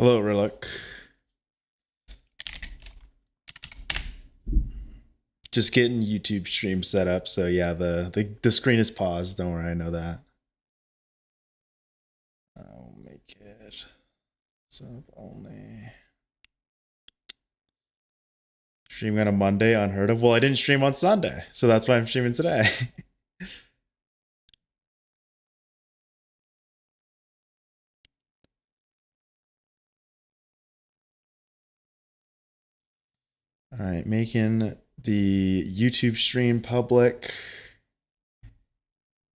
Hello, Rillick. Just getting YouTube stream set up, so yeah, the screen is paused. Don't worry, I know that. I'll make it sub only. Streaming on a Monday, unheard of. Well, I didn't stream on Sunday, so that's why I'm streaming today. All right, making the YouTube stream public.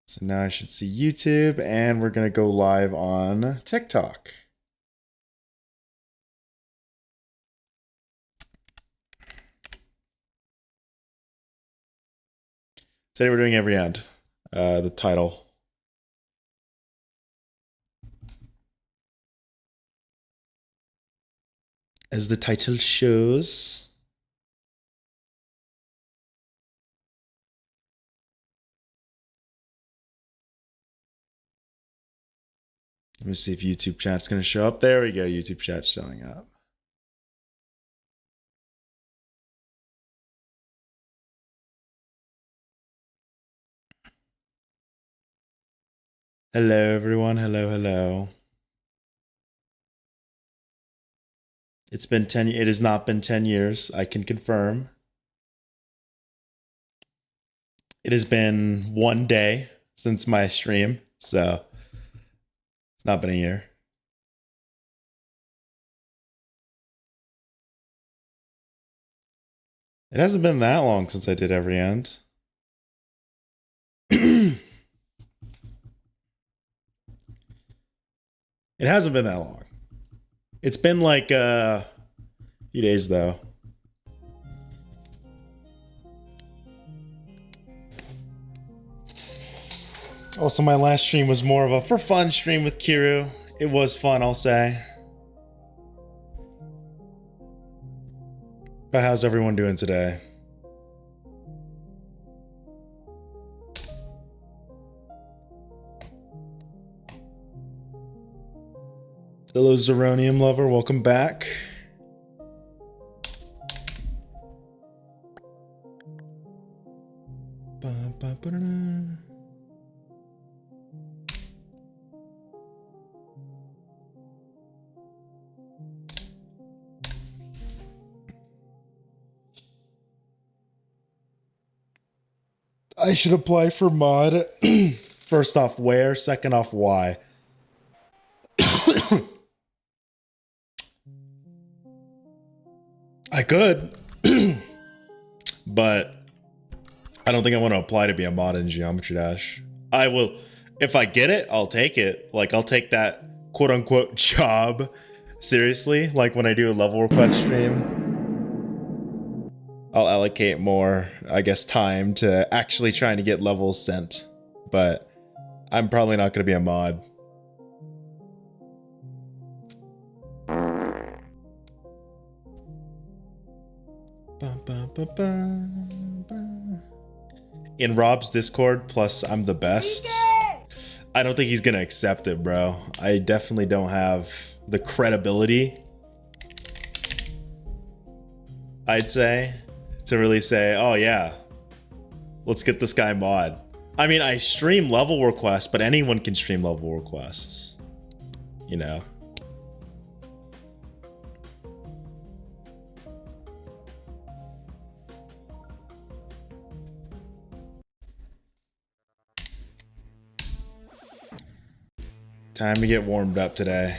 So now I should see YouTube, and we're gonna go live on TikTok. Today we're doing every end. The title. As the title shows. Let me see if YouTube chat's going to show up. There we go. YouTube chat's showing up. Hello, everyone. Hello, hello. It has not been 10 years. I can confirm. It has been 1 day since my stream, so it's not been a year. It hasn't been that long since I did every end. It hasn't been that long. It's been like a few days though. Also, my last stream was more of a for fun stream with Kiru. It was fun, I'll say. But how's everyone doing today? Hello, Zeronium lover. Welcome back. I should apply for mod. First off, where? Second off, why? I could, but I don't think I want to apply to be a mod in Geometry Dash. I will, if I get it, I'll take it. Like, I'll take that quote unquote job seriously. Like when I do a level request stream, I'll allocate more, I guess, time to actually trying to get levels sent. But I'm probably not going to be a mod. In Rob's Discord, plus I'm the best. I don't think he's gonna accept it, bro. I definitely don't have the credibility, I'd say, to really say, oh yeah, let's get this guy mod. I mean, I stream level requests, but anyone can stream level requests, you know. Time to get warmed up today.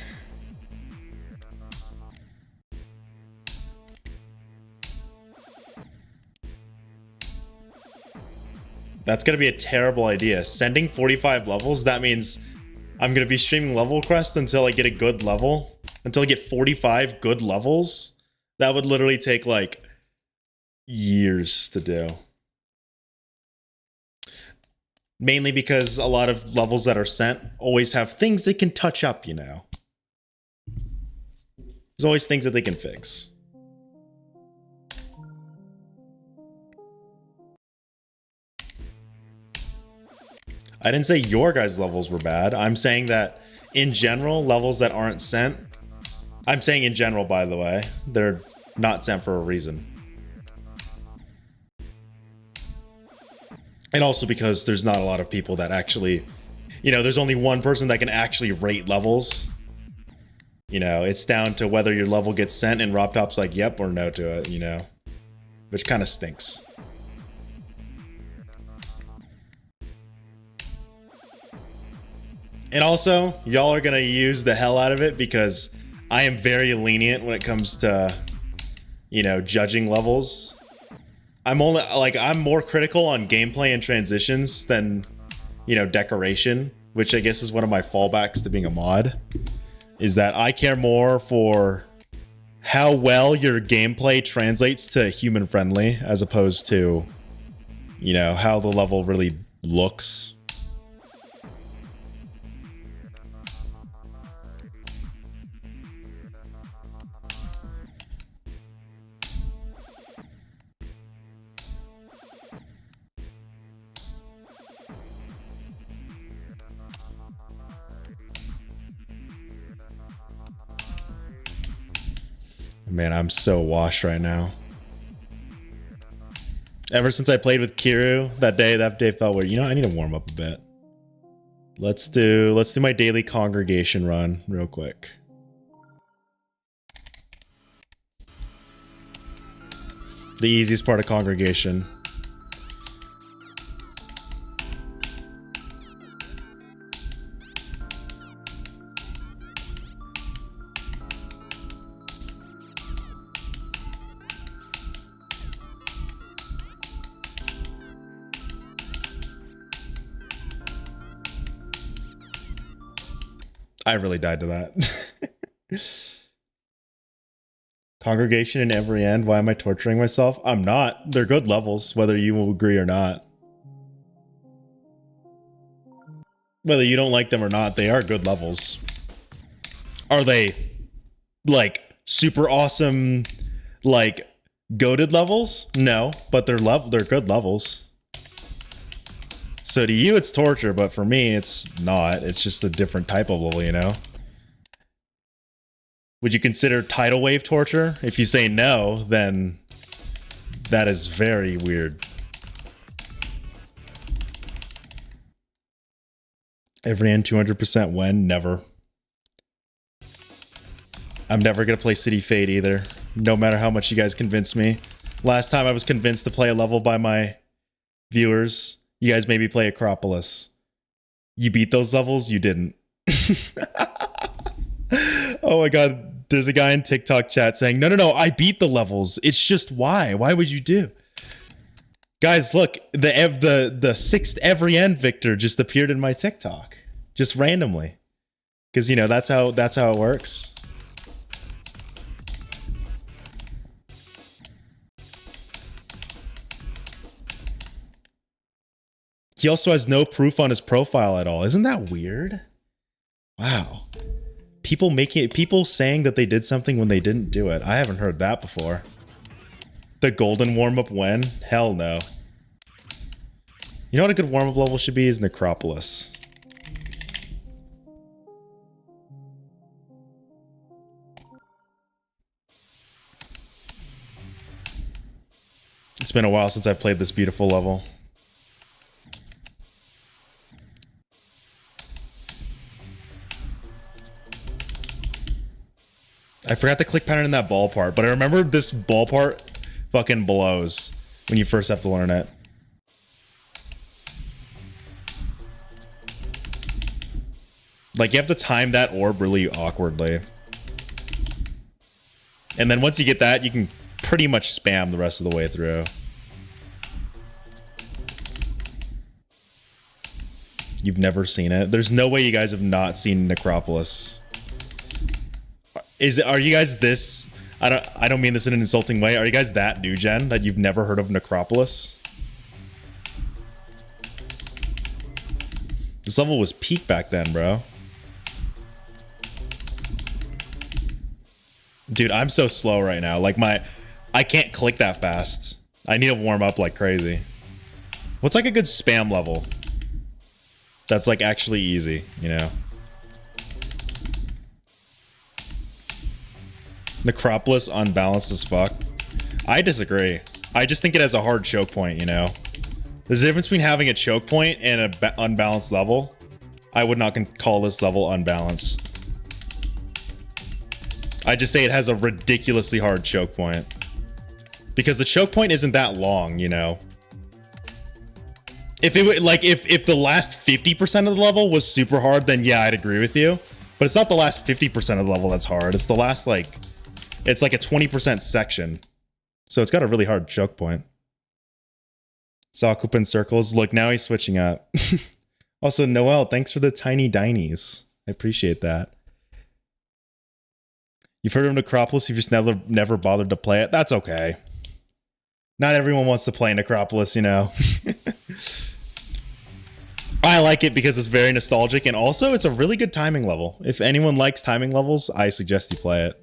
That's gonna be a terrible idea. Sending 45 levels, that means I'm gonna be streaming level requests until I get a good level. Until I get 45 good levels. That would literally take like years to do. Mainly because a lot of levels that are sent always have things they can touch up, you know. There's always things that they can fix. I didn't say your guys' levels were bad. I'm saying that in general, levels that aren't sent, I'm saying in general, by the way. They're not sent for a reason. And also because there's not a lot of people that actually, you know, there's only one person that can actually rate levels. You know, it's down to whether your level gets sent and RobTop's like, yep or no to it, you know, which kind of stinks. And also, y'all are going to use the hell out of it because I am very lenient when it comes to, you know, judging levels. I'm only like, I'm more critical on gameplay and transitions than, you know, decoration, which I guess is one of my fallbacks to being a mod, is that I care more for how well your gameplay translates to human friendly as opposed to, you know, how the level really looks. Man, I'm so washed right now. Ever since I played with Kiru that day felt weird. You know, I need to warm up a bit. Let's do my daily congregation run real quick. The easiest part of congregation. I really died to that. Congregation in every end. Why am I torturing myself? I'm not. They're good levels, whether you will agree or not. Whether you don't like them or not, they are good levels. Are they, like, super awesome, like, goated levels? No, but they're good levels. So to you, it's torture, but for me, it's not. It's just a different type of level, you know? Would you consider tidal wave torture? If you say no, then that is very weird. Every end 200% when? Never. I'm never going to play City Fate either, no matter how much you guys convince me. Last time I was convinced to play a level by my viewers. You guys maybe play Acropolis. You beat those levels? You didn't. Oh my god, there's a guy in TikTok chat saying, no, I beat the levels. It's just why? Why would you do? Guys, look, the sixth every end Victor just appeared in my TikTok. Just randomly. Because, you know, that's how it works. He also has no proof on his profile at all. Isn't that weird? Wow. People saying that they did something when they didn't do it. I haven't heard that before. The golden warm-up when? Hell no. You know what a good warm-up level should be? Is Necropolis. It's been a while since I've played this beautiful level. I forgot the click pattern in that ball part, but I remember this ball part fucking blows when you first have to learn it. Like, you have to time that orb really awkwardly. And then once you get that, you can pretty much spam the rest of the way through. You've never seen it? There's no way you guys have not seen Necropolis. Are you guys this? I don't mean this in an insulting way. Are you guys that new gen that you've never heard of Necropolis? This level was peak back then, bro. Dude, I'm so slow right now. Like I can't click that fast. I need to warm up like crazy. What's like a good spam level? That's like actually easy, you know? Necropolis unbalanced as fuck. I disagree. I just think it has a hard choke point, you know? There's a difference between having a choke point and an unbalanced level. I would not call this level unbalanced. I just say it has a ridiculously hard choke point. Because the choke point isn't that long, you know? If it would, like, if the last 50% of the level was super hard, then yeah, I'd agree with you. But it's not the last 50% of the level that's hard. It's the last, like, it's like a 20% section. So it's got a really hard choke point. Sakupen circles. Look, now he's switching up. Also, Noel, thanks for the tiny dinies. I appreciate that. You've heard of Necropolis, you've just never bothered to play it. That's okay. Not everyone wants to play Necropolis, you know. I like it because it's very nostalgic, and also it's a really good timing level. If anyone likes timing levels, I suggest you play it.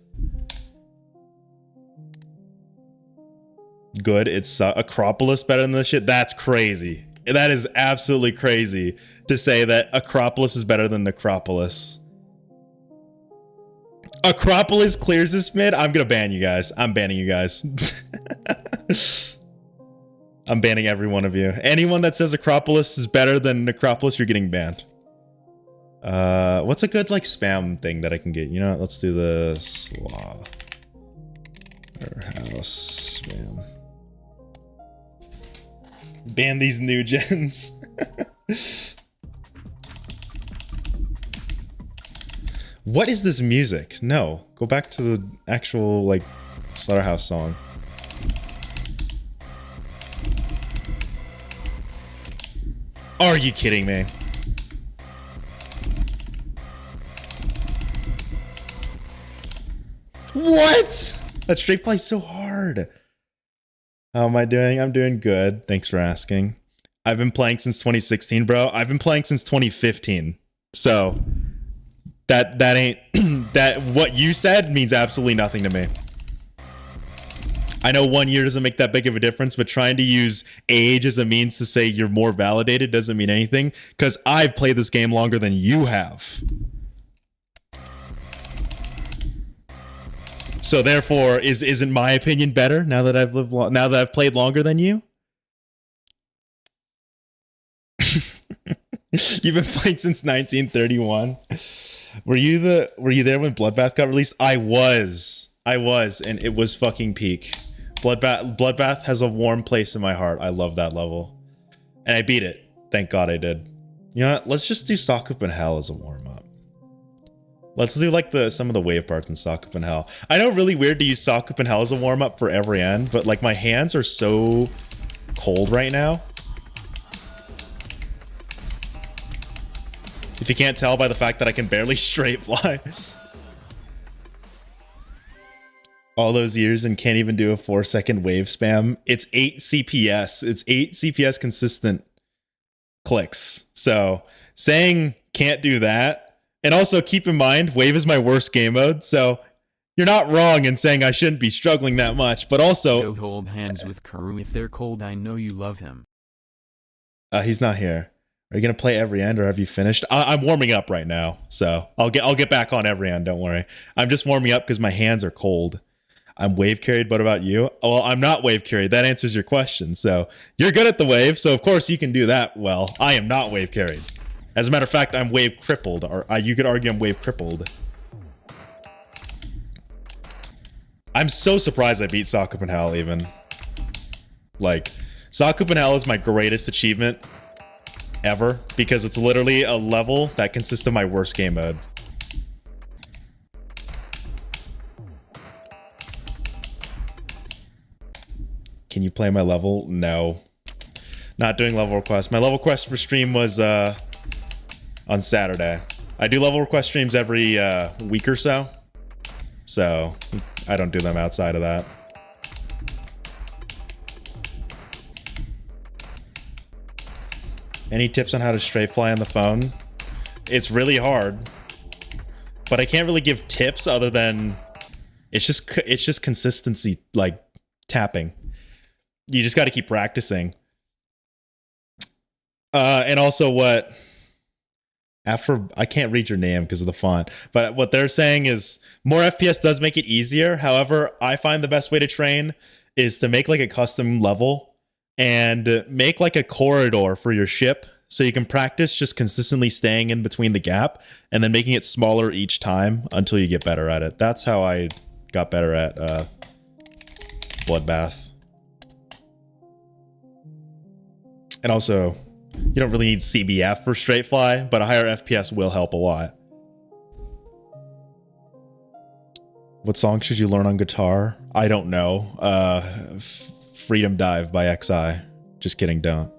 Good. It's Acropolis better than this shit. That's crazy. That is absolutely crazy to say that Acropolis is better than Necropolis. Acropolis clears this mid. I'm gonna ban you guys. I'm banning you guys. I'm banning every one of you. Anyone that says Acropolis is better than Necropolis, you're getting banned. What's a good like spam thing that I can get? You know what? Let's do the slaughterhouse spam. Ban these new gens. What is this music? No, go back to the actual like slaughterhouse song. Are you kidding me? What? That straight plays so hard. How am I doing? I'm doing good. Thanks for asking. I've been playing since 2016, bro. I've been playing since 2015. So that ain't that what you said means absolutely nothing to me. I know 1 year doesn't make that big of a difference, but trying to use age as a means to say you're more validated doesn't mean anything, because I've played this game longer than you have. So therefore, isn't my opinion better now that I've lived now that I've played longer than you? You've been playing since 1931. Were you there when Bloodbath got released? I was, and it was fucking peak. Bloodbath has a warm place in my heart. I love that level, and I beat it. Thank God I did. You know what? Let's just do Sakupen Hell as a warm up. Let's do like some of the wave parts in Sakupen Hell. I know, really weird to use Sakupen Hell as a warm up for every end, but like my hands are so cold right now. If you can't tell by the fact that I can barely straight fly. All those years and can't even do a 4-second wave spam. It's 8 CPS. It's 8 CPS consistent clicks. So saying can't do that. And also keep in mind, wave is my worst game mode. So you're not wrong in saying I shouldn't be struggling that much. But also... Don't hold hands with Karu if they're cold. I know you love him. He's not here. Are you gonna play every end, or have you finished? I'm warming up right now, so I'll get back on every end. Don't worry. I'm just warming up because my hands are cold. I'm wave carried. What about you? Well, I'm not wave carried. That answers your question. So you're good at the wave, so of course you can do that well. I am not wave carried. As a matter of fact, I'm wave crippled, or you could argue I'm wave crippled. I'm so surprised I beat Sakupen Hell even. Like, Sakupen Hell is my greatest achievement ever, because it's literally a level that consists of my worst game mode. Can you play my level? No. Not doing level requests. My level request for stream was on Saturday. I do level request streams every week or so. So I don't do them outside of that. Any tips on how to straight fly on the phone? It's really hard, but I can't really give tips other than it's just consistency, like tapping. You just got to keep practicing. And also I can't read your name because of the font, but what they're saying is more FPS does make it easier. However, I find the best way to train is to make like a custom level and make like a corridor for your ship so you can practice just consistently staying in between the gap and then making it smaller each time until you get better at it. That's how I got better at Bloodbath. And also, you don't really need CBF for straight fly, but a higher FPS will help a lot. What song should you learn on guitar? I don't know. Freedom Dive by XI. Just kidding, don't.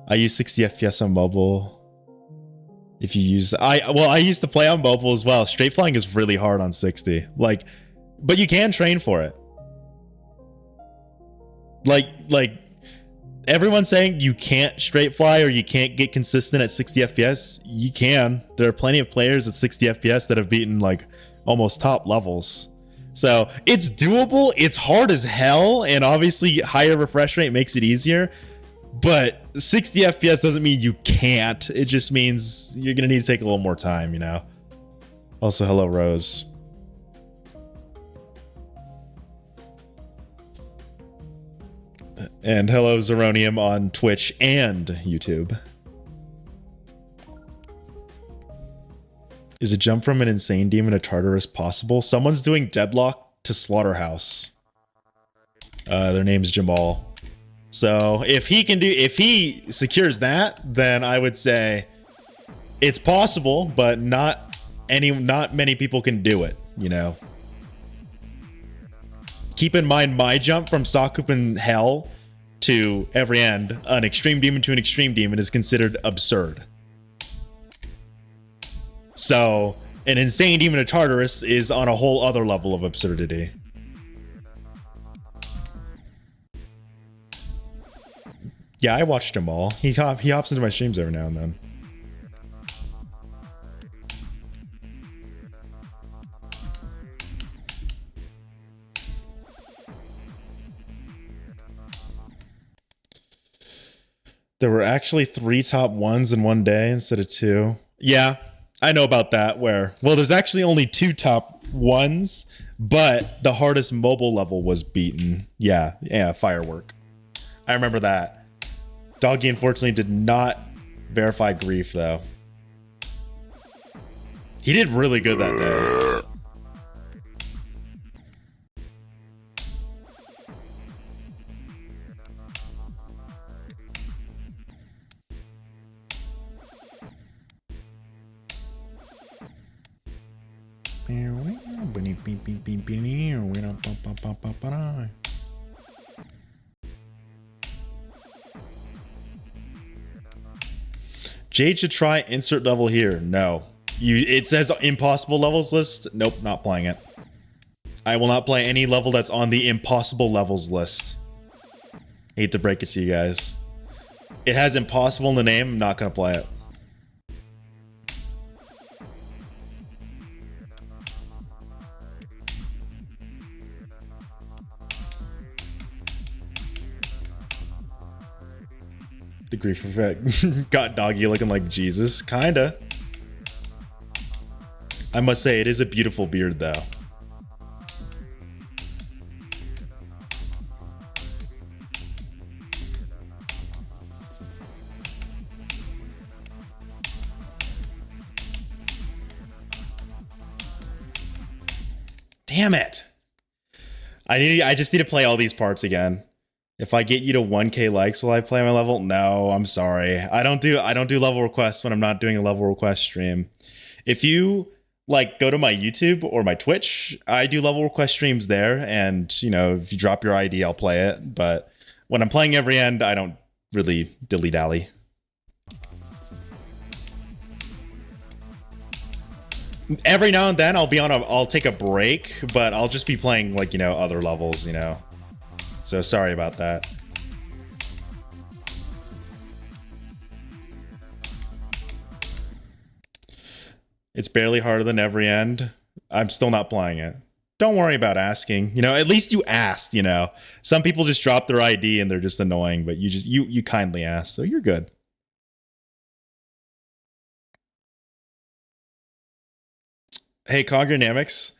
I use 60 FPS on mobile. If you use... I used to play on mobile as well. Straight flying is really hard on 60. Like, but you can train for it. Like everyone's saying you can't straight fly or you can't get consistent at 60 FPS. You can. There are plenty of players at 60 FPS that have beaten like almost top levels. So it's doable. It's hard as hell. And obviously higher refresh rate makes it easier. But 60 FPS doesn't mean you can't. It just means you're going to need to take a little more time, you know? Also, hello, Rose. And hello, Zeronium on Twitch and YouTube. Is a jump from an insane demon to Tartarus possible? Someone's doing Deadlock to Slaughterhouse. Their name's Jamal. So if he secures that, then I would say it's possible, but not many people can do it, you know. Keep in mind, my jump from Sakupen Hell to every end, an extreme demon to an extreme demon, is considered absurd. So an insane demon to Tartarus is on a whole other level of absurdity. Yeah, I watched him all. He hops into my streams every now and then. There were actually 3 top 1s in one day instead of 2. Yeah, I know about that. Well, there's actually only 2 top 1s, but the hardest mobile level was beaten. Yeah, Firework. I remember that. Doggy unfortunately did not verify Grief, though. He did really good that day. Jade should try insert level here. No. It says impossible levels list. Nope, not playing it. I will not play any level that's on the impossible levels list. Hate to break it to you guys. It has impossible in the name. I'm not going to play it. The grief effect got Doggy looking like Jesus. Kinda. I must say, it is a beautiful beard, though. Damn it. I just need to play all these parts again. If I get you to 1K likes will I play my level? No, I'm sorry. I don't do level requests when I'm not doing a level request stream. If you like go to my YouTube or my Twitch, I do level request streams there, and you know, if you drop your ID, I'll play it. But when I'm playing every end, I don't really dilly-dally. Every now and then I'll take a break, but I'll just be playing like, you know, other levels, you know. So sorry about that. It's barely harder than every end. I'm still not playing it. Don't worry about asking. You know, at least you asked, you know. Some people just drop their ID and they're just annoying, but you kindly asked, so you're good. Hey, Cogdynamics.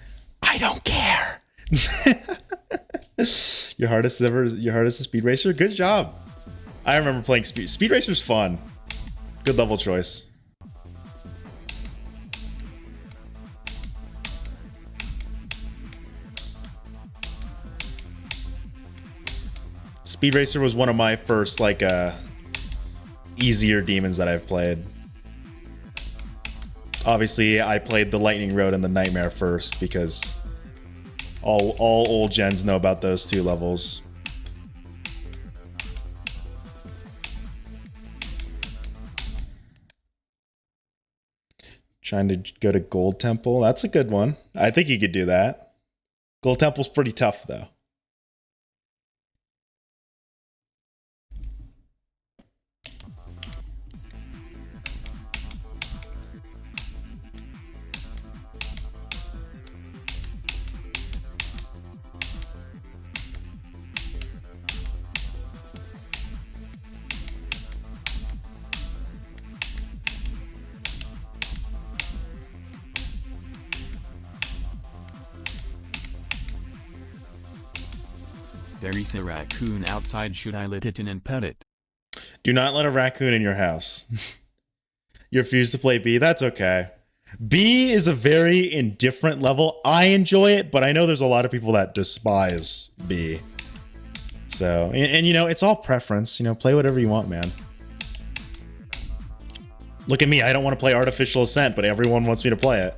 I don't care. Your hardest is Speed Racer? Good job. I remember playing Speed Racer's fun. Good level choice. Speed Racer was one of my first like easier demons that I've played. Obviously, I played the Lightning Road and the Nightmare first because all old gens know about those two levels. Trying to go to Gold Temple. That's a good one. I think you could do that. Gold Temple's pretty tough, though. There is a raccoon outside. Should I let it in and pet it? Do not let a raccoon in your house. You refuse to play B? That's okay. B is a very indifferent level. I enjoy it, but I know there's a lot of people that despise B. So, and you know, it's all preference. You know, play whatever you want, man. Look at me. I don't want to play Artificial Ascent, but everyone wants me to play it.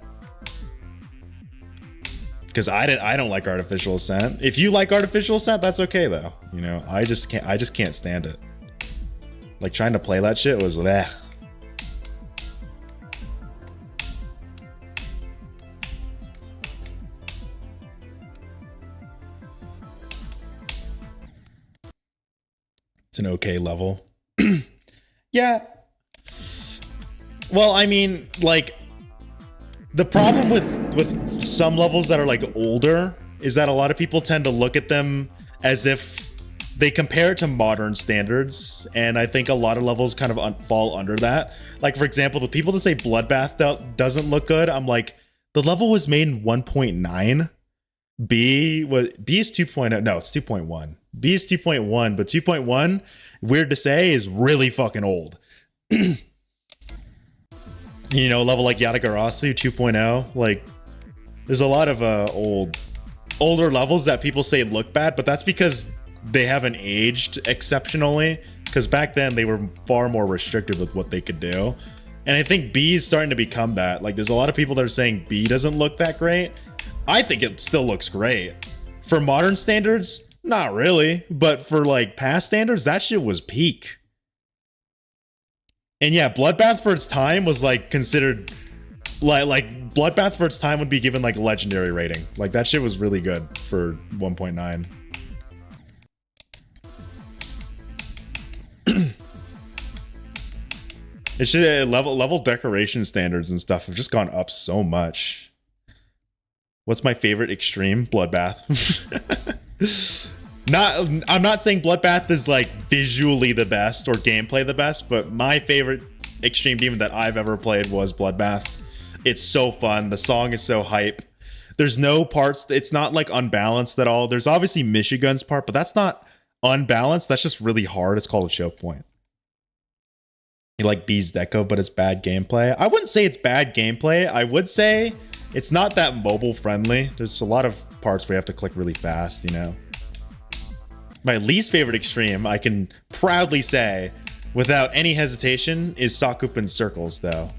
Because I don't like Artificial Ascent. If you like Artificial Ascent, that's okay though. You know, I just can't stand it. Like trying to play that shit was bleh. It's an okay level. Yeah. Well, I mean, like the problem with some levels that are like older is that a lot of people tend to look at them as if they compare it to modern standards, and I think a lot of levels kind of fall under that. Like for example, the people that say Bloodbath doesn't look good, I'm like, the level was made in 1.9. B is 2.0. No, it's 2.1. B is 2.1, but 2.1, weird to say, is really fucking old. You know, a level like Yatagarasu 2.0, like there's a lot of older levels that people say look bad, but that's because they haven't aged exceptionally, because back then they were far more restricted with what they could do. And I think B is starting to become that. Like there's a lot of people that are saying B doesn't look that great. I think it still looks great. For modern standards, not really, but for like past standards, that shit was peak. And yeah, Bloodbath for its time was like considered like Bloodbath for its time would be given like a legendary rating. Like that shit was really good for 1.9. It's just level decoration standards and stuff have just gone up so much. What's my favorite extreme? Bloodbath. I'm not saying Bloodbath is like visually the best or gameplay the best, but my favorite extreme demon that I've ever played was Bloodbath. It's so fun. The song is so hype. There's no parts. It's not like unbalanced at all. There's obviously Michigan's part, but that's not unbalanced. That's just really hard. It's called a choke point. You like B's deco, but it's bad gameplay. I wouldn't say it's bad gameplay. I would say it's not that mobile friendly. There's a lot of parts where you have to click really fast, you know. My least favorite extreme, I can proudly say, without any hesitation, is Sakupen circles, though.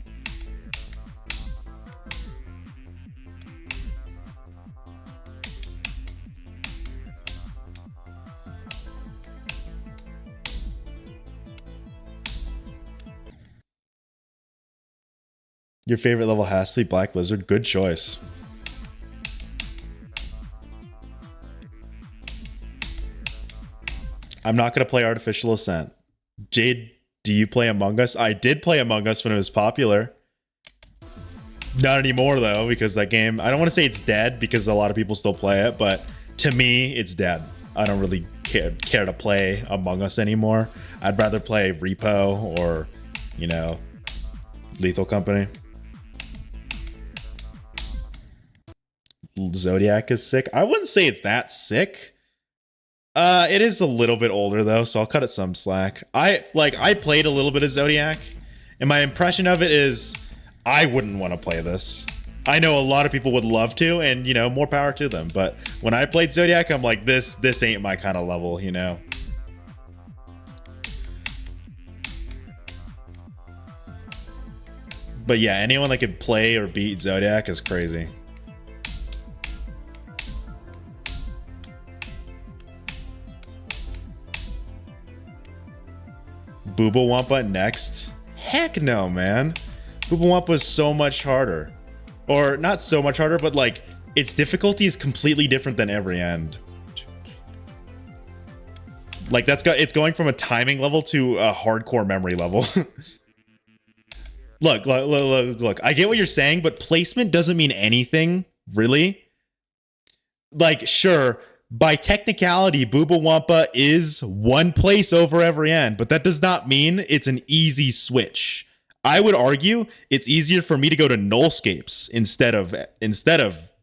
Your favorite level has to be Black Blizzard. Good choice. I'm not going to play Artificial Ascent. Jade, do you play Among Us? I did play Among Us when it was popular. Not anymore, though, because that game... I don't want to say it's dead, because a lot of people still play it, but to me, it's dead. I don't really care to play Among Us anymore. I'd rather play Repo or, you know, Lethal Company. Zodiac is sick. I wouldn't say it's that sick. It is a little bit older though, so I'll cut it some slack. I played a little bit of Zodiac, and my impression of it is I wouldn't want to play this. I know a lot of people would love to, and you know, more power to them. But when I played Zodiac, I'm like, this ain't my kind of level, you know. But yeah, anyone that could play or beat Zodiac is crazy. Booba Wampa next? Heck no, man. Booba Wampa is so much harder. Or not so much harder, but like its difficulty is completely different than every end. Like it's going from a timing level to a hardcore memory level. Look. I get what you're saying, but placement doesn't mean anything, really. Like, sure, by technicality, Booba Wampa is one place over every end, but that does not mean it's an easy switch. I would argue it's easier for me to go to Nullscapes instead of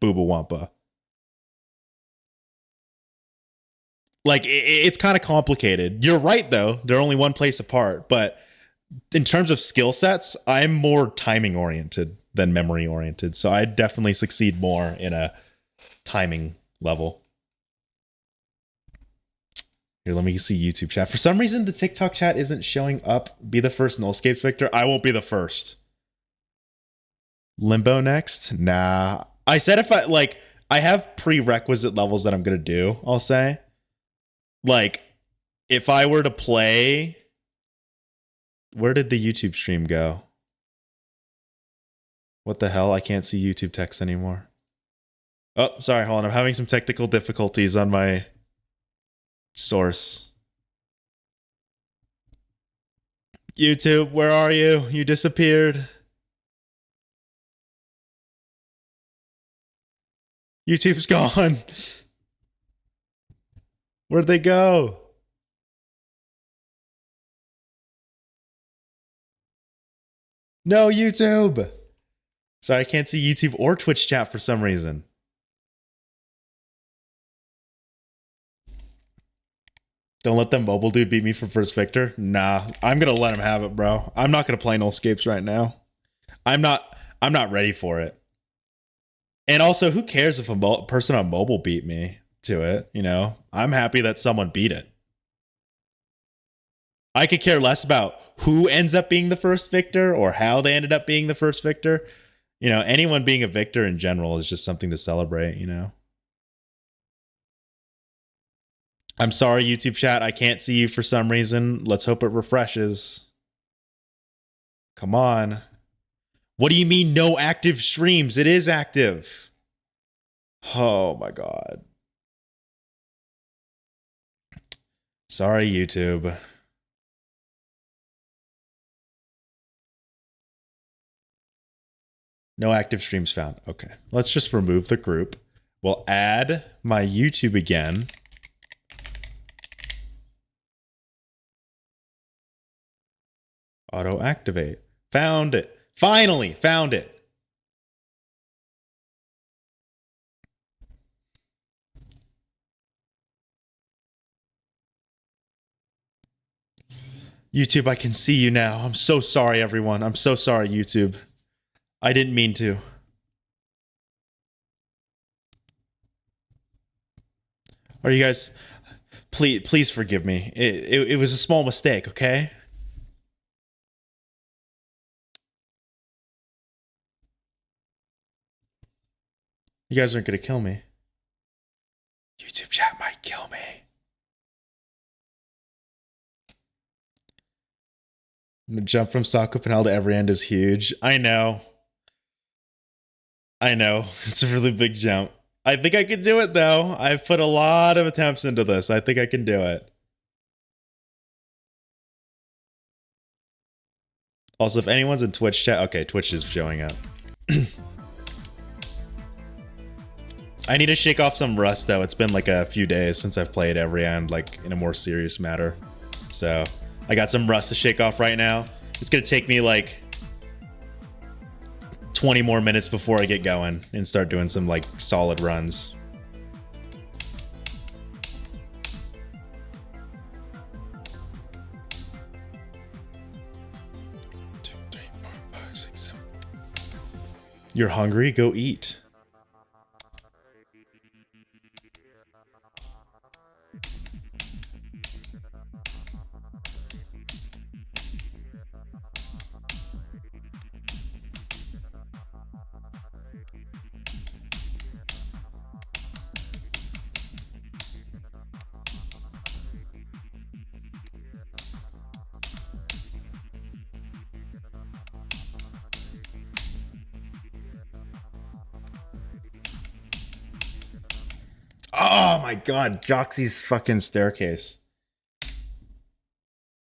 Booba Wampa. Like, it's kind of complicated. You're right, though. They're only one place apart, but in terms of skill sets, I'm more timing oriented than memory oriented. So I definitely succeed more in a timing level. Here, let me see YouTube chat. For some reason, the TikTok chat isn't showing up. Be the first Nullscapes Victor. I won't be the first. Limbo next? Nah. I said I have prerequisite levels that I'm going to do, I'll say. Like, if I were to play... Where did the YouTube stream go? What the hell? I can't see YouTube text anymore. Oh, sorry, hold on. I'm having some technical difficulties on my source. YouTube, where are you? You disappeared. YouTube's gone. Where'd they go? No, YouTube. Sorry, I can't see YouTube or Twitch chat for some reason. Don't let them mobile dude beat me for first Victor. Nah, I'm gonna let him have it, bro. I'm not gonna play Nullscapes right now. I'm not ready for it. And also, who cares if a person on mobile beat me to it? You know, I'm happy that someone beat it. I could care less about who ends up being the first Victor or how they ended up being the first Victor. You know, anyone being a Victor in general is just something to celebrate, you know. I'm sorry, YouTube chat. I can't see you for some reason. Let's hope it refreshes. Come on. What do you mean no active streams? It is active. Oh my God. Sorry, YouTube. No active streams found. Okay. Let's just remove the group. We'll add my YouTube again. Auto activate. Found it. Finally found it. YouTube, I can see you now. I'm so sorry, everyone. I'm so sorry, YouTube. I didn't mean to. Are you guys... Please forgive me. It was a small mistake, okay? You guys aren't going to kill me. YouTube chat might kill me. The jump from Sakupen to every end is huge. I know. It's a really big jump. I think I can do it, though. I've put a lot of attempts into this. I think I can do it. Also, if anyone's in Twitch chat... Okay, Twitch is showing up. I need to shake off some rust, though. It's been like a few days since I've played every end, like, in a more serious matter. So, I got some rust to shake off right now. It's going to take me, like... 20 more minutes before I get going and start doing some like solid runs. You're hungry? Go eat. Oh my god, Joxy's fucking staircase.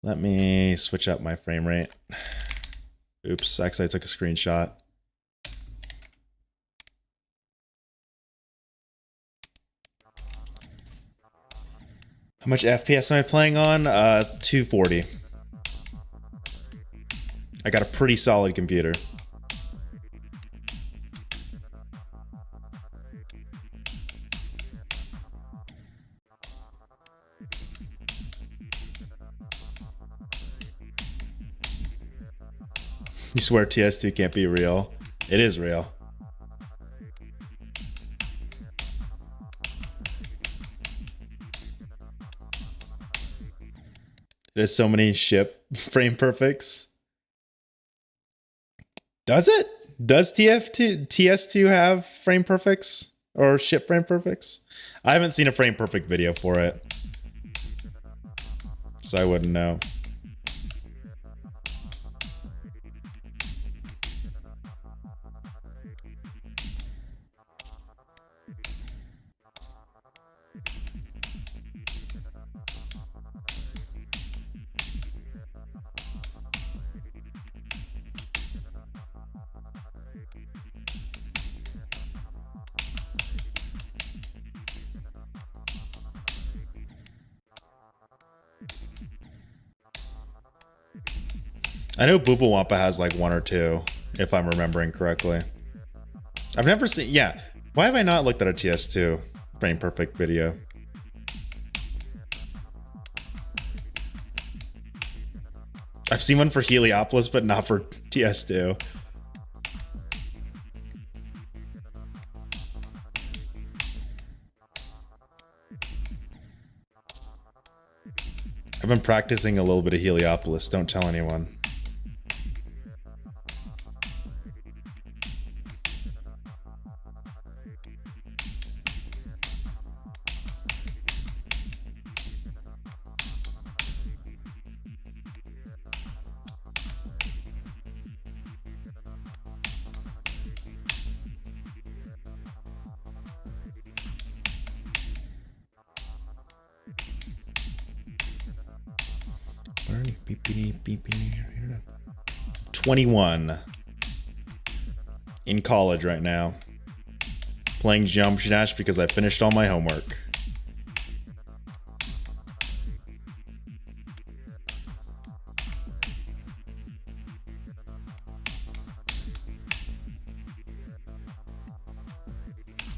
Let me switch up my frame rate. Oops, actually I took a screenshot. How much FPS am I playing on? 240. I got a pretty solid computer. You swear TS2 can't be real? It is real. There's so many ship frame perfects. Does it? Does TS2 have frame perfects or ship frame perfects? I haven't seen a frame perfect video for it, so I wouldn't know. I know Booba Wampa has like one or two, if I'm remembering correctly. I've never seen, yeah. Why have I not looked at a TS2 frame perfect video? I've seen one for Heliopolis, but not for TS2. I've been practicing a little bit of Heliopolis, don't tell anyone. Beep, beep, beep. 21 in college right now, playing Jump Dash because I finished all my homework.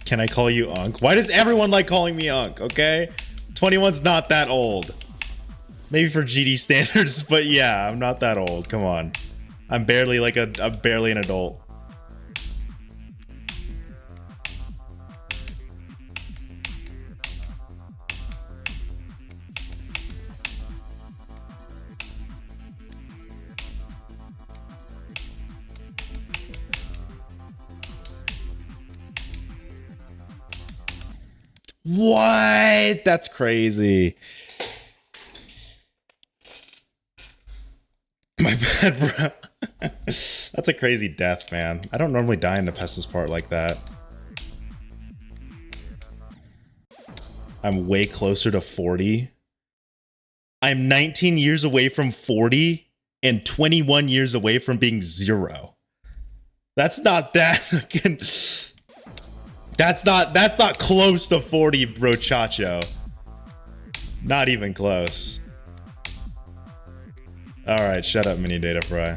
Can I call you Unc? Why does everyone like calling me Unc? Okay, 21's not that old. Maybe for GD standards, but yeah, I'm not that old. Come on. I'm barely like I'm barely an adult. What? That's crazy. My bad, bro. That's a crazy death, man. I don't normally die in the Pestis part like that. I'm way closer to 40. I'm 19 years away from 40 and 21 years away from being 0. That's not that. That's not close to 40, bro, Chacho. Not even close. All right, shut up, Mini Data Fry.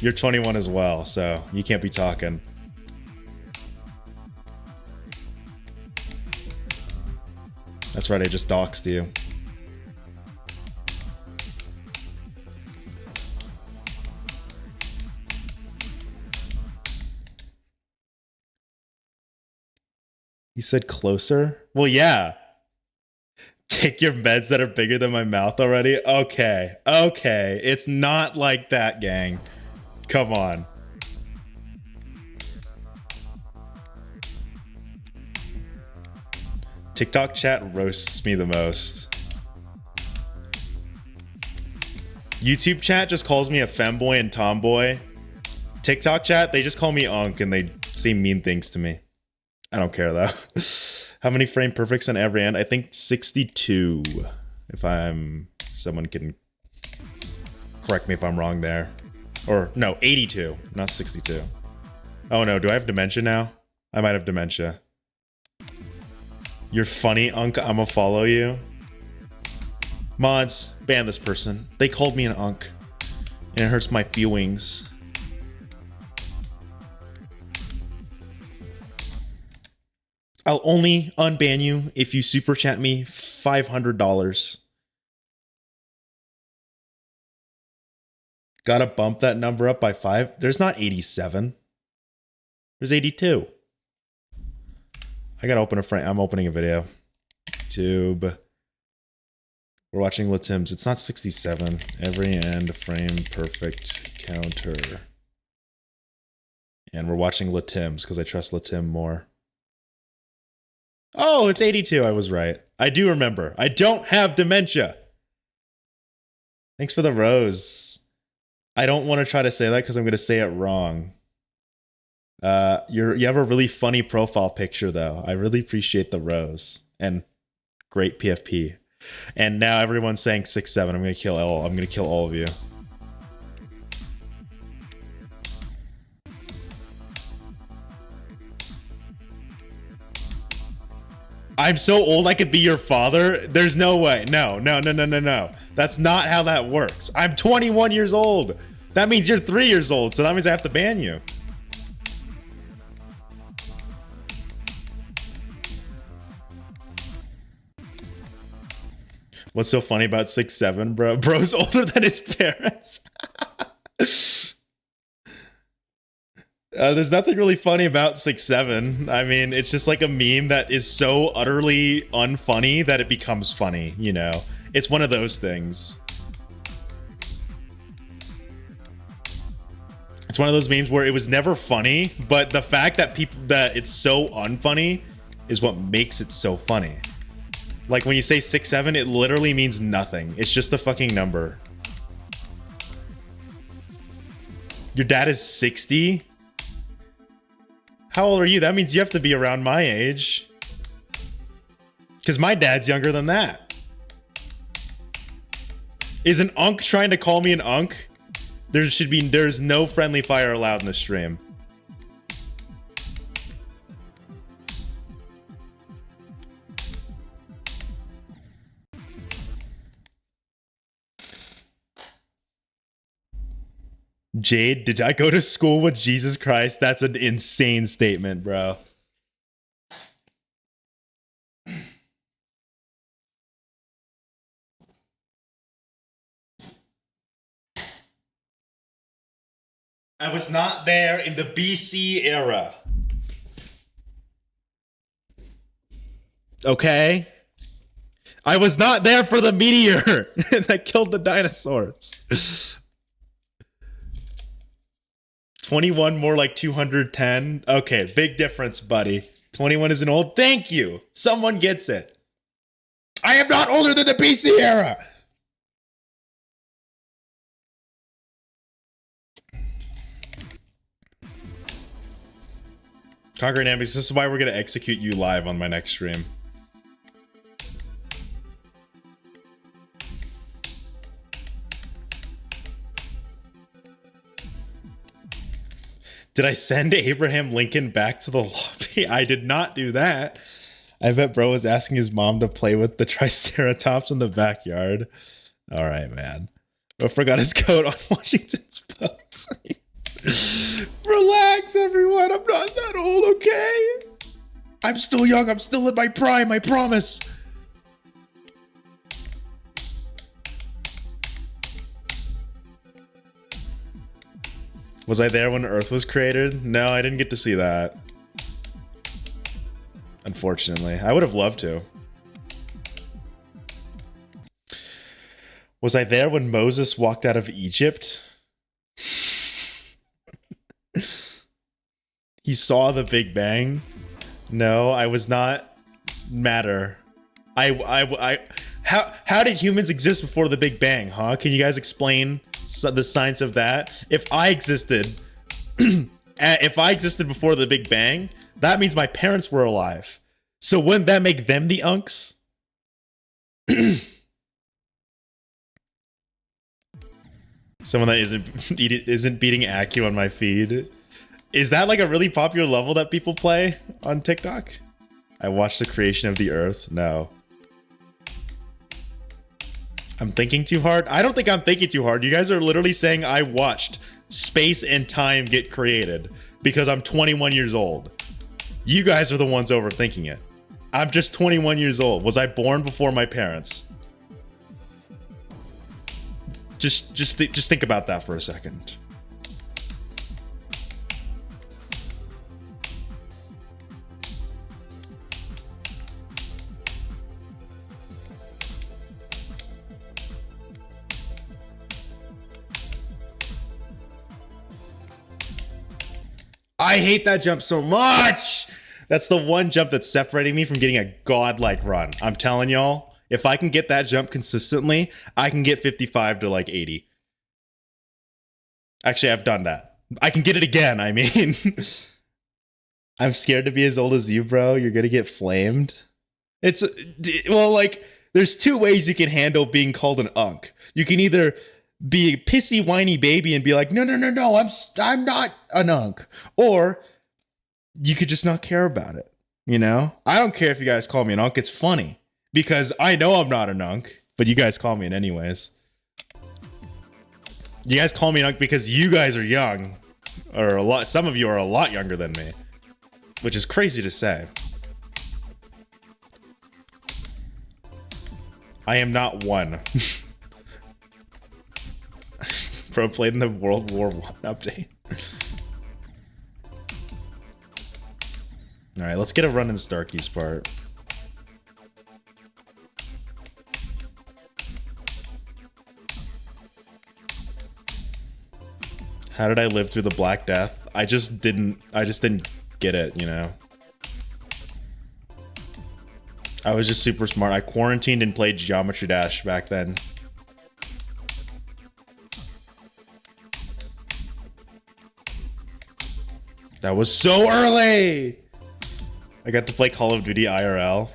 You're 21 as well, so you can't be talking. That's right, I just doxed you. He said closer? Well, yeah. Take your meds that are bigger than my mouth already? Okay. Okay. It's not like that, gang. Come on. TikTok chat roasts me the most. YouTube chat just calls me a femboy and tomboy. TikTok chat, they just call me unk and they say mean things to me. I don't care though. How many frame perfects on every end? I think 62. If I'm... Someone can correct me if I'm wrong there. Or, no, 82, not 62. Oh no, do I have dementia now? I might have dementia. You're funny, unk. I'ma follow you. Mods, ban this person. They called me an unk. And it hurts my feelings. I'll only unban you if you super chat me $500. Gotta bump that number up by 5. There's not 87. There's 82. I gotta open a frame. I'm opening a video. YouTube. We're watching Latims. It's not 67. Every end frame perfect counter. And we're watching Latims because I trust Latim more. Oh, it's 82. I was right. I do remember. I don't have dementia. Thanks for the rose. I don't want to try to say that because I'm going to say it wrong. You have a really funny profile picture, though. I really appreciate the rose. And great PFP. And now everyone's saying 6'7". I'm going to kill all. I'm going to kill all of you. I'm so old I could be your father? There's no way. No. That's not how that works. I'm 21 years old. That means you're 3 years old, so that means I have to ban you. What's so funny about 6'7", bro? Bro's older than his parents. There's nothing really funny about 6'7". I mean, it's just like a meme that is so utterly unfunny that it becomes funny, you know? It's one of those things. It's one of those memes where it was never funny, but the fact that it's so unfunny is what makes it so funny. Like when you say 6'7", it literally means nothing. It's just a fucking number. Your dad is 60? How old are you? That means you have to be around my age. Because my dad's younger than that. Is an unk trying to call me an unk? There's no friendly fire allowed in the stream. Jade, did I go to school with Jesus Christ? That's an insane statement, bro. I was not there in the BC era. Okay? I was not there for the meteor that killed the dinosaurs. 21 more like 210. Okay, big difference, buddy. 21 isn't old. Thank you. Someone gets it. I am not older than the BC era. Concrete Ambies, this is why we're going to execute you live on my next stream. Did I send Abraham Lincoln back to the lobby? I did not do that. I bet bro was asking his mom to play with the Triceratops in the backyard. All right, man. Bro forgot his coat on Washington's boat. Relax, everyone. I'm not that old, okay? I'm still young. I'm still in my prime, I promise. Was I there when Earth was created? No, I didn't get to see that. Unfortunately. I would have loved to. Was I there when Moses walked out of Egypt? He saw the Big Bang? No, I was not matter. How did humans exist before the Big Bang, huh? Can you guys explain the science of that? If I existed, if I existed before the Big Bang, that means my parents were alive. So wouldn't that make them the unks? Someone that isn't beating Acu on my feed. Is that like a really popular level that people play on TikTok? I watched the creation of the Earth. No. I'm thinking too hard? I don't think I'm thinking too hard. You guys are literally saying I watched space and time get created because I'm 21 years old. You guys are the ones overthinking it. I'm just 21 years old. Was I born before my parents? Just think about that for a second. I hate that jump so much. That's the one jump that's separating me from getting a godlike run. I'm telling y'all. If I can get that jump consistently, I can get 55 to like 80. Actually, I've done that. I can get it again, I mean. I'm scared to be as old as you, bro. You're gonna get flamed. It's, well, like, there's two ways you can handle being called an unk. You can either be a pissy, whiny baby and be like, no, I'm not an unk. Or you could just not care about it, you know? I don't care if you guys call me an unk. It's funny. Because I know I'm not an unk, but you guys call me it anyways. You guys call me an unk because you guys are young. Or some of you are a lot younger than me. Which is crazy to say. I am not one. Bro played in the World War I update. Alright, let's get a run in Starkey's part. How did I live through the Black Death? I just didn't get it, you know? I was just super smart. I quarantined and played Geometry Dash back then. That was so early! I got to play Call of Duty IRL.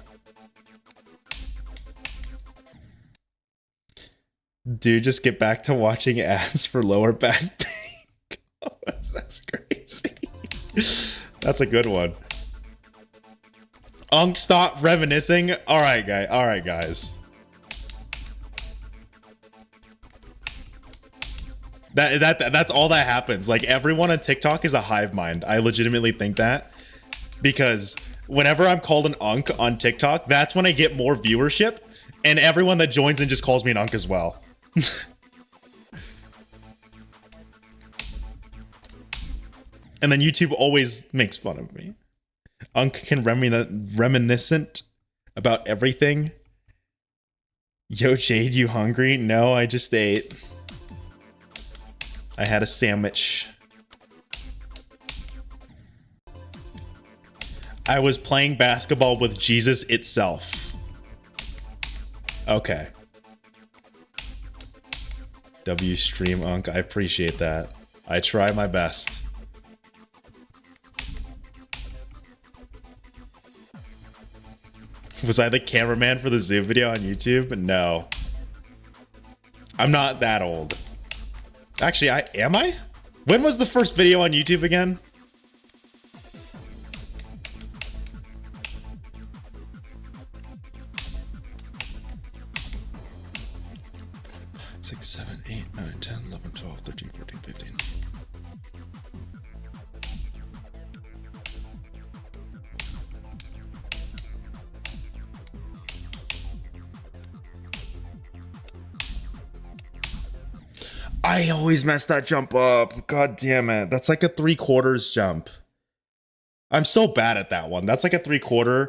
Dude, just get back to watching ads for lower back pain. That's crazy. That's a good one. Unk, stop reminiscing. All right, guys. That's all that happens. Like, everyone on TikTok is a hive mind. I legitimately think that, because whenever I'm called an unk on TikTok, that's when I get more viewership, and everyone that joins in just calls me an unk as well. And then YouTube always makes fun of me. Unk can reminiscent about everything. Yo, Jade, you hungry? No, I just ate. I had a sandwich. I was playing basketball with Jesus itself. Okay. W stream unk, I appreciate that. I try my best. Was I the cameraman for the zoo video on YouTube? No. I'm not that old. Actually, am I? When was the first video on YouTube again? Six, 7, 8, 9, 10, 11, 12, 13, 14, 15. I always mess that jump up. God damn it. That's like a 3/4 jump. I'm so bad at that one. That's like a 3/4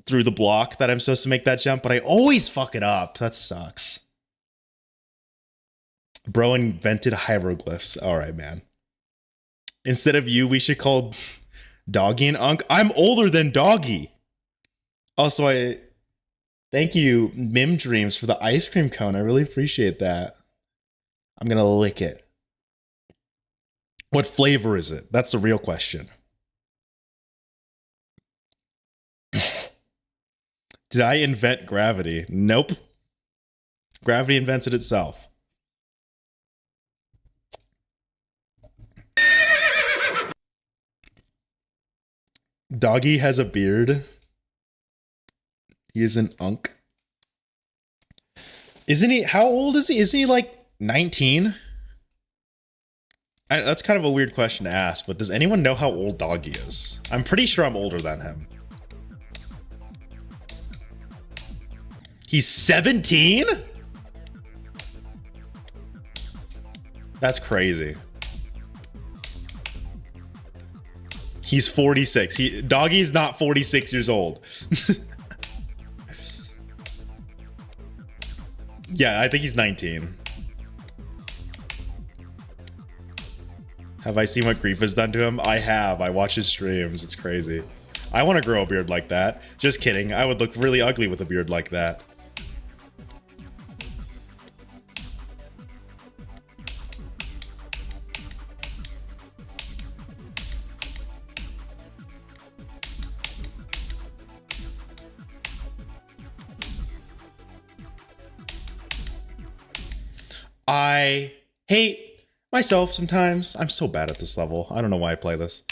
through the block that I'm supposed to make that jump, but I always fuck it up. That sucks. Bro invented hieroglyphs. All right, man. Instead of you, we should call Doggy and Unk. I'm older than Doggy. Also, I thank you, Mim Dreams, for the ice cream cone. I really appreciate that. I'm gonna lick it. What flavor is it? That's the real question. Did I invent gravity? Nope. Gravity invented itself. Doggy has a beard. He is an unk. Isn't he? How old is he? Isn't he like 19? That's kind of a weird question to ask, but does anyone know how old Doggy is? I'm pretty sure I'm older than him. He's 17? That's crazy. He's 46. Doggy's not 46 years old. Yeah, I think he's 19. Have I seen what grief has done to him? I have. I watch his streams. It's crazy. I want to grow a beard like that. Just kidding. I would look really ugly with a beard like that. I hate myself sometimes. I'm so bad at this level. I don't know why I play this.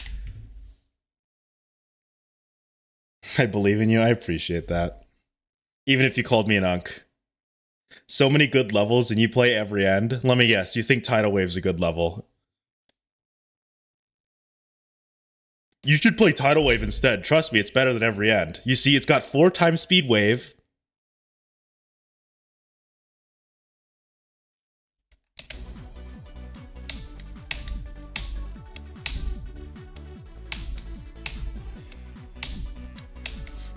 I believe in you. I appreciate that. Even if you called me an unk. So many good levels and you play every end. Let me guess, you think Tidal Wave's a good level. You should play Tidal Wave instead. Trust me, it's better than every end. You see, it's got 4 times speed wave.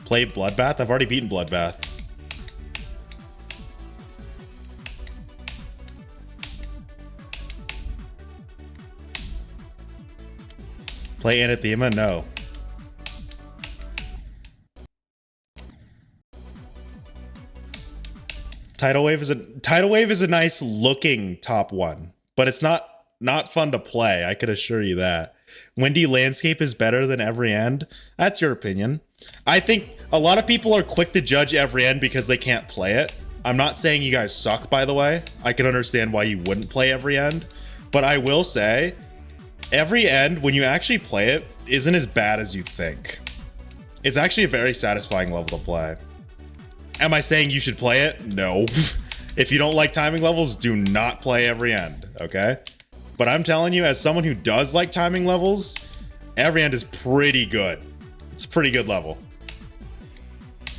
Play Bloodbath? I've already beaten Bloodbath. Play Anathema? No. Tidal Wave is a nice looking top 1, but it's not fun to play. I could assure you that. Windy Landscape is better than every end. That's your opinion. I think a lot of people are quick to judge every end because they can't play it. I'm not saying you guys suck, by the way. I can understand why you wouldn't play every end, but I will say every end, when you actually play it, isn't as bad as you think. It's actually a very satisfying level to play. Am I saying you should play it? No. If you don't like timing levels, do not play every end, okay? But I'm telling you, as someone who does like timing levels, every end is pretty good. It's a pretty good level.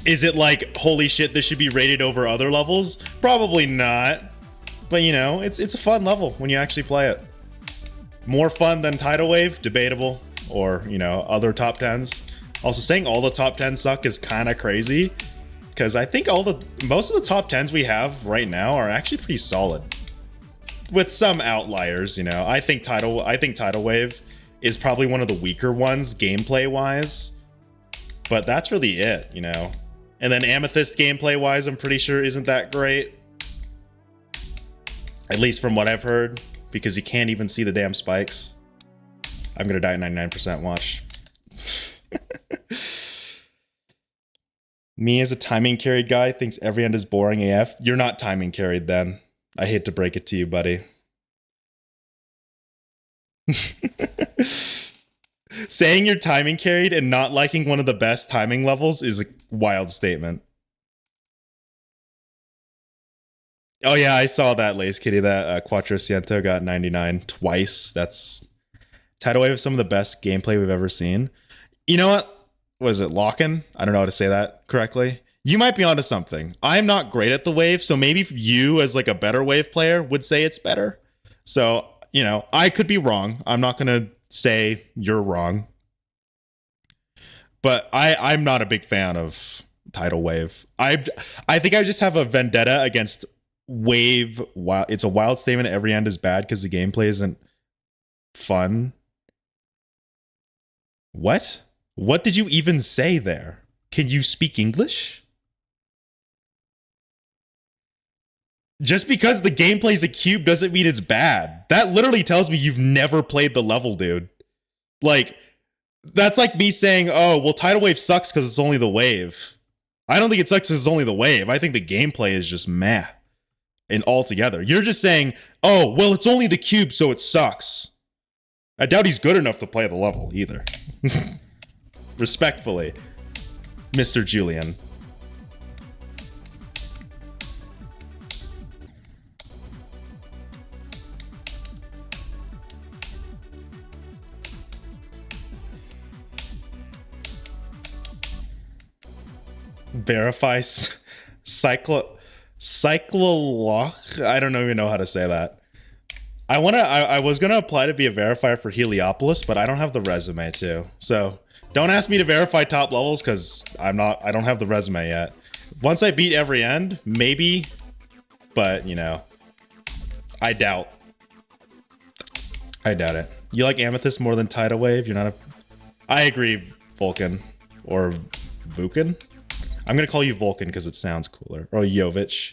Is it like, holy shit, this should be rated over other levels? Probably not. But you know, it's a fun level when you actually play it. More fun than Tidal Wave? Debatable. Or, you know, other top 10s. Also, saying all the top 10s suck is kind of crazy. Because I think most of the top 10s we have right now are actually pretty solid. With some outliers, you know. I think Tidal Wave is probably one of the weaker ones gameplay-wise. But that's really it, you know. And then Amethyst gameplay-wise, I'm pretty sure isn't that great. At least from what I've heard. Because you can't even see the damn spikes. I'm gonna die at 99%, watch. Me as a timing carried guy thinks every end is boring AF. You're not timing carried then. I hate to break it to you, buddy. Saying you're timing carried and not liking one of the best timing levels is a wild statement. Oh yeah, I saw that, Lace Kitty. That Quattrociento got 99 twice. That's Tidal Wave is some of the best gameplay we've ever seen. You know what? Was it Lockin? I don't know how to say that correctly. You might be onto something. I'm not great at the wave, so maybe you as like a better wave player would say it's better. So, you know, I could be wrong. I'm not going to say you're wrong. But I'm not a big fan of Tidal Wave. I think I just have a vendetta against Wave. It's a wild statement. Every end is bad because the gameplay isn't fun. What? What did you even say there? Can you speak English? Just because the gameplay's a cube doesn't mean it's bad. That literally tells me you've never played the level, dude. Like, that's like me saying, oh, well, Tidal Wave sucks because it's only the wave. I don't think it sucks because it's only the wave. I think the gameplay is just meh. And altogether. You're just saying, oh, well, it's only the cube, so it sucks. I doubt he's good enough to play the level either. Respectfully, Mr. Julian. Verify cyclolock. I don't even know how to say that. I was gonna apply to be a verifier for Heliopolis, but I don't have the resume to. So don't ask me to verify top levels because I don't have the resume yet. Once I beat every end, maybe, but you know, I doubt it. You like Amethyst more than Tidal Wave? You're not a... I agree, Vulcan. Or Vukan? I'm going to call you Vulcan because it sounds cooler. Or Jovich.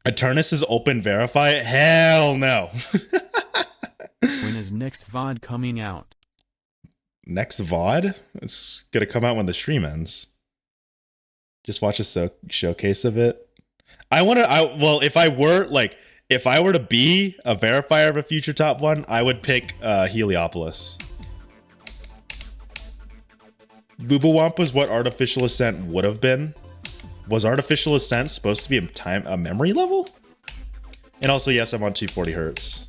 Eternus is open verify? Hell no. When is next VOD coming out? Next VOD? It's going to come out when the stream ends. Just watch a showcase of it. Well, if I were to be a verifier of a future top one, I would pick Heliopolis. Boobawamp was what Artificial Ascent would have been. Was Artificial Ascent supposed to be a memory level? And also, yes, I'm on 240 hertz.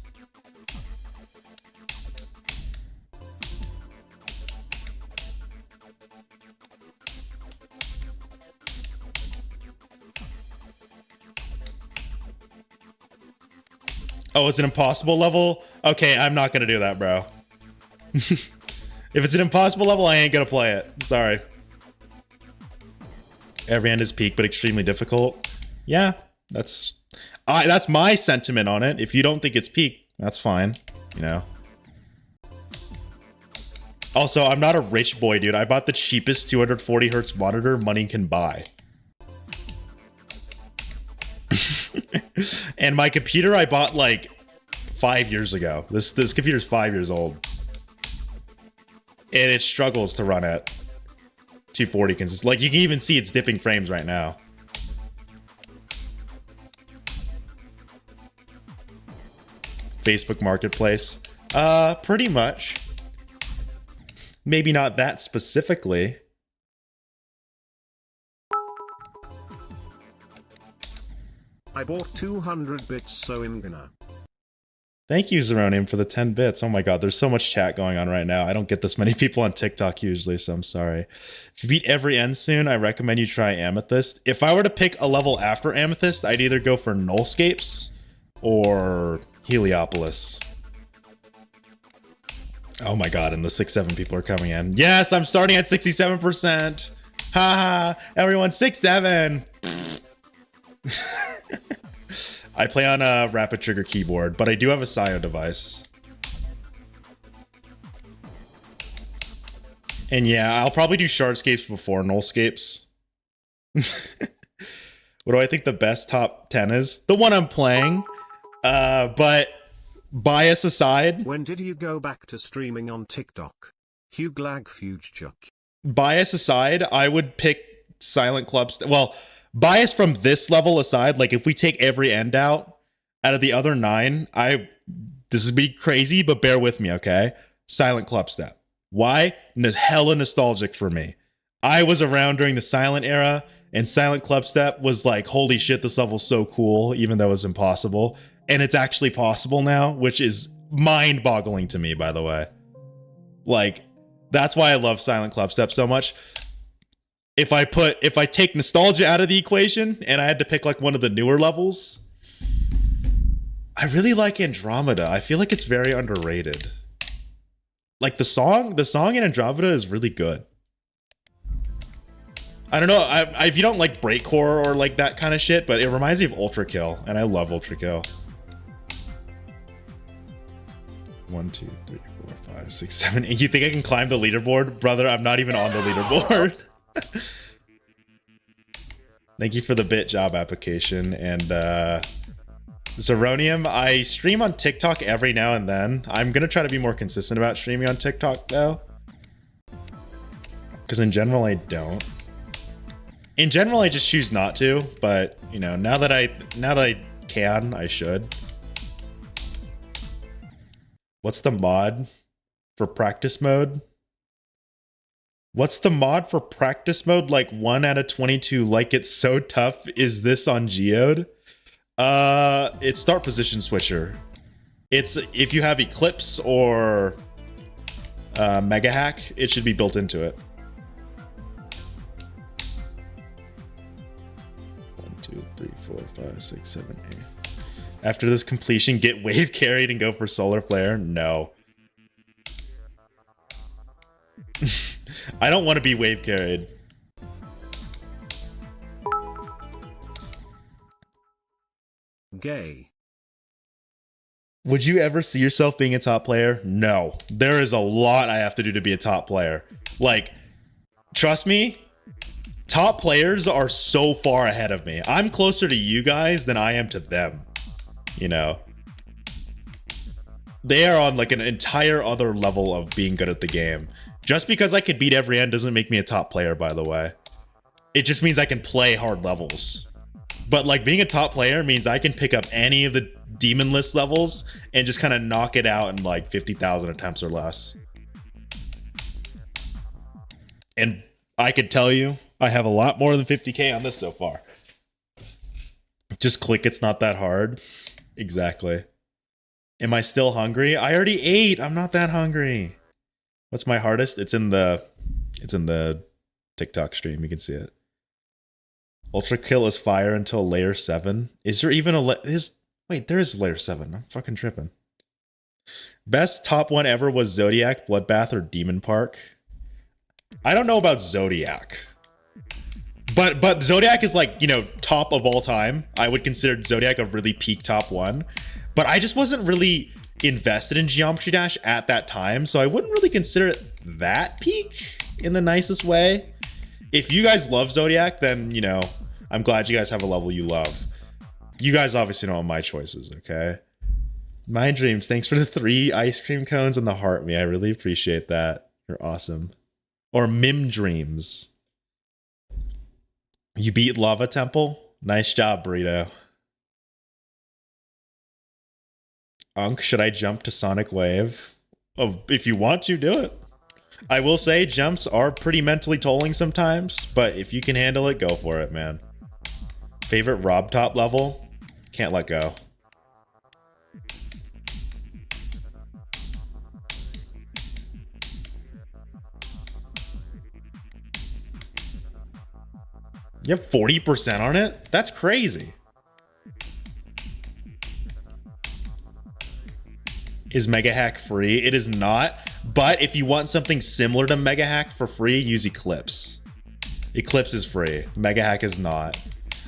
Oh, it's an impossible level? Okay, I'm not going to do that, bro. If it's an impossible level, I ain't going to play it. I'm sorry. Every end is peak, but extremely difficult. Yeah, that's my sentiment on it. If you don't think it's peak, that's fine. You know. Also, I'm not a rich boy, dude. I bought the cheapest 240 hertz monitor money can buy. And my computer I bought like 5 years ago. This computer's 5 years old. And it struggles to run at 240 consistent. Like, you can even see it's dipping frames right now. Facebook Marketplace. Pretty much. Maybe not that specifically. I bought 200 bits, so I'm gonna. Thank you, Zeronium, for the 10 bits. Oh my god, there's so much chat going on right now. I don't get this many people on TikTok usually, so I'm sorry. If you beat every end soon, I recommend you try Amethyst. If I were to pick a level after Amethyst, I'd either go for Nullscapes or Heliopolis. Oh my god, and the 6-7 people are coming in. Yes, I'm starting at 67%. Haha, everyone, 6-7. I play on a rapid trigger keyboard, but I do have a SIO device. And yeah, I'll probably do Shardscapes before Nullscapes. What do I think the best top 10 is? The one I'm playing. But bias aside... When did you go back to streaming on TikTok? Hugh Glagfugechuk. Bias aside, I would pick Silent Clubs. Well... Bias from this level aside, like if we take every end out of the other 9, this would be crazy, but bear with me, okay? Silent Clubstep. Why? Hella nostalgic for me. I was around during the Silent era, and Silent Clubstep was like, holy shit, this level's so cool, even though it was impossible. And it's actually possible now, which is mind-boggling to me, by the way. Like, that's why I love Silent Clubstep so much. If I take nostalgia out of the equation and I had to pick like one of the newer levels, I really like Andromeda. I feel like it's very underrated. Like the song in Andromeda is really good. I don't know if you don't like breakcore or like that kind of shit, but it reminds me of Ultra Kill, and I love Ultra Kill. 1, 2, 3, 4, 5, 6, 7, 8. You think I can climb the leaderboard? Brother, I'm not even on the leaderboard. Thank you for the bit job application. And Zeronium, I stream on TikTok every now and then. I'm going to try to be more consistent about streaming on TikTok, though. Because in general, I don't. In general, I just choose not to. But, you know, now that I can, I should. What's the mod for practice mode? What's the mod for practice mode? Like 1 out of 22, like it's so tough. Is this on Geode? It's start position switcher. It's if you have Eclipse or Mega Hack, it should be built into it. 1, 2, 3, 4, 5, 6, 7, 8. After this completion, get wave carried and go for solar flare? No. I don't want to be wave carried. Gay. Would you ever see yourself being a top player? No. There is a lot I have to do to be a top player. Like, trust me, top players are so far ahead of me. I'm closer to you guys than I am to them. You know, they are on like an entire other level of being good at the game. Just because I could beat every end doesn't make me a top player, by the way. It just means I can play hard levels. But like being a top player means I can pick up any of the demon list levels and just kind of knock it out in like 50,000 attempts or less. And I could tell you, I have a lot more than 50k on this so far. Just click, it's not that hard. Exactly. Am I still hungry? I already ate. I'm not that hungry. What's my hardest? It's in the TikTok stream. You can see it. Ultra Kill is fire until layer 7. Is there even a wait, there is layer 7. I'm fucking tripping. Best top one ever was Zodiac, Bloodbath, or Demon Park. I don't know about Zodiac. But Zodiac is like, you know, top of all time. I would consider Zodiac a really peak top one. But I just wasn't really invested in Geometry Dash at that time. So I wouldn't really consider it that peak in the nicest way. If you guys love Zodiac, then, you know, I'm glad you guys have a level you love. You guys obviously know my choices, okay? My Dreams, thanks for the 3 ice cream cones and the heart me. I really appreciate that. You're awesome. Or Mim Dreams. You beat Lava Temple? Nice job, Burrito. Unk, should I jump to Sonic Wave? Oh, if you want to, do it. I will say jumps are pretty mentally tolling sometimes, but if you can handle it, go for it, man. Favorite Rob Top level? Can't let go. You have 40% on it? That's crazy. Is Mega Hack free? It is not. But if you want something similar to Mega Hack for free, use Eclipse. Eclipse is free. Mega Hack is not.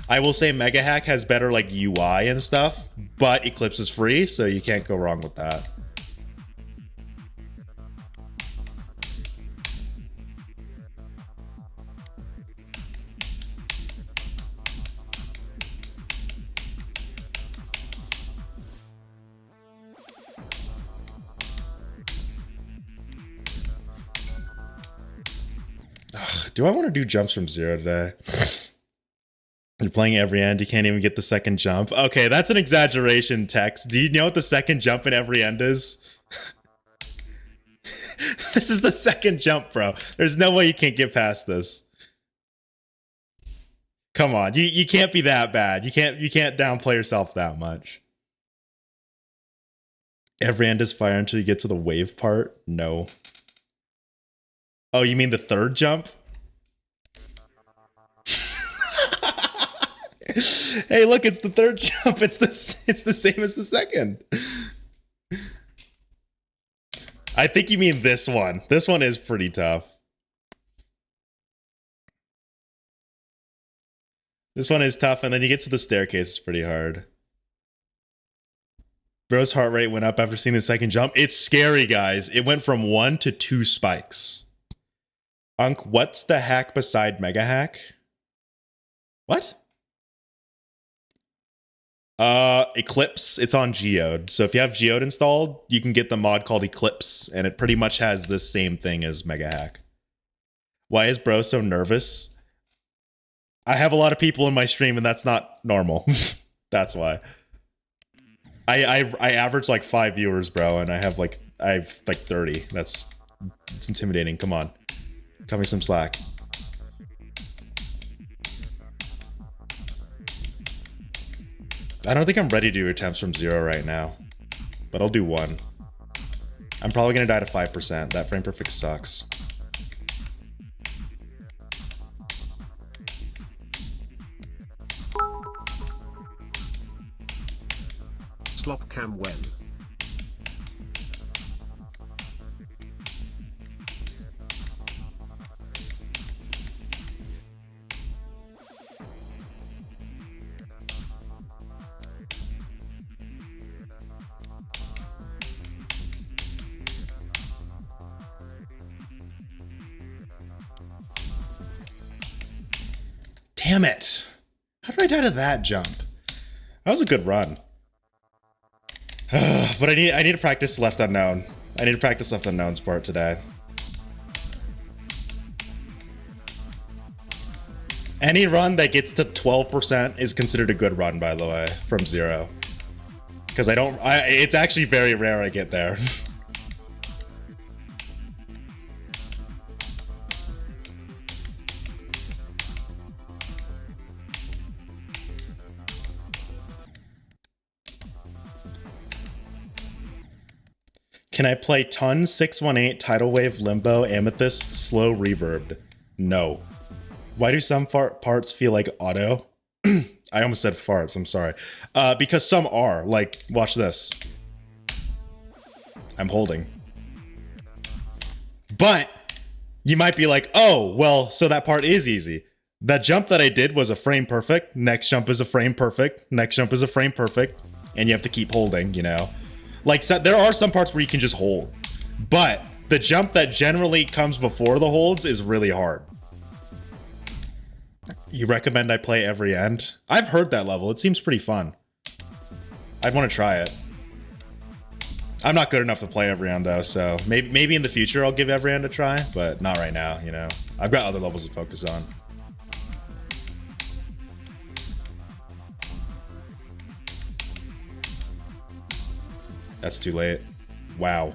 I will say Mega Hack has better like UI and stuff, but Eclipse is free, so you can't go wrong with that. Ugh, do I want to do jumps from 0 today? You're playing every end. You can't even get the second jump. Okay, that's an exaggeration, Tex. Do you know what the second jump in every end is? This is the second jump, bro. There's no way you can't get past this. Come on, you can't be that bad. You can't downplay yourself that much. Every end is fire until you get to the wave part. No. Oh, you mean the third jump? Hey, look, it's the third jump. It's the same as the second. I think you mean this one. This one is pretty tough. This one is tough, and then you get to the staircase, it's pretty hard. Bro's heart rate went up after seeing the second jump. It's scary, guys. It went from 1 to 2 spikes. Unk, what's the hack beside Mega Hack? What? Eclipse. It's on Geode. So if you have Geode installed, you can get the mod called Eclipse, and it pretty much has the same thing as Mega Hack. Why is Bro so nervous? I have a lot of people in my stream, and that's not normal. That's why. I average like 5 viewers, bro, and I have like 30. It's intimidating. Come on. Cut me some slack. I don't think I'm ready to do attempts from 0 right now, but I'll do 1. I'm probably gonna die to 5%. That frame perfect sucks. Slop cam when. Damn it. How did I die to that jump? That was a good run. But I need to practice Left Unknown. I need to practice Left Unknown's part today. Any run that gets to 12% is considered a good run, by the way, from 0. Because it's actually very rare I get there. Can I play Ton 618 Tidal Wave Limbo Amethyst Slow Reverbed? No. Why do some parts feel like auto? I almost said farts, I'm sorry. Because some are. Like, watch this. I'm holding. But you might be like, oh, well, so that part is easy. That jump that I did was a frame perfect. Next jump is a frame perfect. Next jump is a frame perfect. And you have to keep holding, you know? Like, so there are some parts where you can just hold. But the jump that generally comes before the holds is really hard. You recommend I play every end? I've heard that level. It seems pretty fun. I'd want to try it. I'm not good enough to play every end, though, so maybe in the future I'll give every end a try, but not right now, you know? I've got other levels to focus on. That's too late. Wow.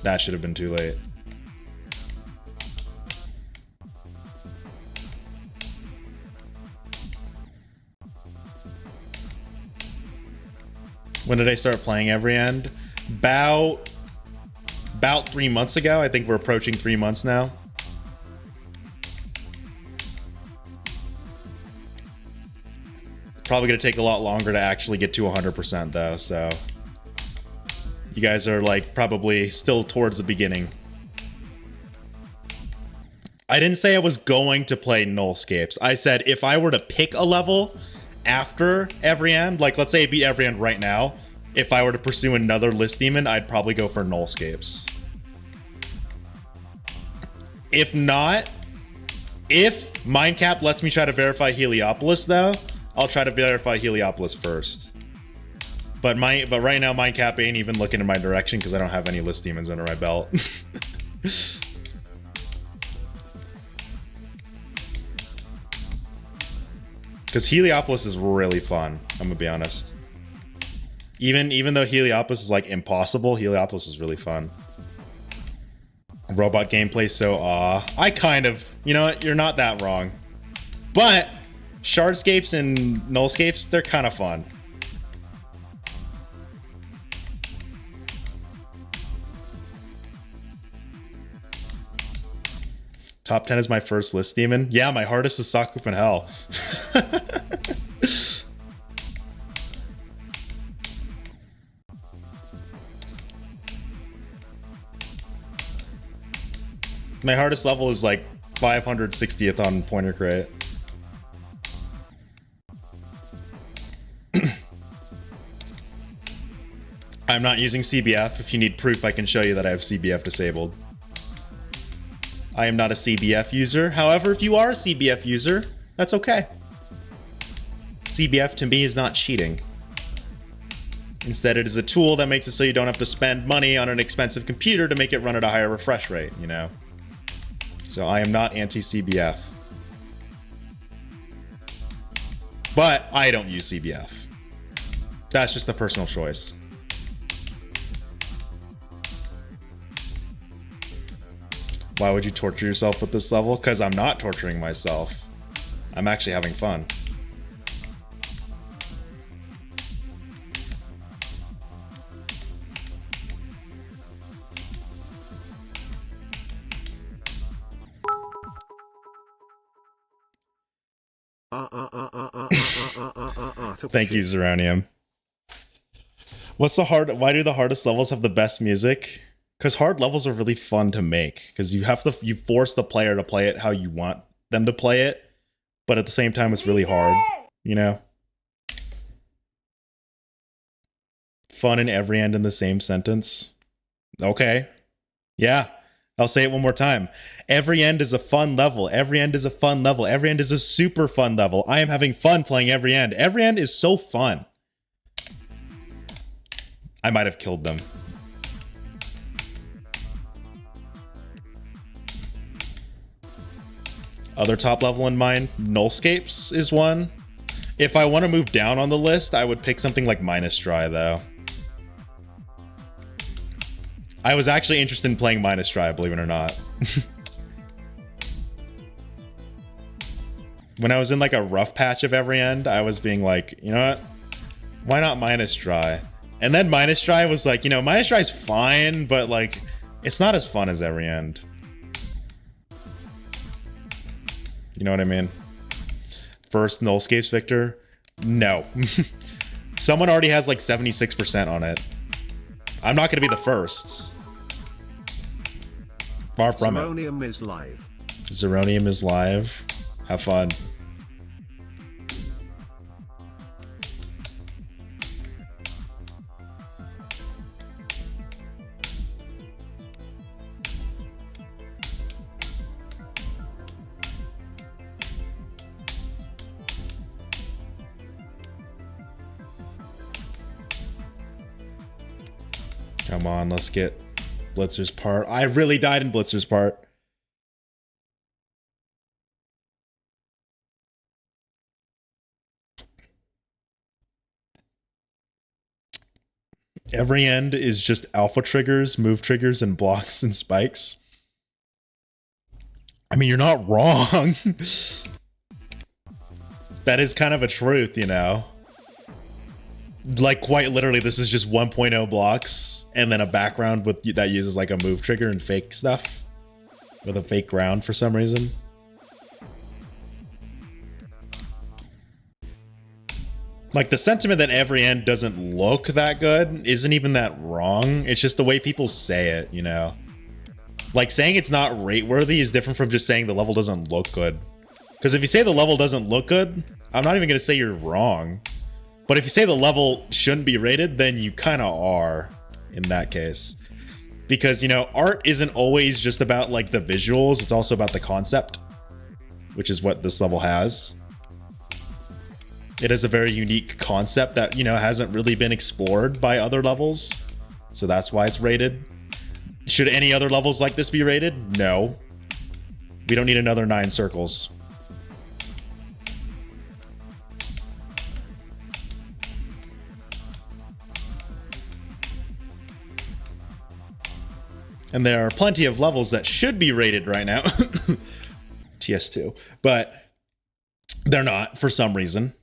That should have been too late. When did I start playing every end? About 3 months ago. I think we're approaching 3 months now. Probably gonna take a lot longer to actually get to 100% though, so you guys are like probably still towards the beginning. I didn't say I was going to play Nullscapes. I said if I were to pick a level after every end, like let's say I beat every end right now, if I were to pursue another list demon, I'd probably go for Nullscapes. If not, if Mindcap lets me try to verify Heliopolis though, I'll try to verify Heliopolis first. But right now Mindcap ain't even looking in my direction because I don't have any list demons under my belt. Because Heliopolis is really fun, I'm gonna be honest. Even though Heliopolis is like impossible, Heliopolis is really fun. Robot gameplay so I kind of, you know what, you're not that wrong. But Shardscapes and Nullscapes, they're kind of fun. Top 10 is my first list demon. Yeah, my hardest is Sakupen Hell. My hardest level is like 560th on Pointer Crate. I'm not using CBF. If you need proof, I can show you that I have CBF disabled. I am not a CBF user. However, if you are a CBF user, that's okay. CBF to me is not cheating. Instead, it is a tool that makes it so you don't have to spend money on an expensive computer to make it run at a higher refresh rate, you know? So I am not anti-CBF. But I don't use CBF. That's just a personal choice. Why would you torture yourself with this level? Because I'm not torturing myself. I'm actually having fun. Thank you, Zeronium. What's the hard? Why do the hardest levels have the best music? Because hard levels are really fun to make. Because you force the player to play it how you want them to play it, but at the same time, it's really hard. You know. Fun in every end in the same sentence. Okay. Yeah. I'll say it one more time. Every end is a fun level. Every end is a fun level. Every end is a super fun level. I am having fun playing every end. Every end is so fun. I might have killed them. Other top level in mind, Nullscapes is one. If I want to move down on the list, I would pick something like Minus Dry, though. I was actually interested in playing Minus Dry, believe it or not. When I was in like a rough patch of every end, I was being like, you know what? Why not Minus Dry? And then Minus Dry was like, you know, Minus Dry's fine, but like, it's not as fun as every end. You know what I mean? First Nullscapes Victor? No. Someone already has like 76% on it. I'm not going to be the first. Far from Zeronium is live. Zeronium is live. Have fun. Come on, let's get Blitzer's part. I really died in Blitzer's part. Every end is just alpha triggers, move triggers, and blocks and spikes. I mean, you're not wrong. That is kind of a truth, you know? Like, quite literally, this is just 1.0 blocks and then a background with that uses like a move trigger and fake stuff with a fake ground for some reason. Like, the sentiment that every end doesn't look that good isn't even that wrong. It's just the way people say it, you know? Like, saying it's not rate-worthy is different from just saying the level doesn't look good. Because if you say the level doesn't look good, I'm not even going to say you're wrong. But if you say the level shouldn't be rated, then you kind of are in that case. Because, you know, art isn't always just about, like, the visuals. It's also about the concept, which is what this level has. It is a very unique concept that, you know, hasn't really been explored by other levels. So that's why it's rated. Should any other levels like this be rated? No. We don't need another 9 circles. And there are plenty of levels that should be rated right now. TS2. But they're not for some reason.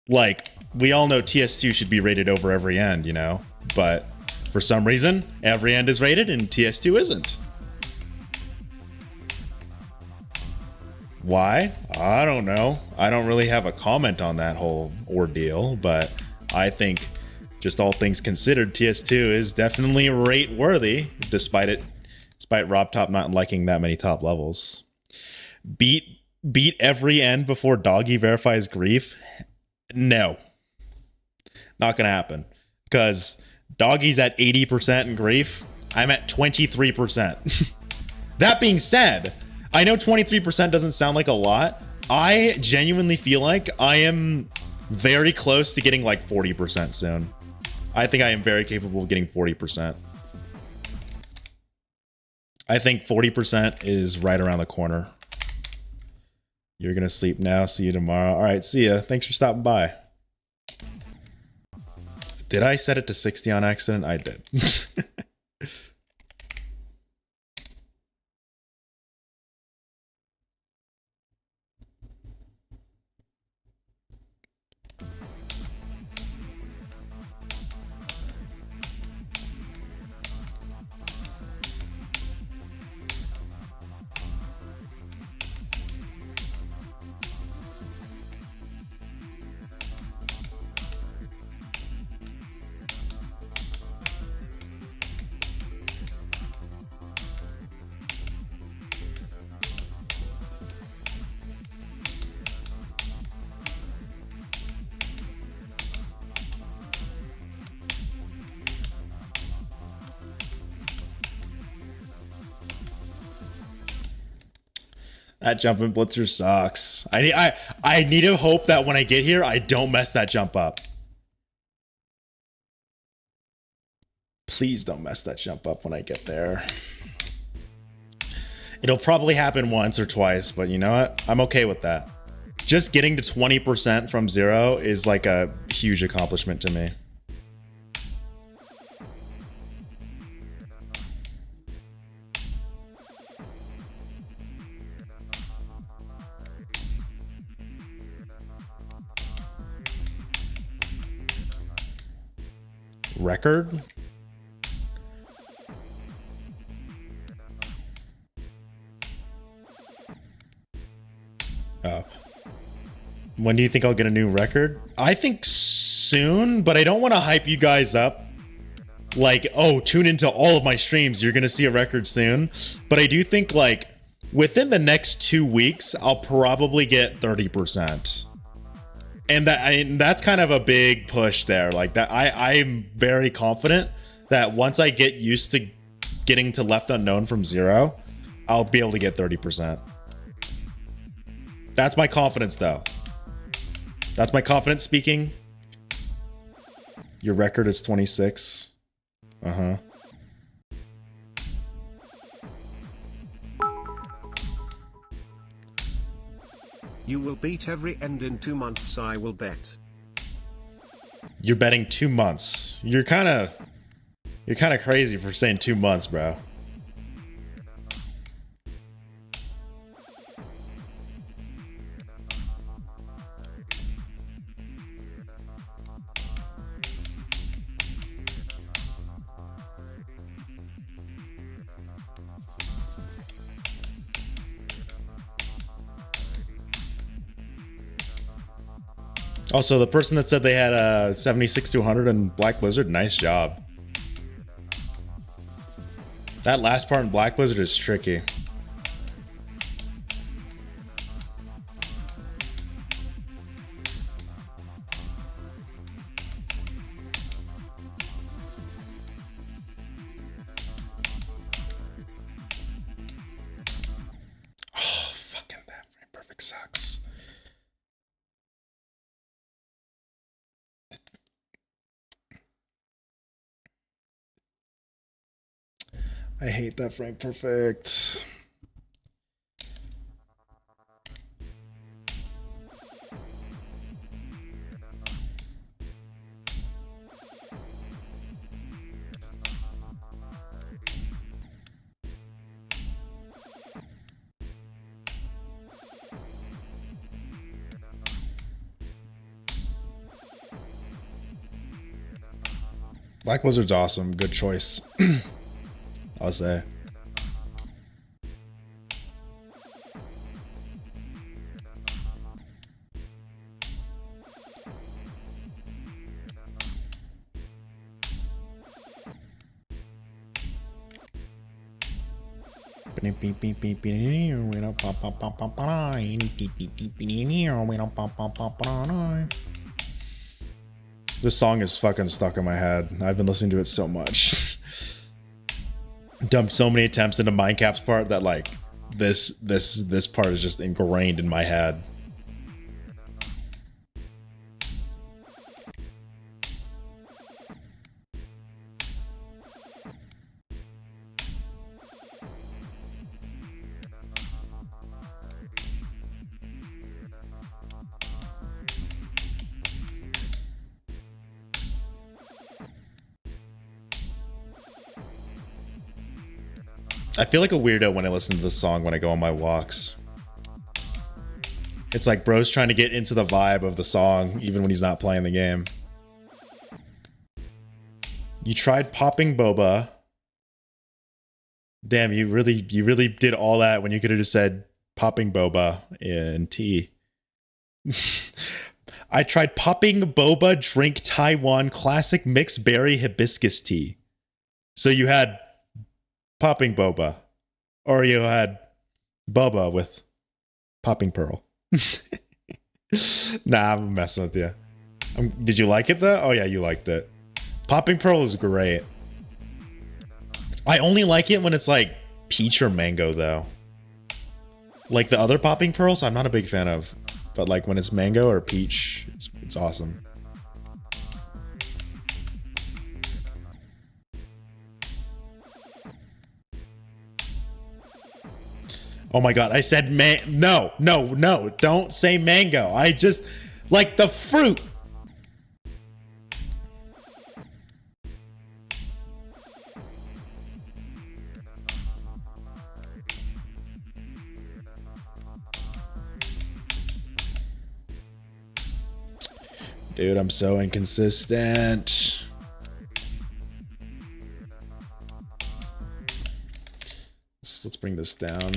Like, we all know TS2 should be rated over every end, you know? But for some reason, every end is rated and TS2 isn't. Why? I don't know. I don't really have a comment on that whole ordeal, but I think just all things considered, TS2 is definitely rate worthy, despite Rob Top not liking that many top levels. Beat every end before Doggy verifies grief? No. Not gonna happen. Because Doggy's at 80% in grief. I'm at 23%. That being said, I know 23% doesn't sound like a lot. I genuinely feel like I am very close to getting like 40% soon. I think I am very capable of getting 40%. I think 40% is right around the corner. You're going to sleep now. See you tomorrow. All right, see ya. Thanks for stopping by. Did I set it to 60 on accident? I did. That jumping blitzer sucks. I need to hope that when I get here, I don't mess that jump up. Please don't mess that jump up when I get there. It'll probably happen once or twice, but you know what? I'm okay with that. Just getting to 20% from 0 is like a huge accomplishment to me. Record? Oh. When do you think I'll get a new record? I think soon, but I don't want to hype you guys up. Like, oh, tune into all of my streams. You're going to see a record soon. But I do think, like, within the next 2 weeks, I'll probably get 30%. And that's kind of a big push there. Like that, I'm very confident that once I get used to getting to left unknown from 0, I'll be able to get 30%. That's my confidence, though. That's my confidence speaking. Your record is 26. Uh-huh. You will beat every end in 2 months, I will bet. You're betting 2 months. You're kind of crazy for saying 2 months, bro. Also, the person that said they had a 76 to 100 in Black Blizzard, nice job. That last part in Black Blizzard is tricky. Oh, fucking that frame perfect sucks. I hate that frame perfect. Black Blizzard's awesome. Good choice. I'll say. This song is fucking stuck in my head. I've been listening to it so much. Dumped so many attempts into Mindcap's part that like this part is just ingrained in my head. I feel like a weirdo when I listen to this song when I go on my walks. It's like bro's trying to get into the vibe of the song even when he's not playing the game. You tried popping boba. Damn, you really did all that when you could have just said popping boba in tea. I tried popping boba drink Taiwan classic mixed berry hibiscus tea. So you had popping boba, or you had boba with popping pearl. Nah, I'm messing with you. Did you like it though? Oh yeah, you liked it. Popping pearl is great. I only like it when it's like peach or mango though. Like the other popping pearls, I'm not a big fan of. But like when it's mango or peach, it's awesome. Oh my god, I said no, don't say mango. I just like the fruit. Dude, I'm so inconsistent. Let's bring this down.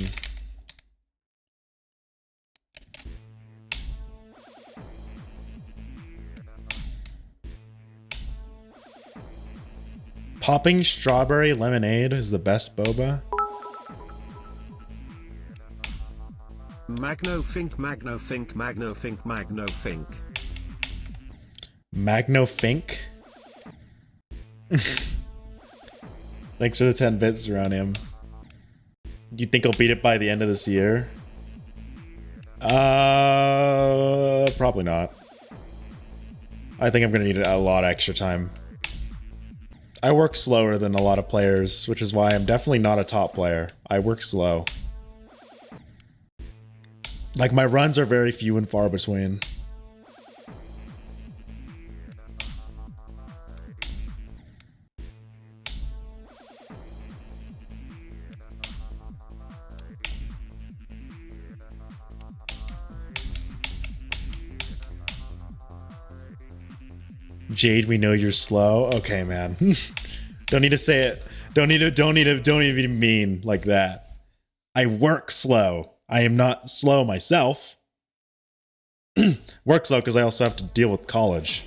Popping strawberry lemonade is the best boba. Magnofink. Magnofink. Thanks for the 10 bits, Ronium. Do you think I'll beat it by the end of this year? Probably not. I think I'm gonna need a lot of extra time. I work slower than a lot of players, which is why I'm definitely not a top player. I work slow. Like my runs are very few and far between. Jade, we know you're slow. Okay, man. Don't need to say it. Don't even mean like that. I work slow. I am not slow myself. Work slow because I also have to deal with college.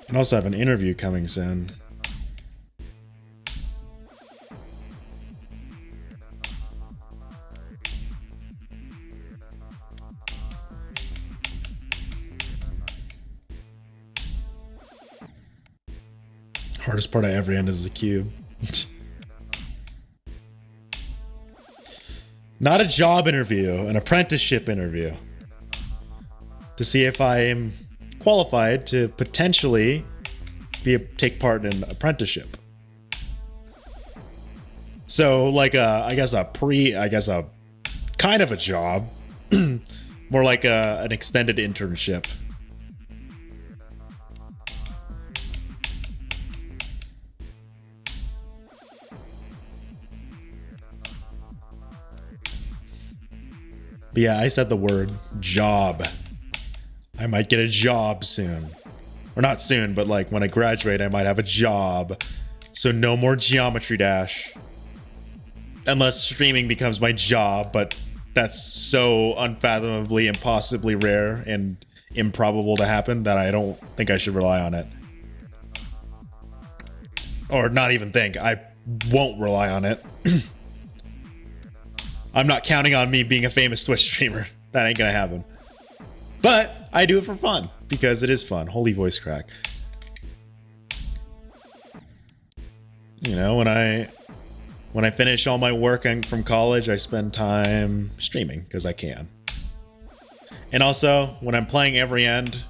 And also have an interview coming soon. Hardest part of every end is the cube. Not a job interview, an apprenticeship interview. To see if I am qualified to potentially take part in an apprenticeship. So like I guess a kind of a job. More like an extended internship. But yeah, I said the word job. I might get a job soon. Or not soon, but like when I graduate, I might have a job. So no more Geometry Dash. Unless streaming becomes my job, but that's so unfathomably impossibly rare and improbable to happen that I don't think I should rely on it. Or not even think. I won't rely on it. I'm not counting on me being a famous Twitch streamer. That ain't gonna happen. But I do it for fun because it is fun. Holy voice crack. You know, when I finish all my work from college, I spend time streaming because I can. And also, when I'm playing every end,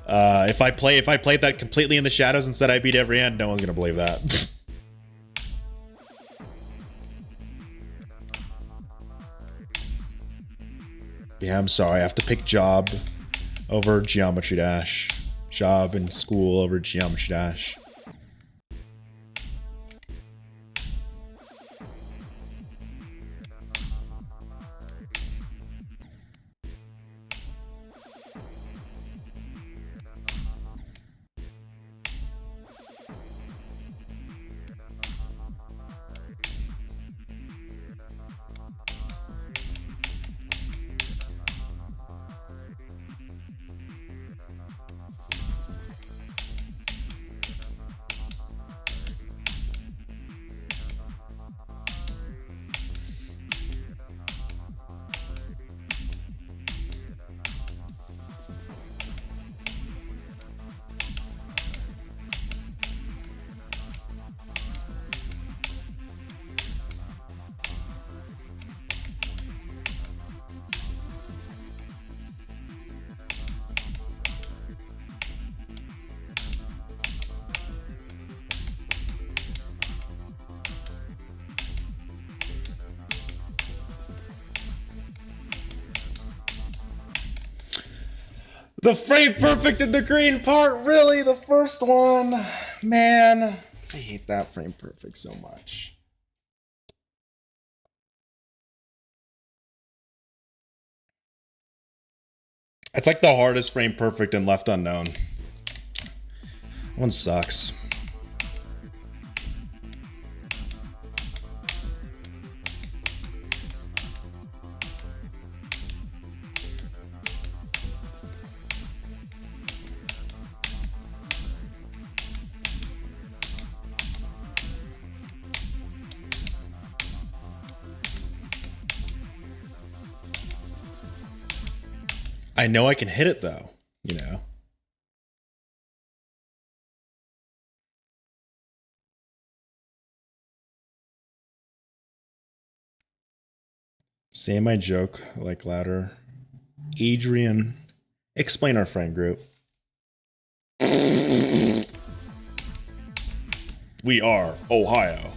if I played that completely in the shadows and said I beat every end, no one's gonna believe that. Yeah, I'm sorry. I have to pick job over Geometry Dash. Job in school over Geometry Dash. The frame perfect in the green part, really? The first one? Man, I hate that frame perfect so much. It's like the hardest frame perfect in Left Unknown. That one sucks. I know I can hit it though, you know. Say my joke like louder. Adrian, explain our friend group. We are Ohio.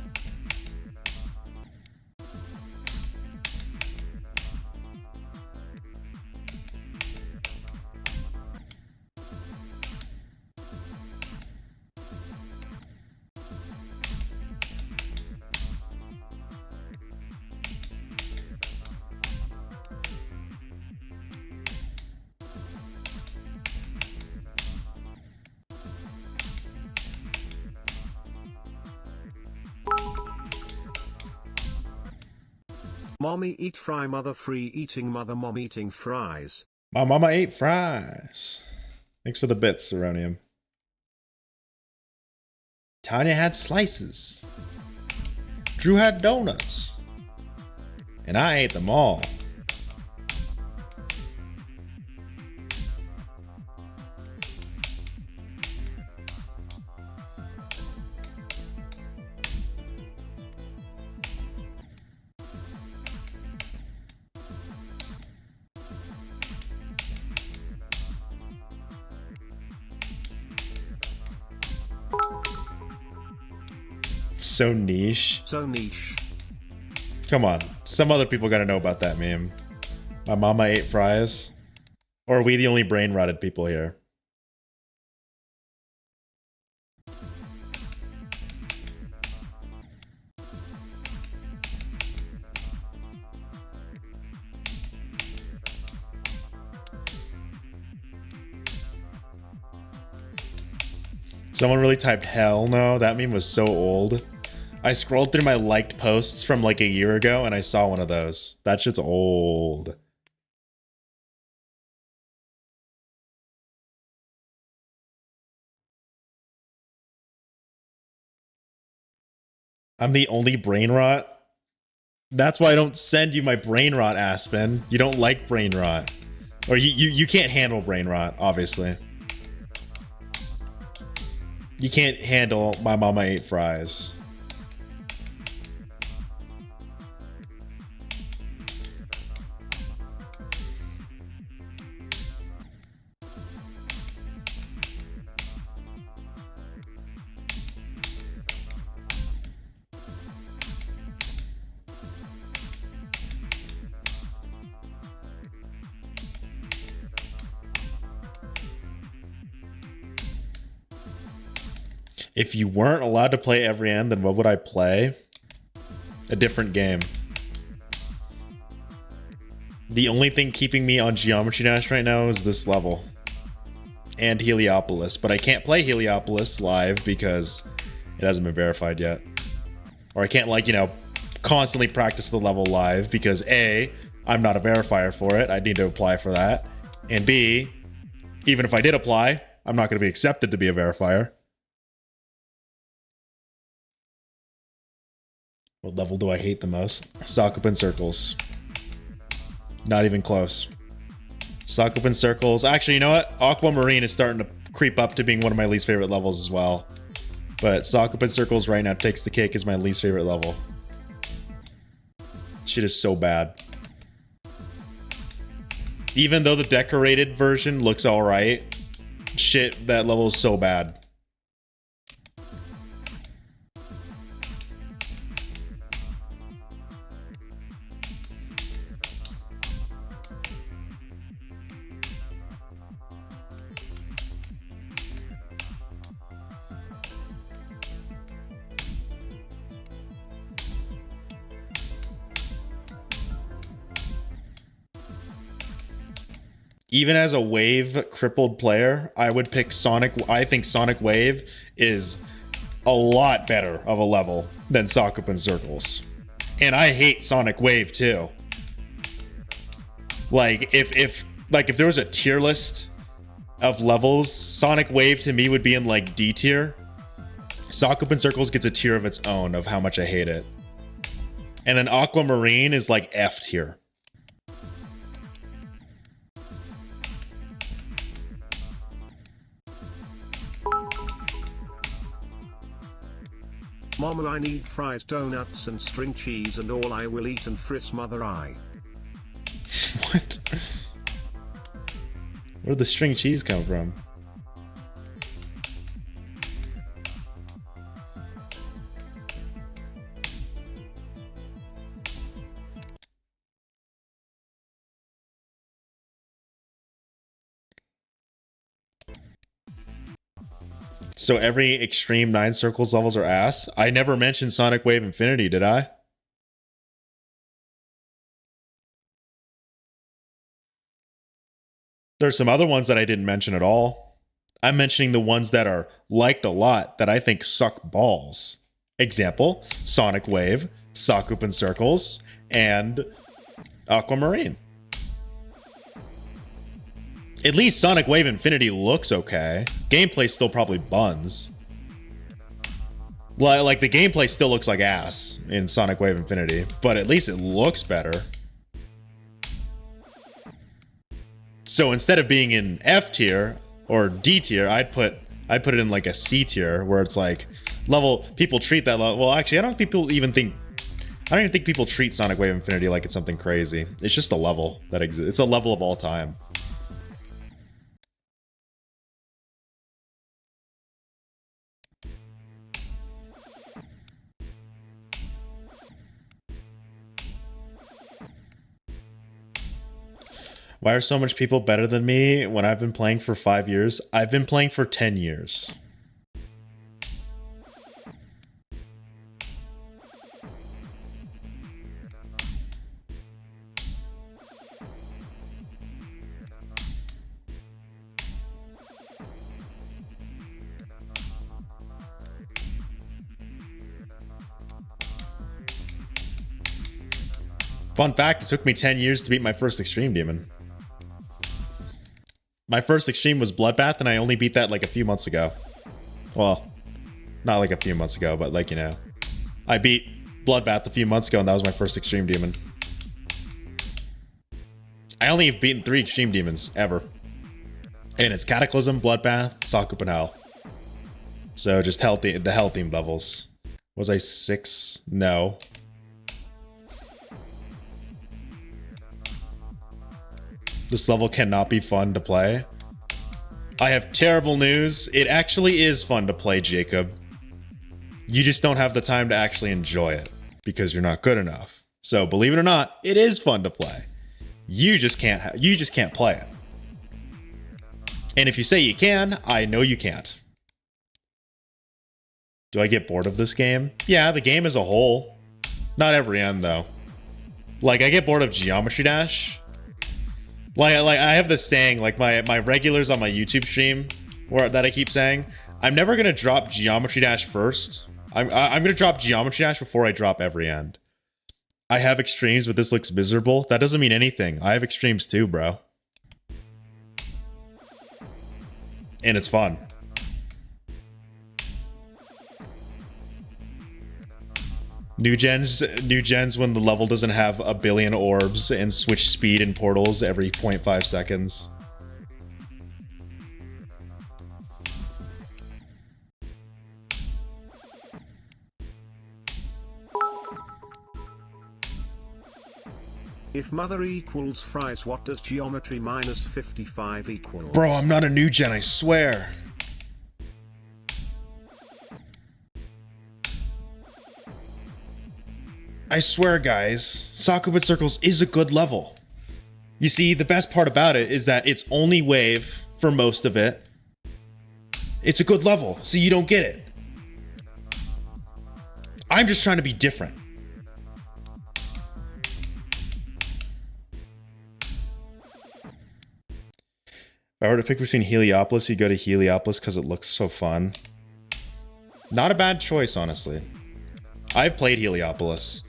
Mommy eat fry mother free eating mother mom eating fries. My mama ate fries. Thanks for the bits, Seronium. Tanya had slices. Drew had donuts. And I ate them all. So niche. So niche. Come on. Some other people gotta know about that meme. My mama ate fries. Or are we the only brain rotted people here? Someone really typed hell no. That meme was so old. I scrolled through my liked posts from like a year ago and I saw one of those. That shit's old. I'm the only brain rot. That's why I don't send you my brain rot, Aspen. You don't like brain rot. Or you can't handle brain rot, obviously. You can't handle my mama ate fries. If you weren't allowed to play every end, then what would I play? A different game. The only thing keeping me on Geometry Dash right now is this level. And Heliopolis. But I can't play Heliopolis live because it hasn't been verified yet. Or I can't, like, you know, constantly practice the level live because A, I'm not a verifier for it. I need to apply for that. And B, even if I did apply, I'm not going to be accepted to be a verifier. What level do I hate the most? Sakupen Circles. Not even close. Sakupen Circles. Actually, you know what? Aquamarine is starting to creep up to being one of my least favorite levels as well. But Sakupen Circles right now takes the cake as my least favorite level. Shit is so bad. Even though the decorated version looks alright, shit, that level is so bad. Even as a wave crippled player, I would pick Sonic. I think Sonic Wave is a lot better of a level than Sakupen Circles. And I hate Sonic Wave too. Like if there was a tier list of levels, Sonic Wave to me would be in like D tier. Sakupen Circles gets a tier of its own of how much I hate it. And then Aquamarine is like F tier. Mama, I need fries, donuts, and string cheese, and all I will eat and friss mother I. What? Where'd the string cheese come from? So every Extreme 9 Circles levels are ass? I never mentioned Sonic Wave Infinity, did I? There's some other ones that I didn't mention at all. I'm mentioning the ones that are liked a lot that I think suck balls. Example, Sonic Wave, Sakupen Circles, and Aquamarine. At least Sonic Wave Infinity looks okay. Gameplay still probably buns. Like the gameplay still looks like ass in Sonic Wave Infinity, but at least it looks better. So instead of being in F tier or D tier, I'd put it in like a C tier where it's like level people treat that level. Well, actually, I don't even think people treat Sonic Wave Infinity like it's something crazy. It's just a level that exists. It's a level of all time. Why are so much people better than me when I've been playing for 5 years? I've been playing for 10 years. Fun fact, it took me 10 years to beat my first Extreme Demon. My first Extreme was Bloodbath, and I only beat that like a few months ago. Well, not like a few months ago, but like, you know, I beat Bloodbath a few months ago, and that was my first extreme demon. I only have beaten 3 extreme demons ever. And it's Cataclysm, Bloodbath, Sakupen Hell. So just the hell theme levels. Was I 6? No. This level cannot be fun to play. I have terrible news. It actually is fun to play, Jacob. You just don't have the time to actually enjoy it because you're not good enough. So believe it or not, it is fun to play. You just can't play it. And if you say you can, I know you can't. Do I get bored of this game? Yeah, the game as a whole. Not every end though. Like I get bored of Geometry Dash. Like I have this saying, like my regulars on my YouTube stream, that I keep saying, I'm never gonna drop Geometry Dash first. I'm gonna drop Geometry Dash before I drop every end. I have extremes, but this looks miserable. That doesn't mean anything. I have extremes too, bro. And it's fun. New gens when the level doesn't have a billion orbs and switch speed and portals every 0.5 seconds. If mother equals fries, what does geometry minus 55 equal? Bro, I'm not a new gen, I swear. I swear, guys, Sakupen Circles is a good level. You see, the best part about it is that it's only wave for most of it. It's a good level, so you don't get it. I'm just trying to be different. If I were to pick between Heliopolis, you go to Heliopolis because it looks so fun. Not a bad choice, honestly. I've played Heliopolis,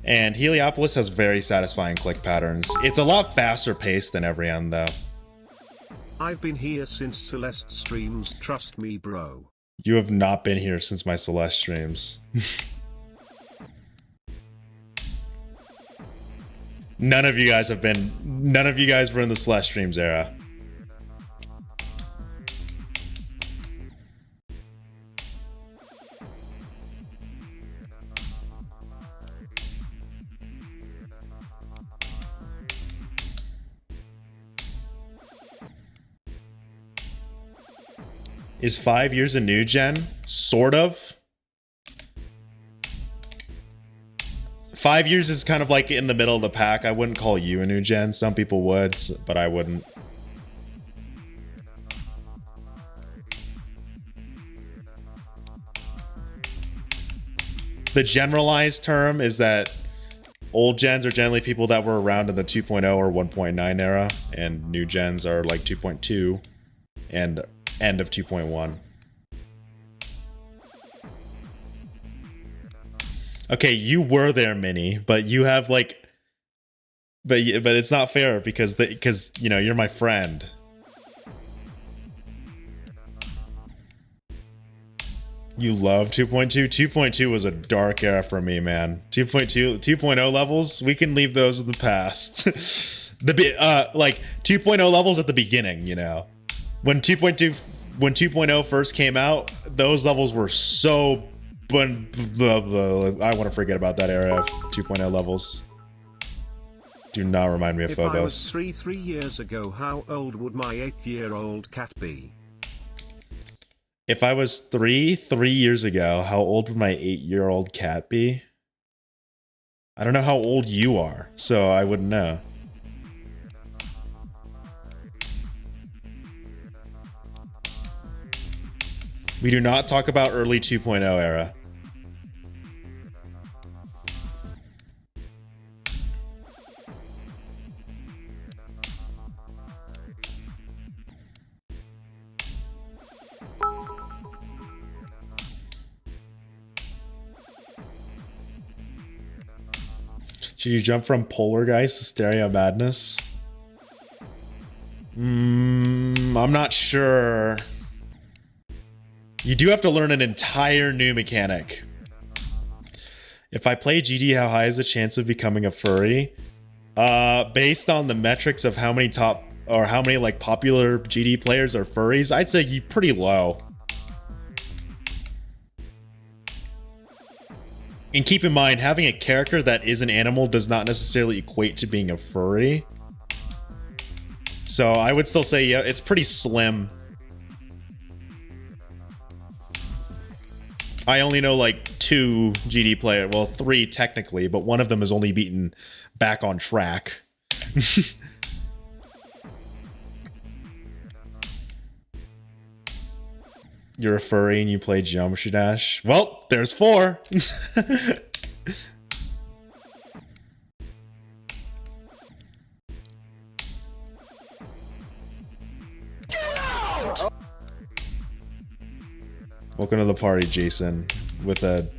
and Heliopolis has very satisfying click patterns. It's a lot faster paced than every end, though. I've been here since Celeste streams, trust me, bro. You have not been here since my Celeste streams. None of you guys were in the Celeste streams era. Is 5 years a new gen? Sort of. 5 years is kind of like in the middle of the pack. I wouldn't call you a new gen. Some people would, but I wouldn't. The generalized term is that old gens are generally people that were around in the 2.0 or 1.9 era, and new gens are like 2.2 and end of 2.1. Okay, you were there, Minnie, but you have like, but it's not fair because you know you're my friend. You love 2.2. 2.2 was a dark era for me, man. 2.0 levels, we can leave those in the past. Like 2.0 levels at the beginning, you know. When 2.0 first came out, those levels were so I want to forget about that era of 2.0 levels. Do not remind me of Phobos. If I was 3 years ago, how old would my 8-year-old cat be? If I was 3 years ago, how old would my 8-year-old cat be? I don't know how old you are, so I wouldn't know. We do not talk about early 2.0 era. Should you jump from Polargeist to Stereo Madness? I'm not sure. You do have to learn an entire new mechanic. If I play GD, how high is the chance of becoming a furry? Based on the metrics of how many like popular GD players are furries, I'd say pretty low. And keep in mind, having a character that is an animal does not necessarily equate to being a furry. So I would still say, yeah, it's pretty slim. I only know like 2 GD players, well, 3 technically, but one of them is only beaten back on track. You're a furry and you play Geometry Dash. Well, there's 4. Welcome to the party, Jason, with a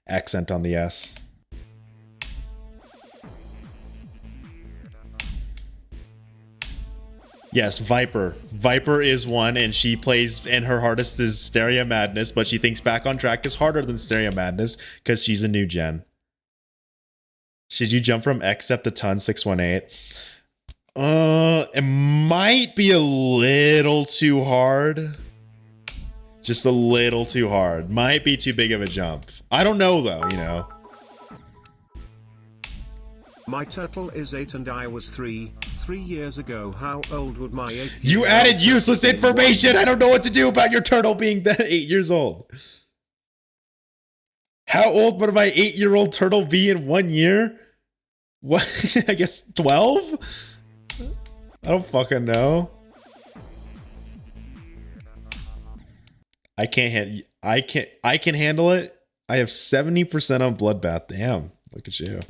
accent on the S. Yes, Viper. Viper is one, and she plays, and her hardest is Stereo Madness, but she thinks Back on Track is harder than Stereo Madness because she's a new gen. Should you jump from Xcept to Ton 618? It might be a little too hard. Just a little too hard. Might be too big of a jump. I don't know though, you know. My turtle is 8 and I was 3 years ago. How old would my 8? You added useless information. I don't know what to do about your turtle being 8 years old. How old would my 8-year-old turtle be in 1 year? What? I guess 12? I don't fucking know. I can handle it. I have 70% on Bloodbath. Damn. Look at you.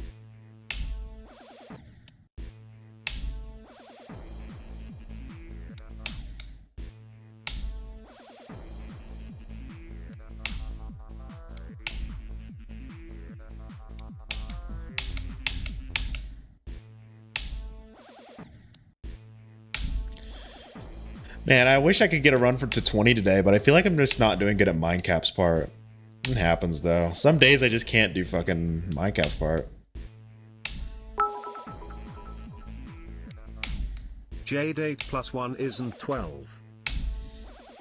Man, I wish I could get a run to 20 today, but I feel like I'm just not doing good at Mindcap's part. It happens, though. Some days I just can't do fucking Mindcap's part. Jade 8 plus 1 isn't 12.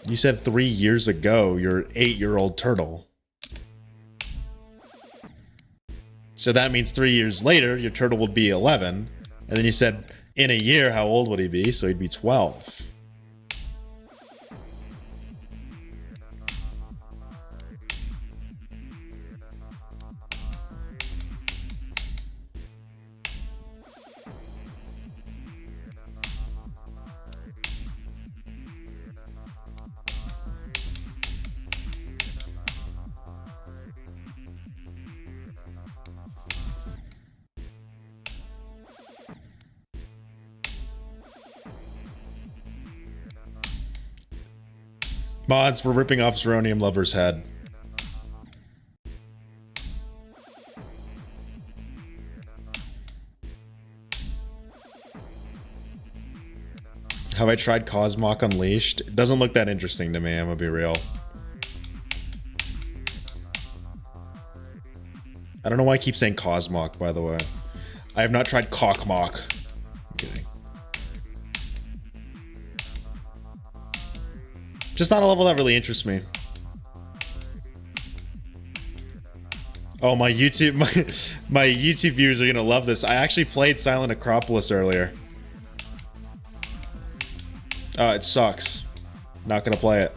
You said 3 years ago, your 8-year-old turtle. So that means 3 years later, your turtle would be 11. And then you said, in a year, how old would he be? So he'd be 12. Mods for ripping off Zeronium Lover's head. Have I tried Cosmog Unleashed? It doesn't look that interesting to me, I'm gonna be real. I don't know why I keep saying Cosmog, by the way. I have not tried Cockmock. I'm kidding. Just not a level that really interests me. Oh, my YouTube viewers are gonna love this. I actually played Silent Acropolis earlier. Oh, it sucks. Not gonna play it.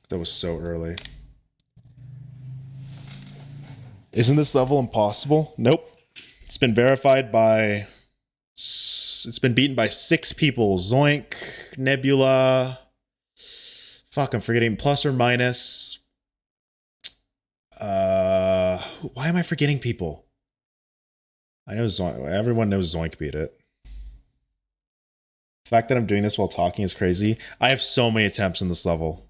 That was so early. Isn't this level impossible? Nope. It's been verified by... It's been beaten by 6 people. Zoink, Nebula... Fuck, I'm forgetting. Plus or minus... Why am I forgetting people? I know Zoink... Everyone knows Zoink beat it. fact that I'm doing this while talking is crazy. I have so many attempts in this level.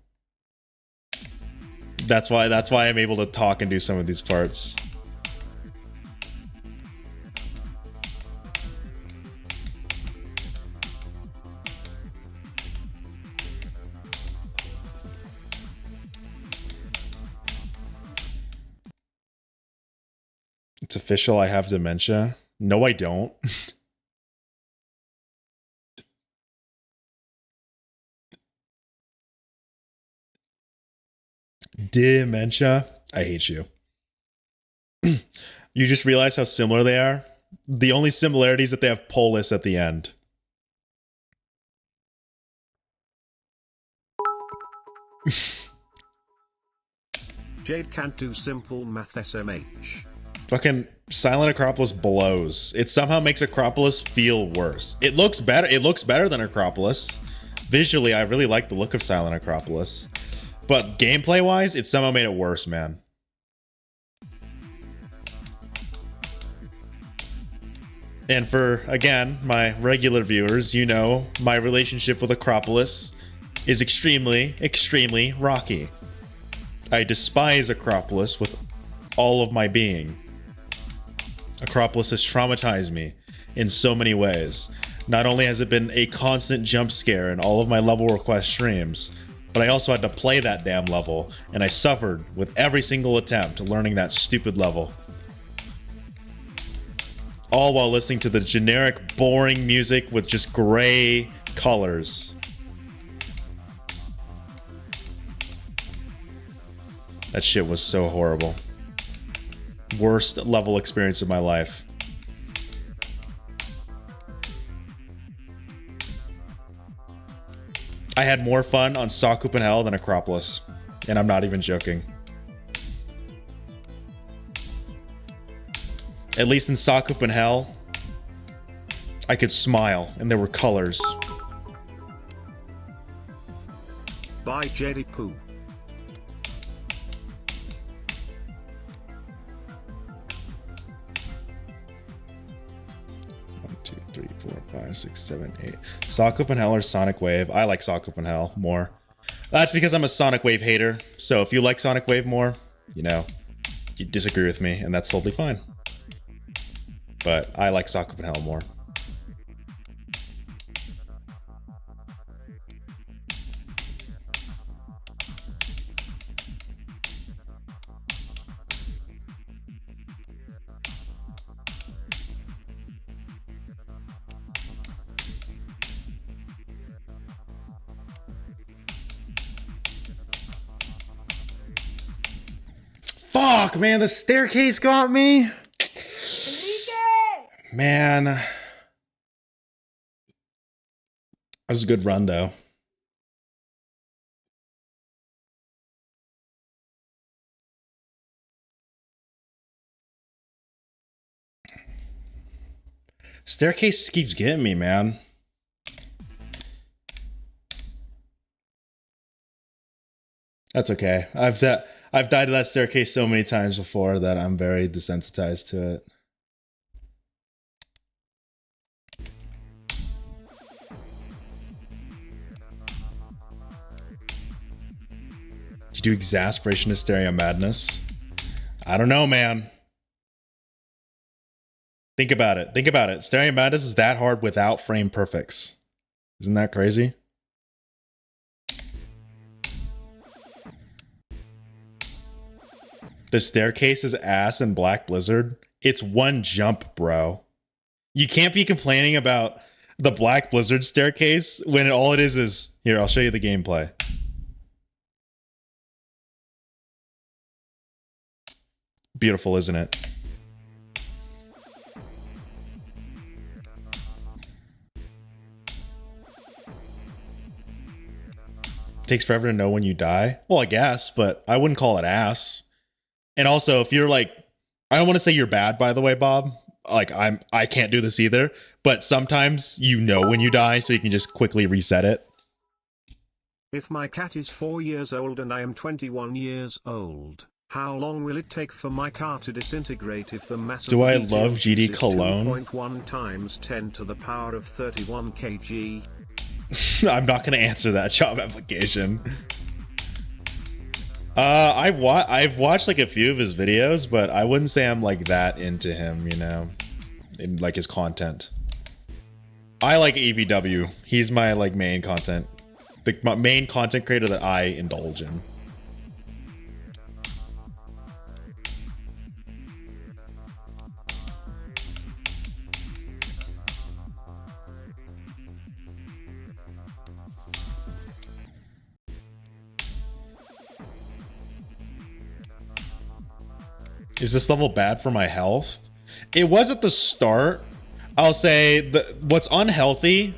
That's why I'm able to talk and do some of these parts. It's official, I have dementia. No, I don't. Dementia? I hate you. You just realize how similar they are? The only similarity is that they have polis at the end. Jade can't do simple math SMH. Fucking Silent Acropolis blows. It somehow makes Acropolis feel worse. It looks better. It looks better than Acropolis. Visually, I really like the look of Silent Acropolis. But gameplay-wise, it somehow made it worse, man. And for, again, my regular viewers, you know, my relationship with Acropolis is extremely, extremely rocky. I despise Acropolis with all of my being. Acropolis has traumatized me in so many ways. Not only has it been a constant jump scare in all of my level request streams, but I also had to play that damn level, and I suffered with every single attempt learning that stupid level. All while listening to the generic, boring music with just gray colors. That shit was so horrible. Worst level experience of my life. I had more fun on Sakupen Hell than Acropolis. And I'm not even joking. At least in Sakupen Hell, I could smile and there were colors. By Jedi Poo. 5, 6, 7, 8. Sakupen Hell or Sonic Wave? I like Sakupen Hell more. That's because I'm a Sonic Wave hater. So if you like Sonic Wave more, you know, you disagree with me, and that's totally fine. But I like Sakupen Hell more. Fuck, man, the staircase got me. Man. That was a good run, though. Staircase just keeps getting me, man. That's okay. I've died to that staircase so many times before that I'm very desensitized to it. Did you do Exasperation, Hysteria, Madness? I don't know, man. Think about it. Think about it. Hysteria Madness is that hard without frame perfects. Isn't that crazy? The staircase is ass in Black Blizzard. It's one jump, bro. You can't be complaining about the Black Blizzard staircase when all it is here, I'll show you the gameplay. Beautiful, isn't it? Takes forever to know when you die. Well, I guess, but I wouldn't call it ass. And also, if you're like, I don't want to say you're bad, by the way, Bob. Like, I can't do this either. But sometimes you know when you die, so you can just quickly reset it. If my cat is 4 years old and I am 21 years old, how long will it take for my car to disintegrate if the mass Do of I the love GD is Cologne? 2.1 times 10 to the power of 31 kg? I'm not gonna answer that job application. I've watched like a few of his videos, but I wouldn't say I'm like that into him, you know, in like his content. I like AVW. He's my like main content, my main content creator that I indulge in. Is this level bad for my health? It was at the start. I'll say what's unhealthy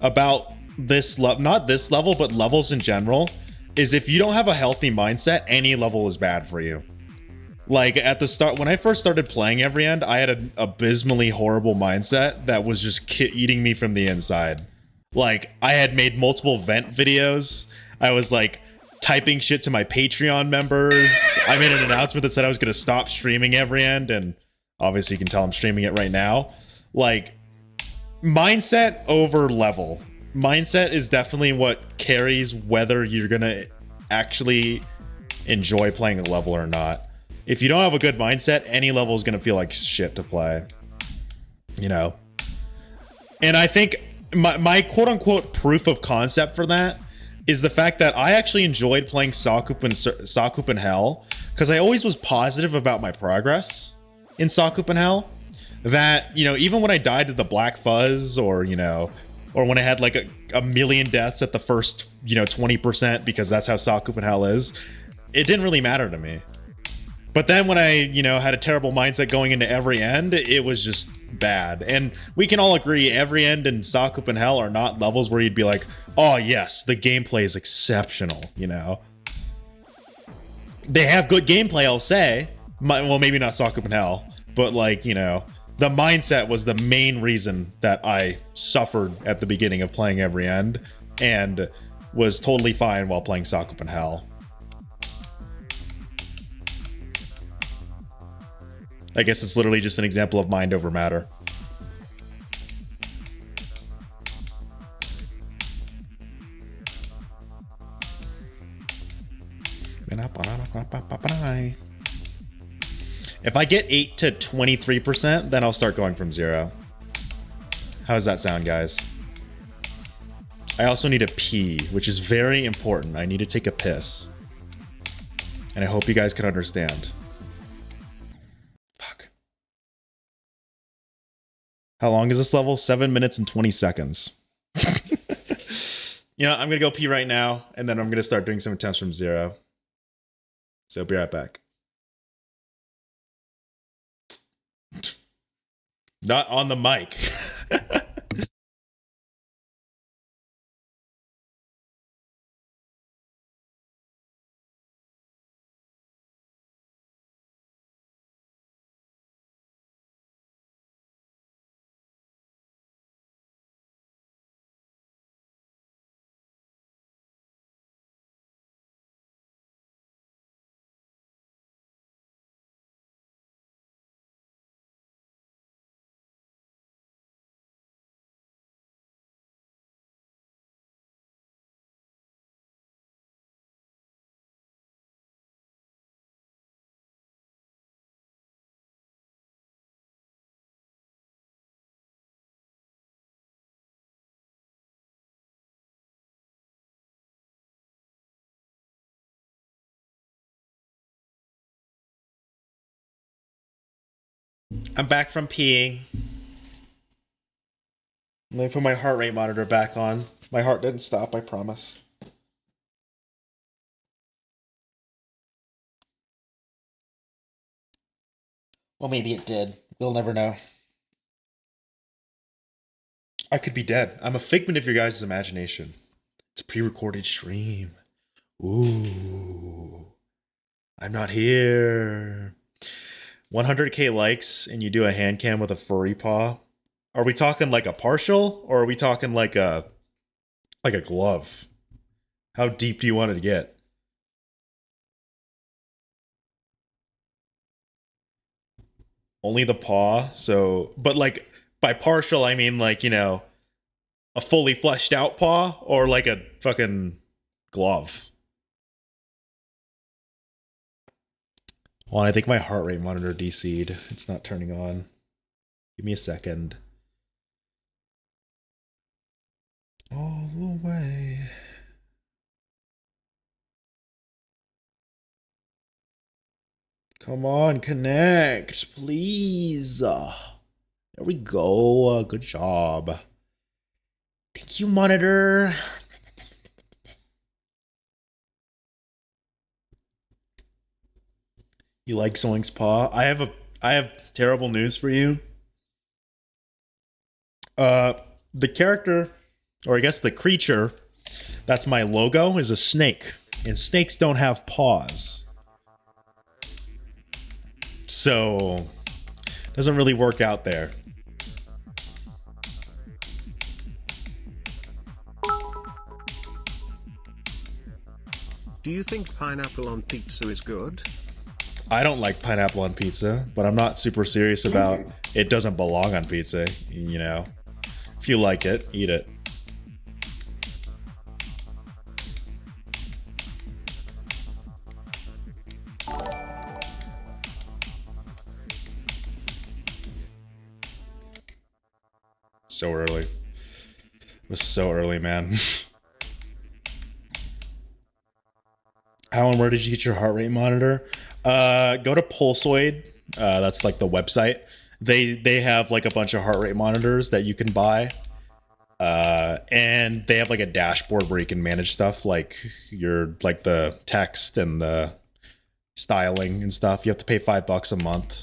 about this not this level, but levels in general, is if you don't have a healthy mindset, any level is bad for you. Like at the start, when I first started playing every end, I had an abysmally horrible mindset that was just eating me from the inside. Like I had made multiple vent videos. I was like typing shit to my Patreon members. I made an announcement that said I was going to stop streaming every end, and obviously you can tell I'm streaming it right now. Like, mindset over level. Mindset is definitely what carries whether you're going to actually enjoy playing a level or not. If you don't have a good mindset, any level is going to feel like shit to play. You know? And I think my quote-unquote proof of concept for that is the fact that I actually enjoyed playing Sakupen Hell, because I always was positive about my progress in Sakupen Hell. That, you know, even when I died to the Black Fuzz, or, you know, or when I had like a million deaths at the first, you know, 20%, because that's how Sakupen Hell is, it didn't really matter to me. But then when I, you know, had a terrible mindset going into every end, it was just bad. And we can all agree every end and Sakupen Hell are not levels where you'd be like, oh yes, the gameplay is exceptional, you know. They have good gameplay, I'll say. Well, maybe not Sakupen Hell, but like, you know, the mindset was the main reason that I suffered at the beginning of playing every end and was totally fine while playing Sakupen Hell. I guess it's literally just an example of mind over matter. If I get 8 to 23%, then I'll start going from 0. How does that sound, guys? I also need a pee, which is very important. I need to take a piss. And I hope you guys can understand. Fuck. How long is this level? 7 minutes and 20 seconds. You know, I'm going to go pee right now, and then I'm going to start doing some attempts from 0. So be right back. Not on the mic. I'm back from peeing. Let me put my heart rate monitor back on. My heart didn't stop, I promise. Well, maybe it did. We'll never know. I could be dead. I'm a figment of your guys' imagination. It's a pre-recorded stream. Ooh. I'm not here. 100k likes and you do a hand cam with a furry paw. Are we talking like a partial, or are we talking like a glove? How deep do you want it to get? Only the paw. So, but like by partial, I mean like, you know, A fully fleshed out paw or like a fucking glove? Well, I think my heart rate monitor DC'd. It's not turning on. Give me a second. All the way. Come on, connect, please. There we go. Good job. Thank you, monitor. You like Zoink's paw? I have terrible news for you. The character, or I guess the creature, that's my logo, is a snake. And snakes don't have paws. So, doesn't really work out there. Do you think pineapple on pizza is good? I don't like pineapple on pizza, but I'm not super serious about it doesn't belong on pizza, you know. If you like it, eat it. So early. It was so early, man. Alan, where did you get your heart rate monitor? Go to Pulsoid. That's like the website. They have like a bunch of heart rate monitors that you can buy. And they have like a dashboard where you can manage stuff like your like the text and the styling and stuff. You have to pay $5 a month.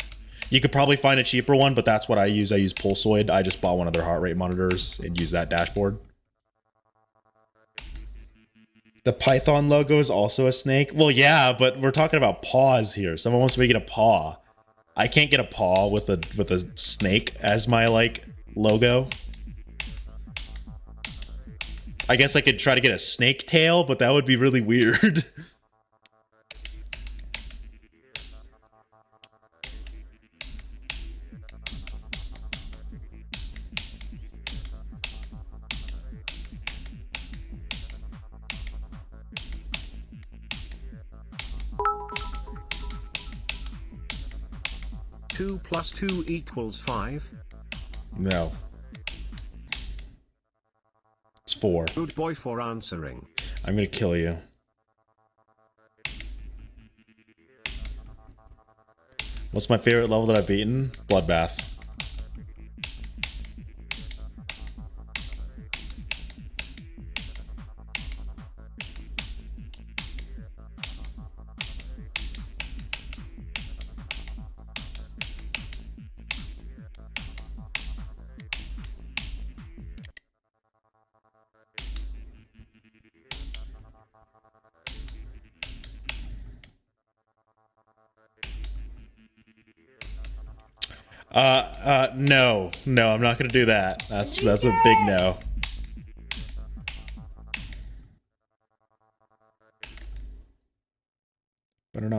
You could probably find a cheaper one, but that's what I use. I use Pulsoid. I just bought one of their heart rate monitors and use that dashboard. The Python logo is also a snake. Well, yeah, but we're talking about paws here. Someone wants me to get a paw. I can't get a paw with a snake as my like logo. I guess I could try to get a snake tail, but that would be really weird. Two plus 2 equals 5. No. It's 4. Good boy for answering. I'm gonna kill you. What's my favorite level that I've beaten? Bloodbath. No, I'm not gonna do that. That's a big no. Hold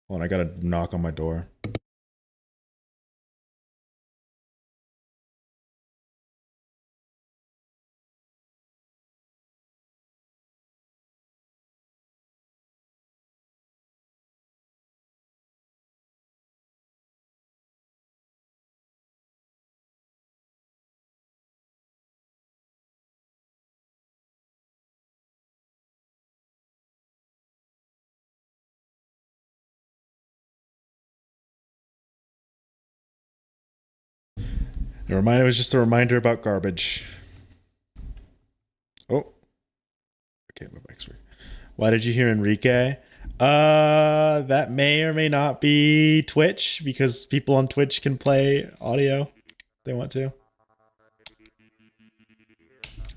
on, I gotta knock on my door. The reminder was just a reminder about garbage. Oh. Okay, my mic's weird. Why did you hear Enrique? That may or may not be Twitch, because people on Twitch can play audio if they want to.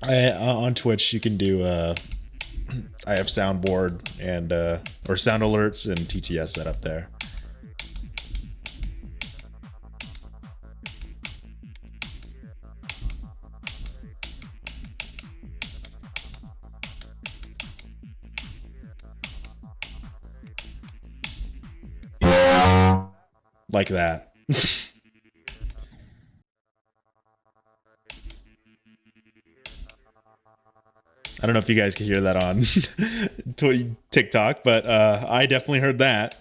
On Twitch you can do I have soundboard and or sound alerts and TTS set up there. Like that. I don't know if you guys could hear that on TikTok, but I definitely heard that.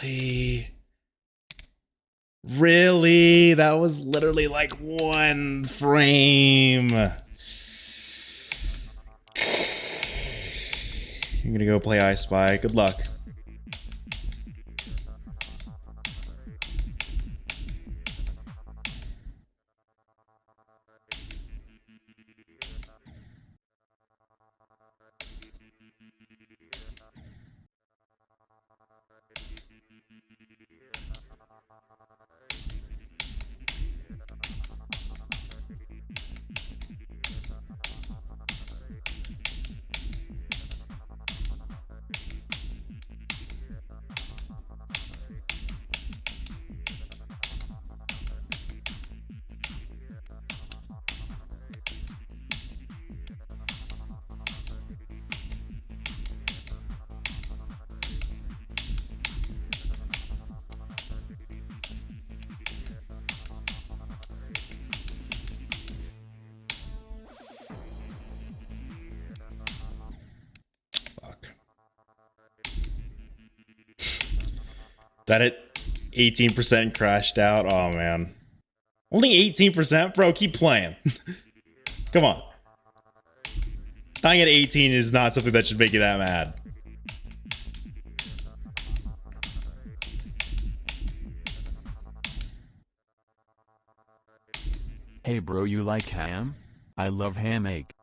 Really? Really? That was literally like one frame. I'm gonna go play I Spy. Good luck. Fuck. That it 18% crashed out. Oh man. Only 18%? Bro, keep playing. Come on. Dying at 18 is not something that should make you that mad. Hey bro, you like ham? I love ham egg.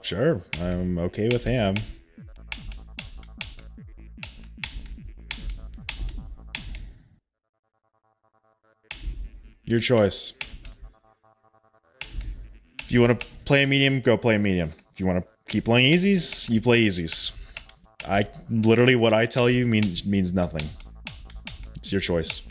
Sure. I'm okay with ham. Your choice. If you want to play a medium, go play a medium. If you want to keep playing easies, you play easies. I literally what I tell you means nothing. It's your choice.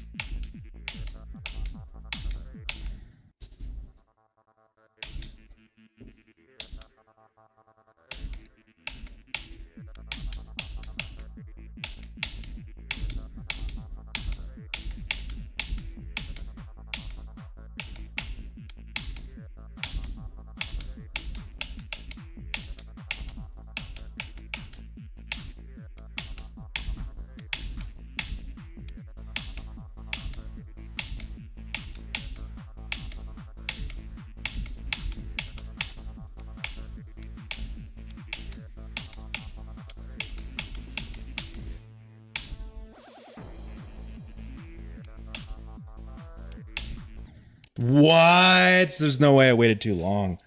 What? There's no way I waited too long.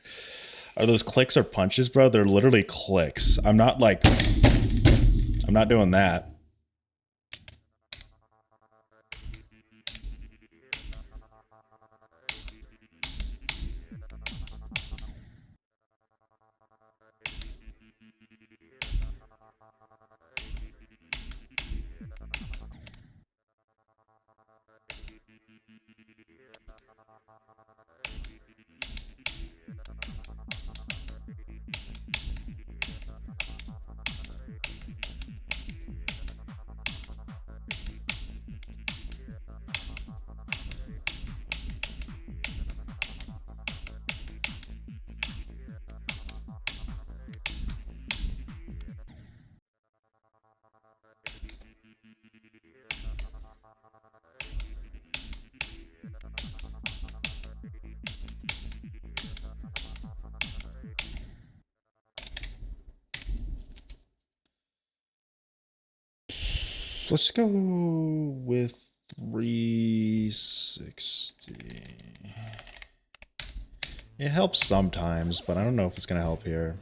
Are those clicks or punches, bro? They're literally clicks. I'm not doing that. Let's go with 360. It helps sometimes, but I don't know if it's going to help here.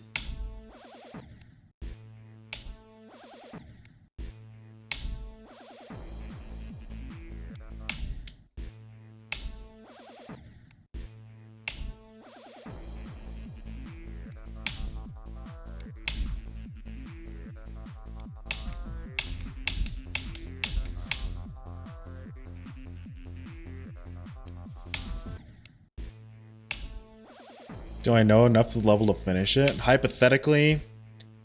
Do I know enough level to finish it? Hypothetically,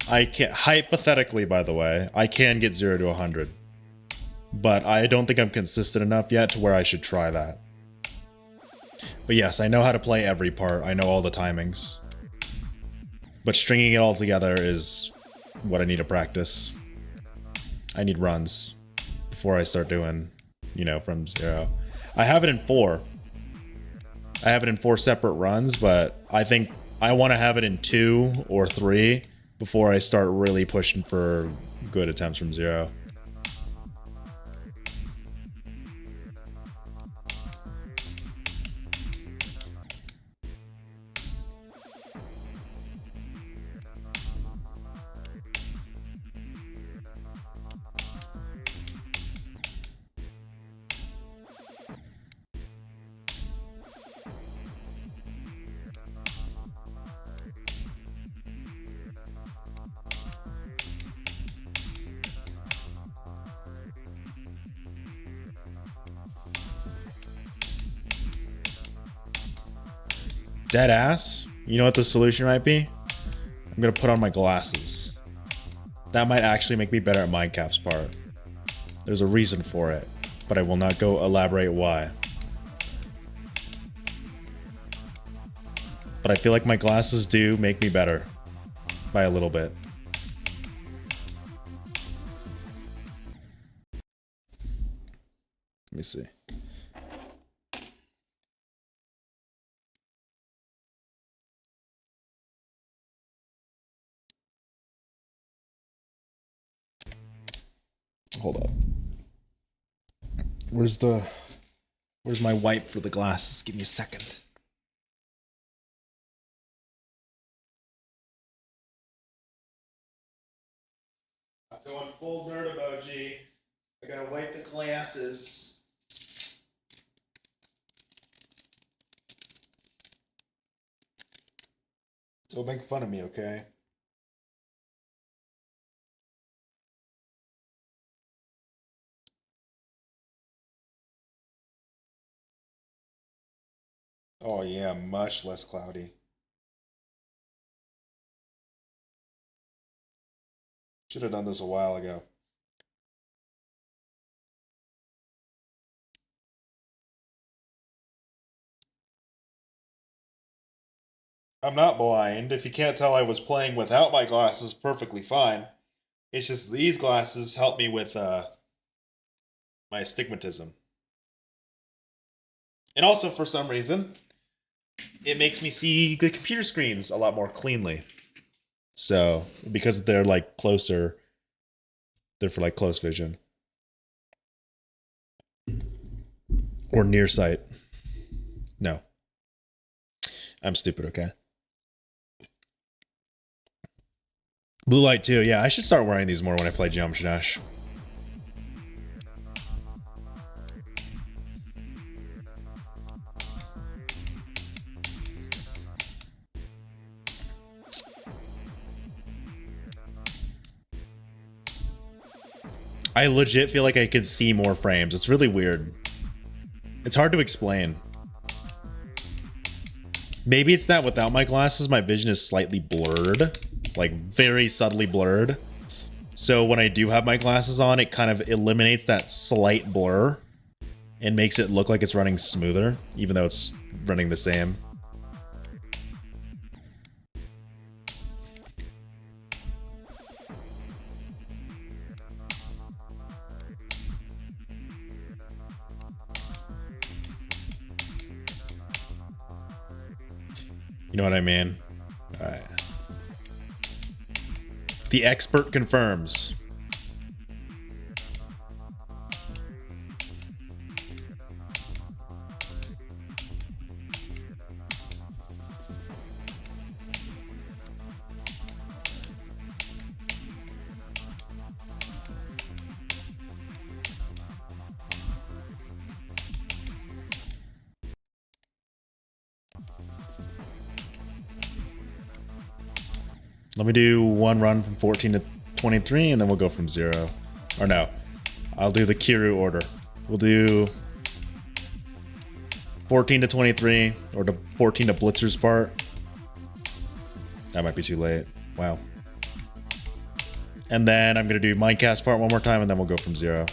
I can't. Hypothetically, by the way, I can get 0 to 100. But I don't think I'm consistent enough yet to where I should try that. But yes, I know how to play every part. I know all the timings. But stringing it all together is what I need to practice. I need runs before I start doing, you know, from 0. I have it in 4. I have it in 4 separate runs, but I think I want to have it in 2 or 3 before I start really pushing for good attempts from 0. Dead ass. You know what the solution might be? I'm gonna put on my glasses. That might actually make me better at Mindcap's part. There's a reason for it, but I will not go elaborate why. But I feel like my glasses do make me better by a little bit. Let me see. Hold up. Where's my wipe for the glasses? Give me a second. I'm going full nerd emoji. I gotta wipe the glasses. Don't make fun of me, okay? Oh yeah, much less cloudy. Should have done this a while ago. I'm not blind. If you can't tell, I was playing without my glasses perfectly fine. It's just these glasses help me with my astigmatism. And also, for some reason, it makes me see the computer screens a lot more cleanly. So, because they're like closer, they're for like close vision. Or near sight. No. I'm stupid, okay? Blue light too. Yeah, I should start wearing these more when I play Jump Dash. I legit feel like I could see more frames. It's really weird. It's hard to explain. Maybe it's that without my glasses, my vision is slightly blurred. Like, very subtly blurred. So when I do have my glasses on, it kind of eliminates that slight blur and makes it look like it's running smoother, even though it's running the same. You know what I mean? All right. The expert confirms. Let me do one run from 14 to 23, and then we'll go from 0. Or no, I'll do the Kiru order. We'll do 14 to 23, or to 14 to Blitzer's part. That might be too late. Wow. And then I'm going to do Minecast part one more time, and then we'll go from 0.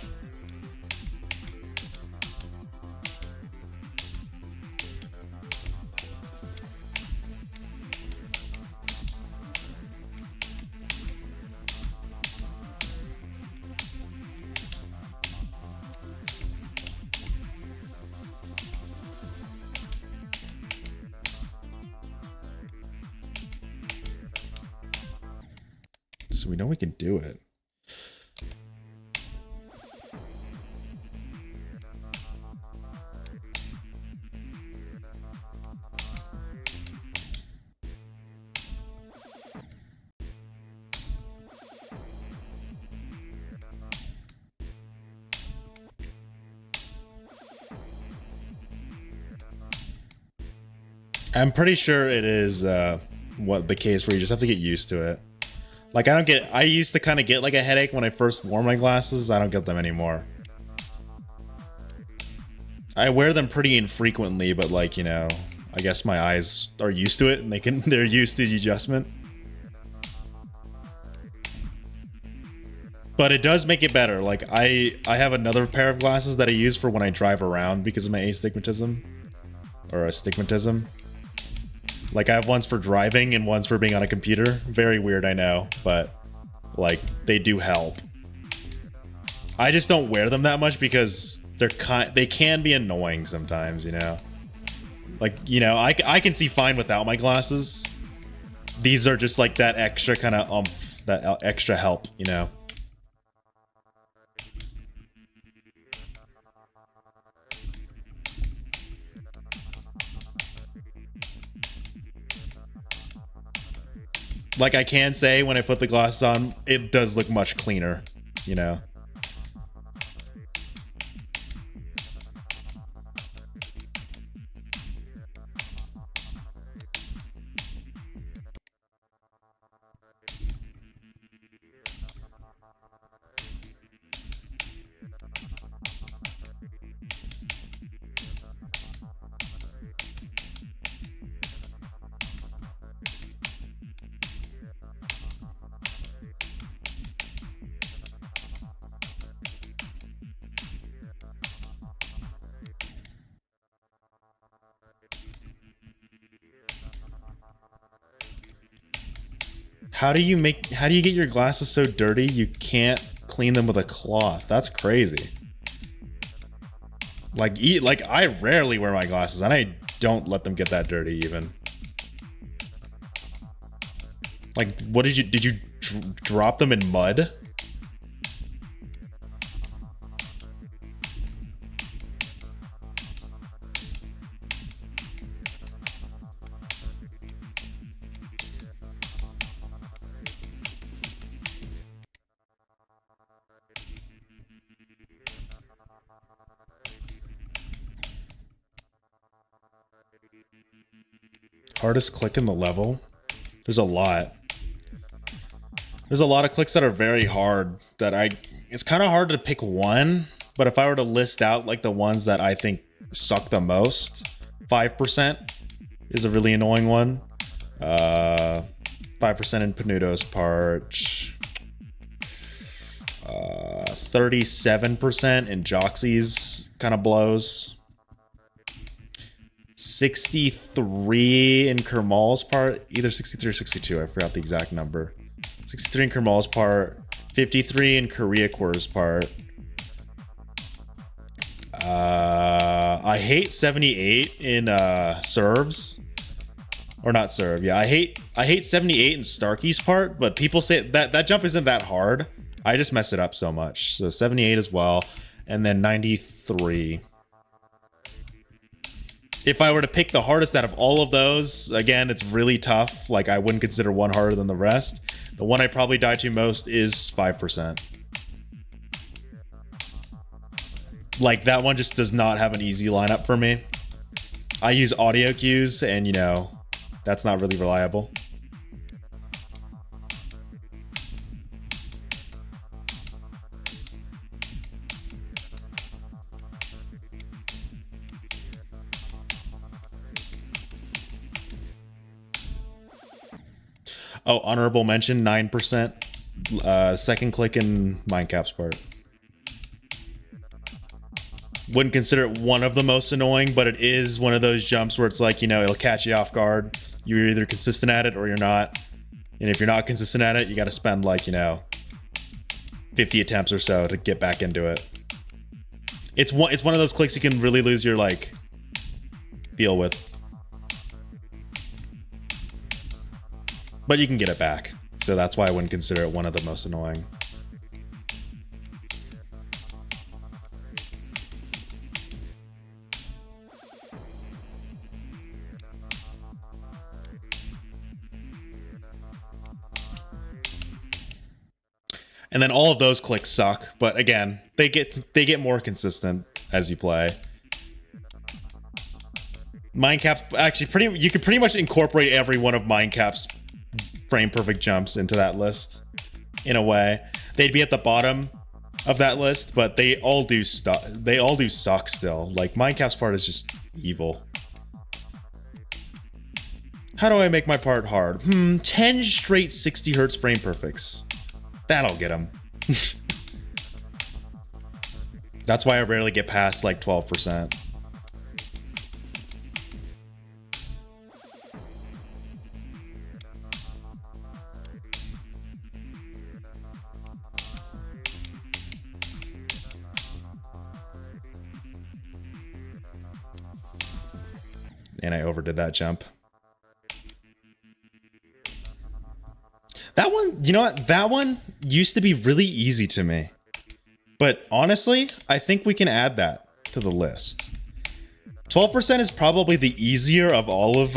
So we know we can do it. I'm pretty sure it is what the case where you just have to get used to it. Like, I used to kind of get like a headache when I first wore my glasses. I don't get them anymore. I wear them pretty infrequently, but like, you know, I guess my eyes are used to it and they're used to the adjustment. But it does make it better. Like, I have another pair of glasses that I use for when I drive around because of my astigmatism. Or astigmatism. Like, I have ones for driving and ones for being on a computer. Very weird, I know, but like, they do help. I just don't wear them that much because they can be annoying sometimes, you know. Like, you know, I can see fine without my glasses. These are just like that extra kind of that extra help, you know. Like, I can say when I put the glasses on, it does look much cleaner, you know. How do you get your glasses so dirty you can't clean them with a cloth? That's crazy. Like I rarely wear my glasses and I don't let them get that dirty even. Like, what did you drop them in mud? Hardest click in the level? There's a lot. There's a lot of clicks that are very hard that it's kind of hard to pick one, but if I were to list out like the ones that I think suck the most, 5% is a really annoying one. 5% in Panuto's part. 37% in Joxy's kind of blows. 63 in Kermal's part, either 63 or 62, I forgot the exact number. 63 in Kermal's part, 53 in Koreacor's part. I hate 78 in serves. Or not serve, yeah. I hate 78 in Starkey's part, but people say that jump isn't that hard. I just mess it up so much. So 78 as well, and then 93. If I were to pick the hardest out of all of those, again, it's really tough. Like, I wouldn't consider one harder than the rest. The one I probably die to most is 5%. Like, that one just does not have an easy lineup for me. I use audio cues, and, you know, that's not really reliable. Oh, honorable mention, 9%. Second click in Mindcap's part. Wouldn't consider it one of the most annoying, but it is one of those jumps where it's like, you know, it'll catch you off guard. You're either consistent at it or you're not. And if you're not consistent at it, you got to spend like, you know, 50 attempts or so to get back into it. It's one of those clicks you can really lose your like feel with. But you can get it back. So that's why I wouldn't consider it one of the most annoying. And then all of those clicks suck, but again, they get more consistent as you play. Mindcap actually you could pretty much incorporate every one of Mindcap's frame perfect jumps into that list in a way. They'd be at the bottom of that list, but they all do suck still. Like Mindcap's part is just evil. How do I make my part hard? 10 straight 60 hertz frame perfects. That'll get them. That's why I rarely get past like 12%. And I overdid that jump. That one, you know what? That one used to be really easy to me. But honestly, I think we can add that to the list. 12% is probably the easier of all of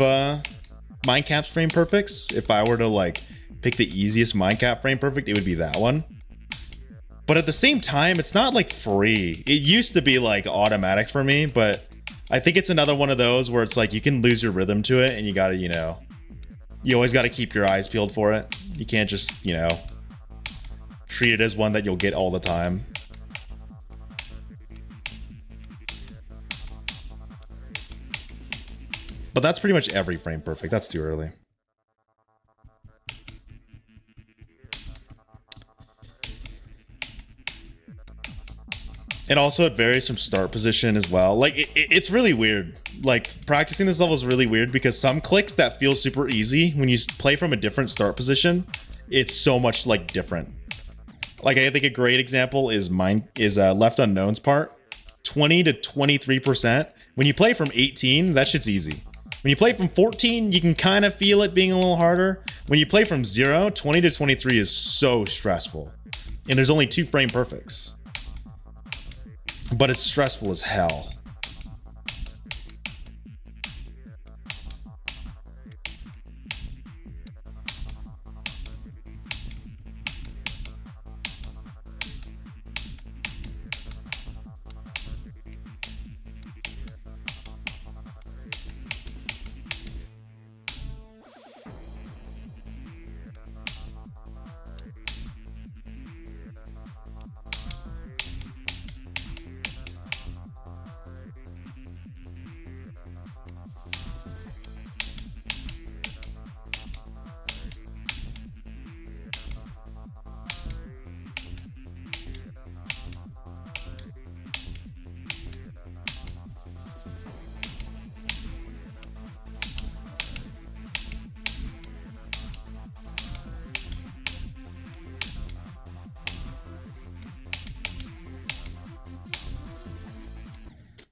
Mindcap's frame perfects. If I were to like pick the easiest Mindcap frame perfect, it would be that one. But at the same time, it's not like free. It used to be like automatic for me, but I think it's another one of those where it's like you can lose your rhythm to it and you gotta, you know, you always gotta keep your eyes peeled for it. You can't just, you know, treat it as one that you'll get all the time. But that's pretty much every frame perfect. That's too early. And also it varies from start position as well. Like it's really weird. Like practicing this level is really weird because some clicks that feel super easy when you play from a different start position, it's so much like different. Like I think a great example is Left Unknown's part. 20 to 23%. When you play from 18, that shit's easy. When you play from 14, you can kind of feel it being a little harder. When you play from 0, 20 to 23 is so stressful. And there's only 2 frame perfects. But it's stressful as hell.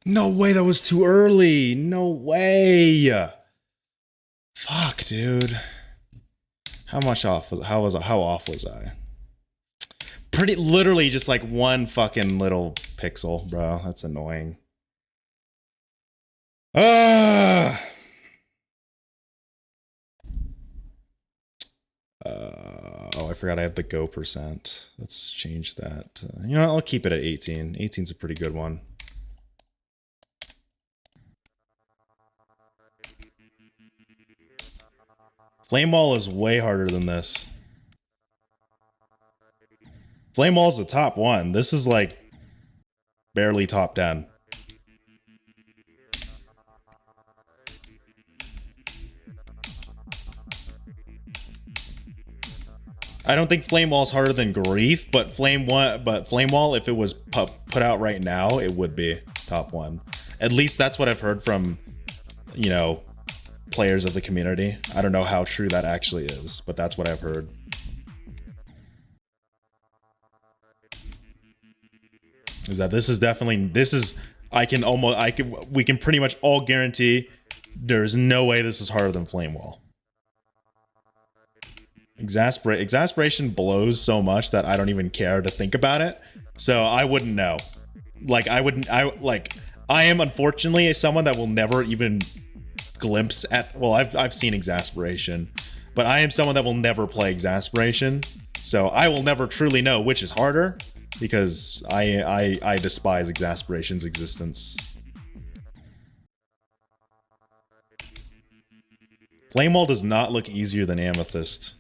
No way, that was too early. No way. Fuck, dude. How off was I? Pretty literally just like one fucking little pixel, bro. That's annoying. Oh, I forgot I have the go percent. Let's change that. You know, I'll keep it at 18. 18's a pretty good one. Flame Wall is way harder than this. Flame Wall is the top one. This is like barely top 10. I don't think Flame Wall is harder than Grief, but Flame Wall, if it was put out right now, it would be top 1. At least that's what I've heard from, you know, players of the community. I don't know how true that actually is, but that's what I've heard. Is that this is definitely, we can pretty much all guarantee there's no way this is harder than Flame Wall. Exasperation blows so much that I don't even care to think about it. So I wouldn't know. Like I am unfortunately someone that will never even glimpse at, well, I've seen Exasperation, but I am someone that will never play Exasperation. So I will never truly know which is harder because I despise Exasperation's existence. Flame Wall does not look easier than Amethyst.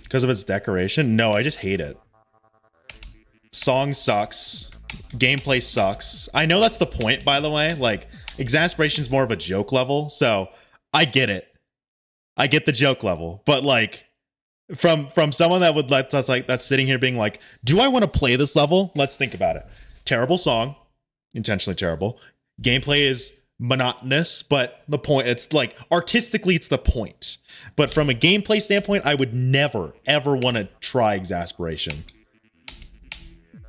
Because of its decoration? No, I just hate it. Song sucks. Gameplay sucks. I know that's the point, by the way. Like, Exasperation's more of a joke level, so I get it. I get the joke level. But like, from someone that would that's sitting here being like, do I want to play this level? Let's think about it. Terrible song. Intentionally terrible. Gameplay is monotonous, but the point, it's like artistically it's the point, but from a gameplay standpoint I would never ever want to try Exasperation.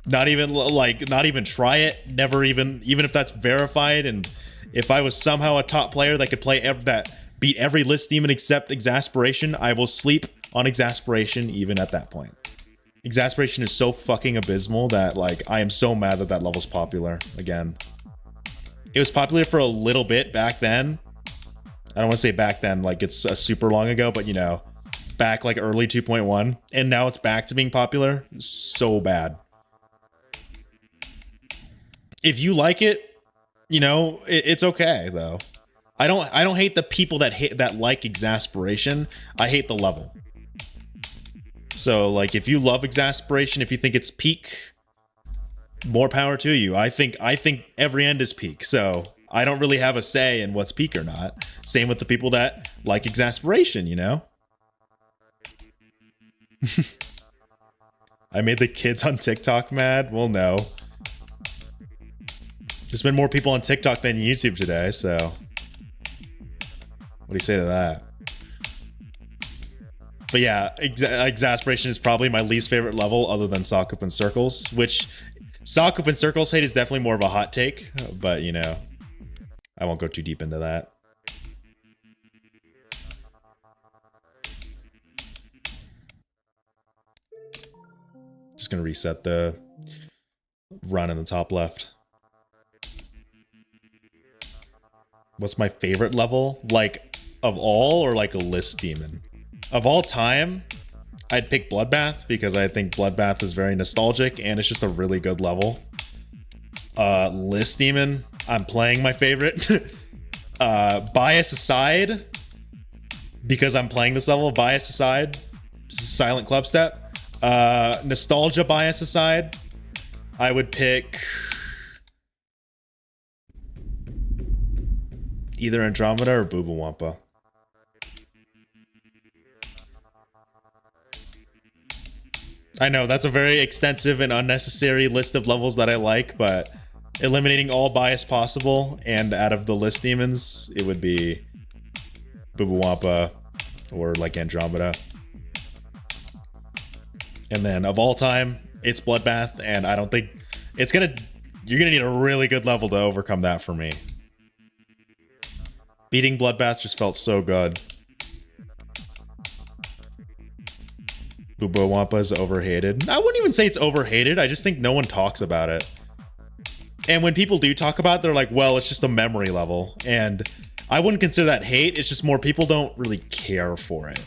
Not even try it. Never even if that's verified, and if I was somehow a top player that could play that beat every list demon except Exasperation, I will sleep on Exasperation even at that point. Exasperation is so fucking abysmal that like I am so mad that level's popular again. It was popular for a little bit back then. I don't want to say back then like it's a super long ago, but you know, back like early 2.1, and now it's back to being popular. So bad. If you like it, you know, it's okay though. I don't hate the people that like Exasperation. I hate the level. So like if you love Exasperation, if you think it's peak, more power to you. I think every end is peak, so I don't really have a say in what's peak or not. Same with the people that like Exasperation, you know? I made the kids on TikTok mad? Well, no. There's been more people on TikTok than YouTube today, so what do you say to that? But yeah, Exasperation is probably my least favorite level other than Sakupen Circles, which Sakupen Circles hate is definitely more of a hot take, but you know, I won't go too deep into that. Just gonna reset the run in the top left. What's my favorite level? Like, of all, or like a list demon? Of all time, I'd pick Bloodbath because I think Bloodbath is very nostalgic and it's just a really good level. List demon, I'm playing my favorite. Bias aside, because I'm playing this level, bias aside, just Silent Club Step. Nostalgia bias aside, I would pick either Andromeda or Booba Wampa. I know that's a very extensive and unnecessary list of levels that I like, but eliminating all bias possible, and out of the list demons, it would be Booba Wampa or like Andromeda. And then of all time, it's Bloodbath, and I don't think it's you're gonna need a really good level to overcome that for me. Beating Bloodbath just felt so good. Booba Wampa is overhated. I wouldn't even say it's overhated. I just think no one talks about it. And when people do talk about it, they're like, well, it's just a memory level. And I wouldn't consider that hate. It's just more people don't really care for it.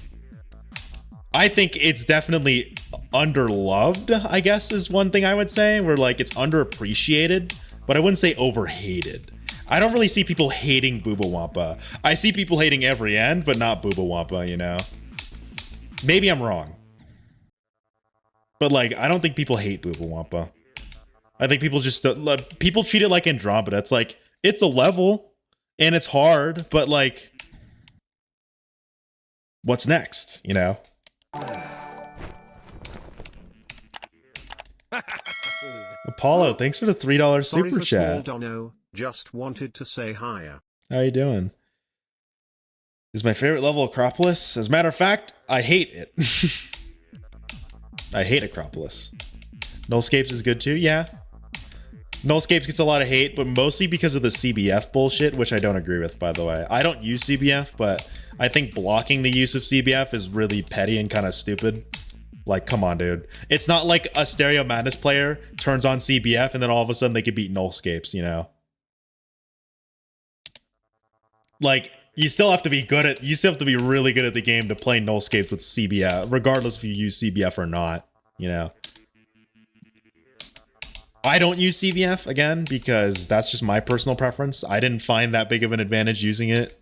I think it's definitely underloved, I guess, is one thing I would say. Where like it's underappreciated, but I wouldn't say overhated. I don't really see people hating Booba Wampa. I see people hating every end, but not Booba Wampa, you know? Maybe I'm wrong. But like, I don't think people hate Booba Wampa. I think people just people treat it like Andromeda. It's like it's a level and it's hard, but like, what's next? You know. Apollo, thanks for the $3 Sorry super for small chat. Dono, just wanted to say hiya. How you doing? Is my favorite level Acropolis? As a matter of fact, I hate it. I hate Acropolis. Nullscapes is good too, yeah. Nullscapes gets a lot of hate, but mostly because of the CBF bullshit, which I don't agree with, by the way. I don't use CBF, but I think blocking the use of CBF is really petty and kind of stupid. Like, come on, dude. It's not like a Stereo Madness player turns on CBF and then all of a sudden they can beat Nullscapes, you know? Like, you still have to be really good at the game to play Nullscapes with CBF, regardless if you use CBF or not, you know? I don't use CBF, again, because that's just my personal preference. I didn't find that big of an advantage using it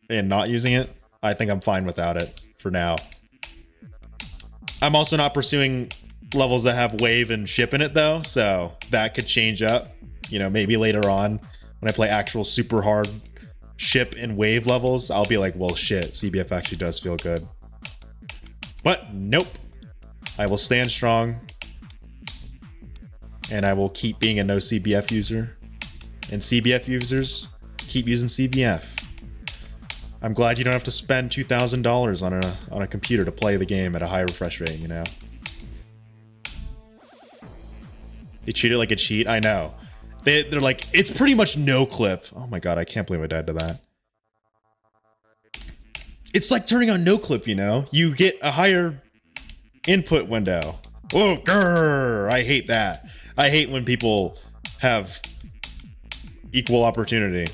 and not using it. I think I'm fine without it for now. I'm also not pursuing levels that have wave and ship in it, though, so that could change up. You know, maybe later on when I play actual super hard ship and wave levels, I'll be like, well, shit, CBF actually does feel good. But nope. I will stand strong. And I will keep being a no CBF user. And CBF users, keep using CBF. I'm glad you don't have to spend $2,000 on a computer to play the game at a high refresh rate, you know? They treat it like a cheat, I know. They're like, it's pretty much no clip. Oh my god, I can't believe I died to that. It's like turning on no clip, you know? You get a higher input window. Oh, grrr, I hate that. I hate when people have equal opportunity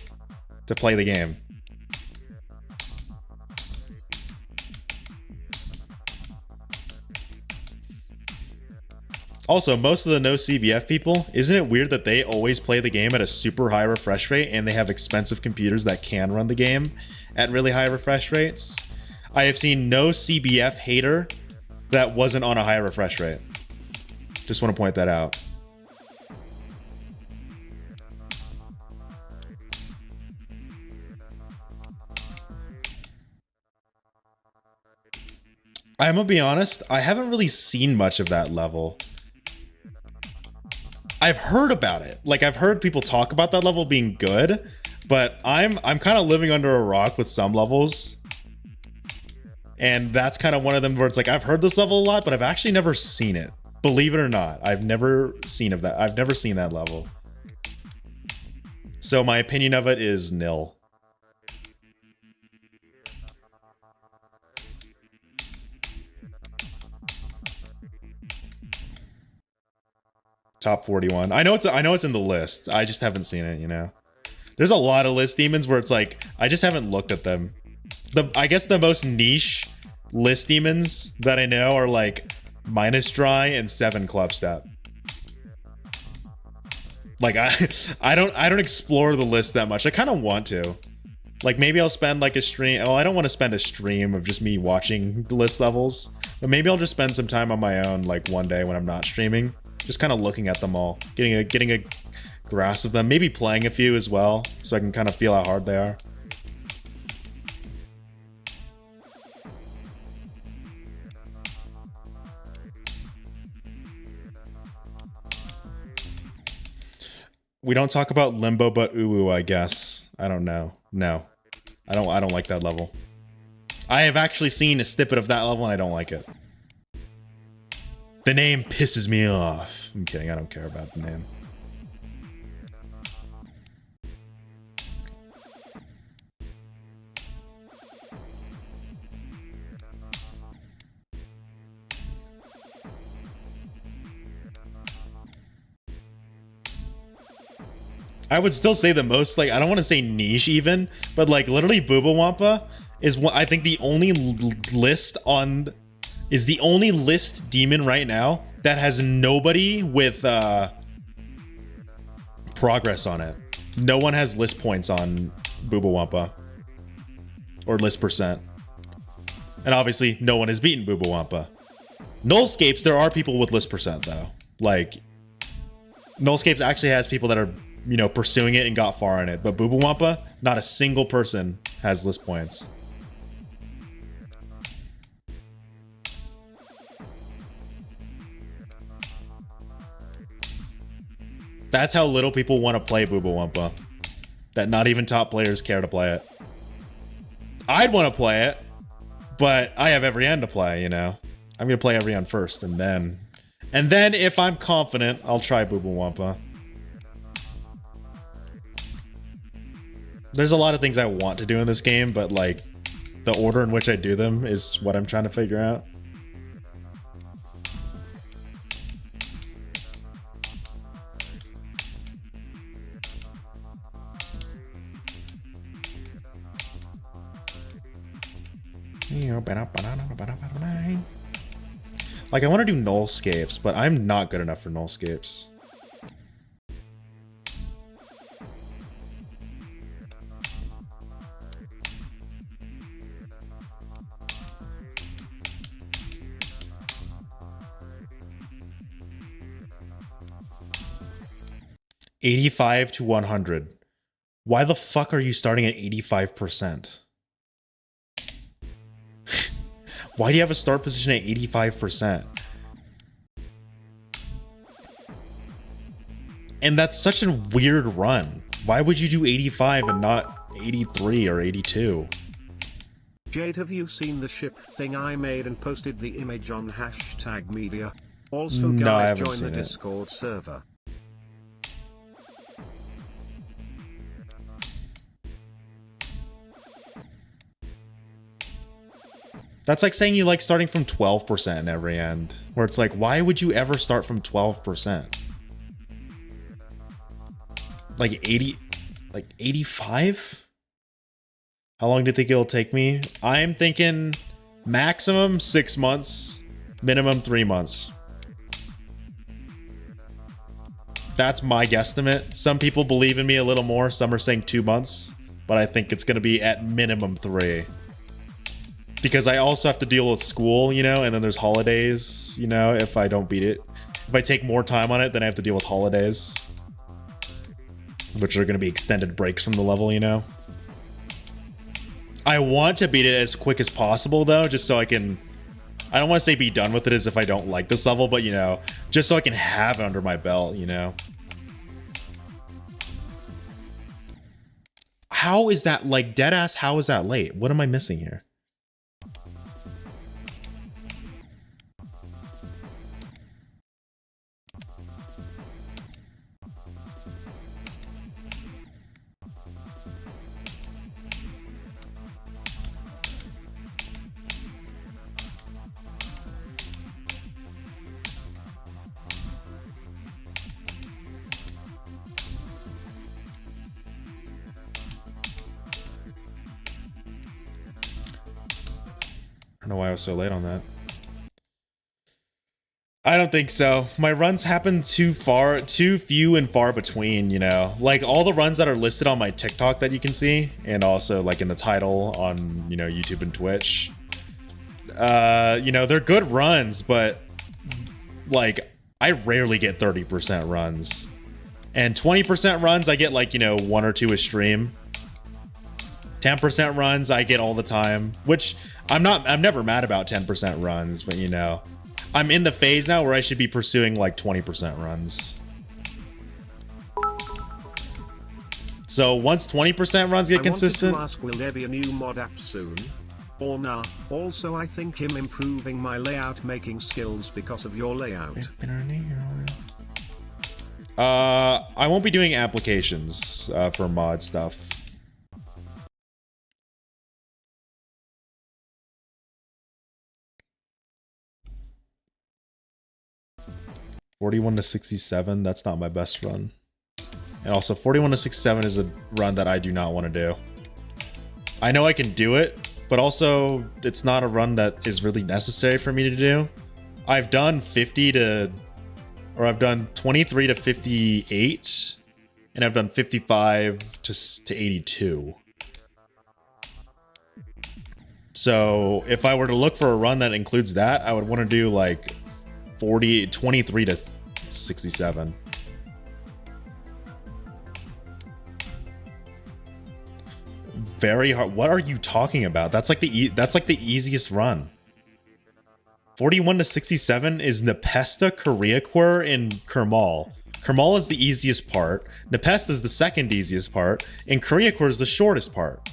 to play the game. Also, most of the no CBF people, isn't it weird that they always play the game at a super high refresh rate and they have expensive computers that can run the game at really high refresh rates? I have seen no CBF hater that wasn't on a high refresh rate. Just want to point that out. I'm gonna be honest, I haven't really seen much of that level. I've heard about it. Like, I've heard people talk about that level being good, but I'm kind of living under a rock with some levels. And that's kind of one of them where it's like, I've heard this level a lot, but I've actually never seen it. Believe it or not, I've never seen that level. So my opinion of it is nil. Top 41. I know it's in the list. I just haven't seen it, you know. There's a lot of list demons where it's like I just haven't looked at them. I guess the most niche list demons that I know are like Minus Dry and 7 Clubstep. Like I don't explore the list that much. I kind of want to. Like maybe I'll spend like a stream. Oh, I don't want to spend a stream of just me watching the list levels. But maybe I'll just spend some time on my own like one day when I'm not streaming. Just kind of looking at them all, getting a grasp of them, maybe playing a few as well, so I can kind of feel how hard they are. We don't talk about Limbo, but Uwu, I guess. I don't know. No, I don't like that level. I have actually seen a snippet of that level, and I don't like it. The name pisses me off. I'm kidding, I don't care about the name. I would still say the most, like, I don't want to say niche even, but like literally Booba Wampa is what I think the only list demon right now that has nobody with progress on it. No one has list points on Booba Wampa or list percent. And obviously no one has beaten Booba Wampa. Nullscapes, there are people with list percent though. Like Nullscapes actually has people that are, you know, pursuing it and got far in it. But Boo Boo Wampa, not a single person has list points. That's how little people want to play Boo Boo Wampa. That not even top players care to play it. I'd want to play it, but I have every end to play, you know. I'm going to play every end first, and then if I'm confident, I'll try Boo Boo Wampa. There's a lot of things I want to do in this game, but like the order in which I do them is what I'm trying to figure out. Like, I want to do nullscapes, but I'm not good enough for nullscapes. $85 to $100. Why the fuck are you starting at 85%? Why do you have a start position at 85%? And that's such a weird run. Why would you do 85 and not 83 or 82? Jade, have you seen the ship thing I made and posted the image on #media? Also, No, I guys, haven't join the seen it. Discord server. That's like saying you like starting from 12% in every end. Where it's like, why would you ever start from 12%? Like 80, like 85? How long do you think it'll take me? I'm thinking maximum 6 months, minimum 3 months. That's my guesstimate. Some people believe in me a little more. Some are saying 2 months, but I think it's going to be at minimum 3. Because I also have to deal with school, you know, and then there's holidays, you know, if I don't beat it. If I take more time on it, then I have to deal with holidays. Which are going to be extended breaks from the level, you know. I want to beat it as quick as possible, though, just so I can... I don't want to say be done with it as if I don't like this level, but, you know, just so I can have it under my belt, you know. How is that, like, deadass, how is that late? What am I missing here? I don't know why I was so late on that. I don't think so. My runs happen too few and far between, you know. Like all the runs that are listed on my TikTok that you can see, and also like in the title on, you know, YouTube and Twitch. You know, they're good runs, but like I rarely get 30% runs. And 20% runs I get like, you know, 1 or 2 a stream. 10% runs I get all the time, which I'm never mad about 10% runs, but you know, I'm in the phase now where I should be pursuing like 20% runs. So once 20% runs get consistent. I wanted to ask, will there be a new mod app soon? Or nah? Also, I think him improving my layout making skills because of your layout. I won't be doing applications for mod stuff. $41 to 67, that's not my best run. And also 41 to 67 is a run that I do not want to do. I know I can do it, but also it's not a run that is really necessary for me to do. I've done 50 to, or I've done 23 to 58, and I've done 55 to 82. So if I were to look for a run that includes that, I would want to do like 23 to 67. very hard. What are you talking about? That's like the easiest run. 41 to 67 is Nepesta, Koreaquer, and Kermal. Kermal is the easiest part. Nepesta is the second easiest part, and Koreaquer is the shortest part.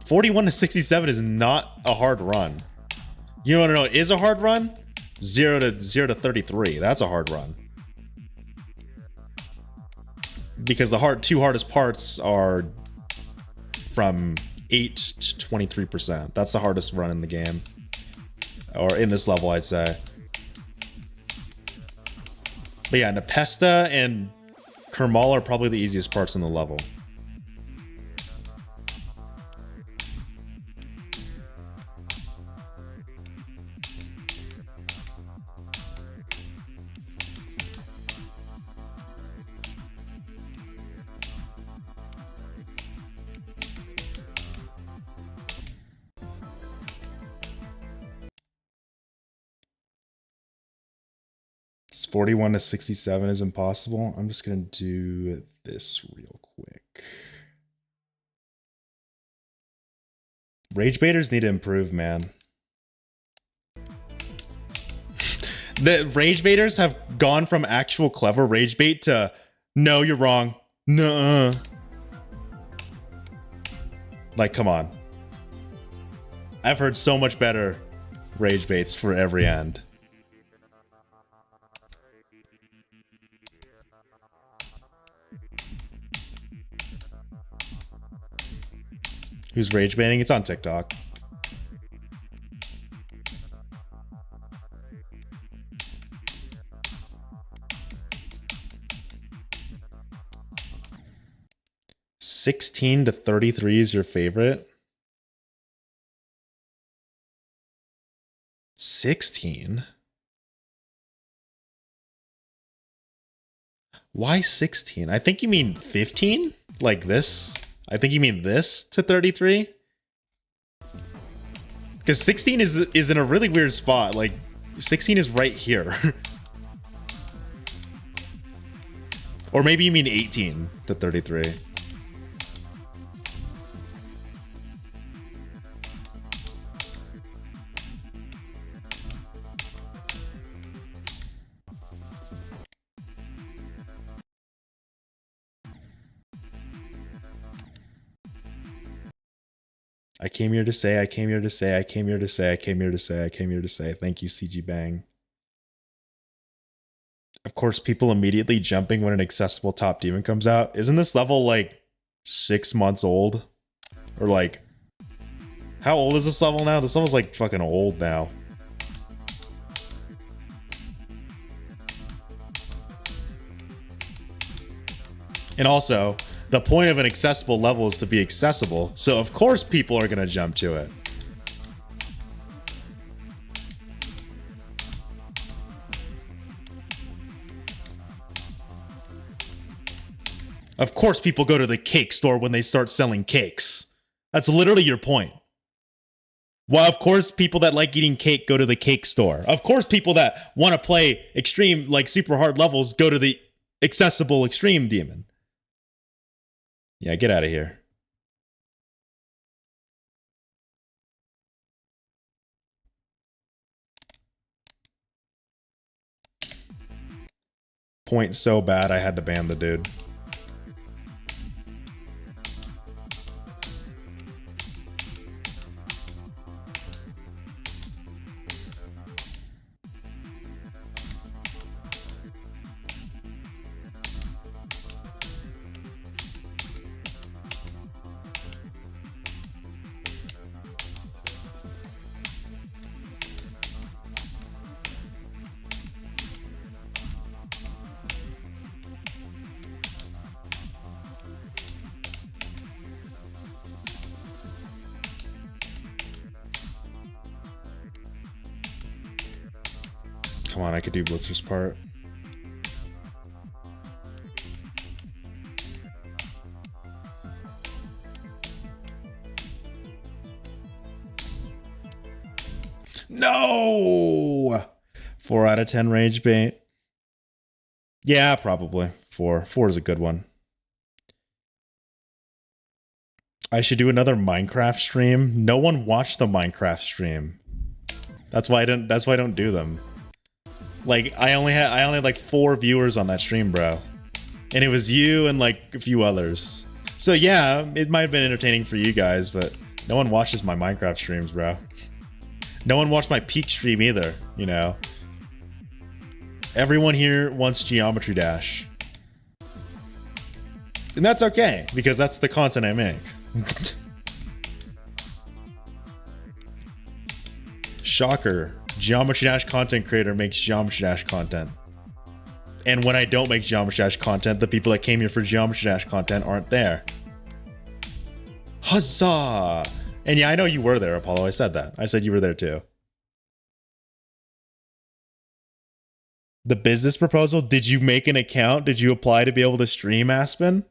41 to 67 is not a hard run. You want to know what is a hard run? 0 to 33. That's a hard run. Because the two hardest parts are from 8 to 23%. That's the hardest run in the game. Or in this level, I'd say. But yeah, Nepesta and Kermal are probably the easiest parts in the level. It's 41 to 67 is impossible. I'm just going to do this real quick. Rage baiters need to improve, man. The rage baiters have gone from actual clever rage bait to no, you're wrong. Nuh-uh. Like, come on. I've heard so much better rage baits for every end. Who's rage baiting? It's on TikTok. $16 to $33 is your favorite? 16? Why 16? I think you mean 15? Like this? I think you mean this to 33? Because 16 is in a really weird spot. Like, 16 is right here. Or maybe you mean 18 to 33. I came here to say, I came here to say, I came here to say, I came here to say, I came here to say. Thank you, CG Bang. Of course, people immediately jumping when an accessible top demon comes out. Isn't this level like 6 months old? Or like, how old is this level now? This level's like fucking old now. And also, the point of an accessible level is to be accessible, so of course people are gonna jump to it. Of course people go to the cake store when they start selling cakes. That's literally your point. Well, of course people that like eating cake go to the cake store. Of course people that want to play extreme, like super hard levels, go to the accessible extreme demon. Yeah, get out of here. Point so bad I had to ban the dude. Come on, I could do Blitzer's part. No! 4 out of 10 rage bait. Yeah, probably. 4. 4 is a good one. I should do another Minecraft stream. No one watched the Minecraft stream. That's why I don't do them. Like I only had like 4 viewers on that stream, bro. And it was you and like a few others. So yeah, it might have been entertaining for you guys, but no one watches my Minecraft streams, bro. No one watched my Peak stream either, you know. Everyone here wants Geometry Dash. And that's okay, because that's the content I make. Shocker. Geometry Dash content creator makes Geometry Dash content. And when I don't make Geometry Dash content, the people that came here for Geometry Dash content aren't there. Huzzah! And yeah, I know you were there, Apollo. I said that. I said you were there too. The business proposal? Did you make an account? Did you apply to be able to stream, Aspen?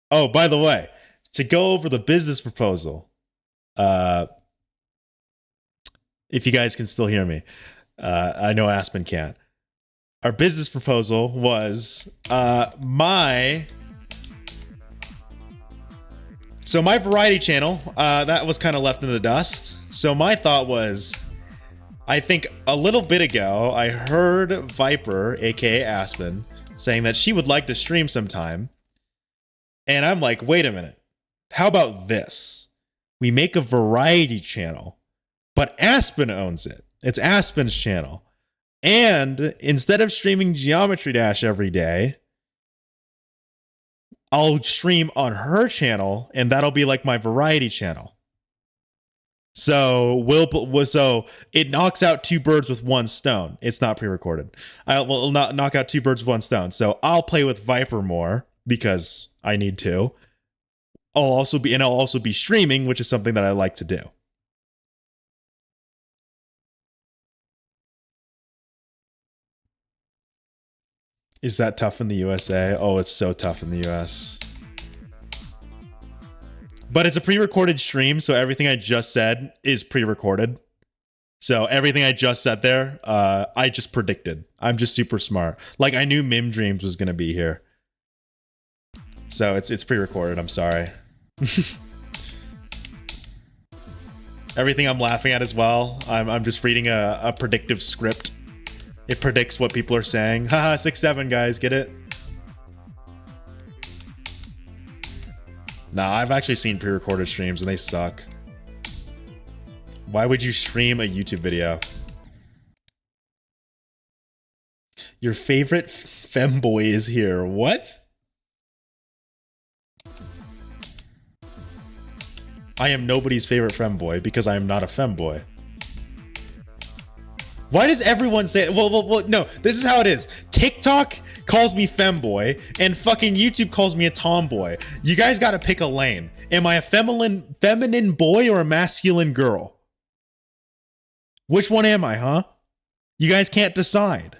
Oh, by the way, to go over the business proposal, if you guys can still hear me, I know Aspen can't. Our business proposal was my variety channel that was kind of left in the dust. So my thought was, I think a little bit ago I heard Viper, aka Aspen, saying that she would like to stream sometime, and I'm like, wait a minute, how about this? We make a variety channel, but Aspen owns it. It's Aspen's channel. And instead of streaming Geometry Dash every day, I'll stream on her channel, and that'll be like my variety channel. So it knocks out 2 birds with 1 stone. It's not pre-recorded. I'll not knock out 2 birds with 1 stone. So I'll play with Viper more because I need to. I'll also be streaming, which is something that I like to do. Is that tough in the USA? Oh, it's so tough in the US. But it's a pre-recorded stream, so everything I just said is pre-recorded. So everything I just said there, I just predicted. I'm just super smart. Like I knew Mim Dreams was gonna be here. So it's pre-recorded, I'm sorry. Everything I'm laughing at as well, I'm just reading a predictive script. It predicts what people are saying. Haha, 6-7 guys, get it? Nah, I've actually seen pre-recorded streams and they suck. Why would you stream a YouTube video? Your favorite femboy is here. What? I am nobody's favorite femboy because I am not a femboy. Why does everyone say well, no, this is how it is. TikTok calls me femboy and fucking YouTube calls me a tomboy. You guys gotta pick a lane. Am I a feminine boy or a masculine girl? Which one am I, huh? You guys can't decide.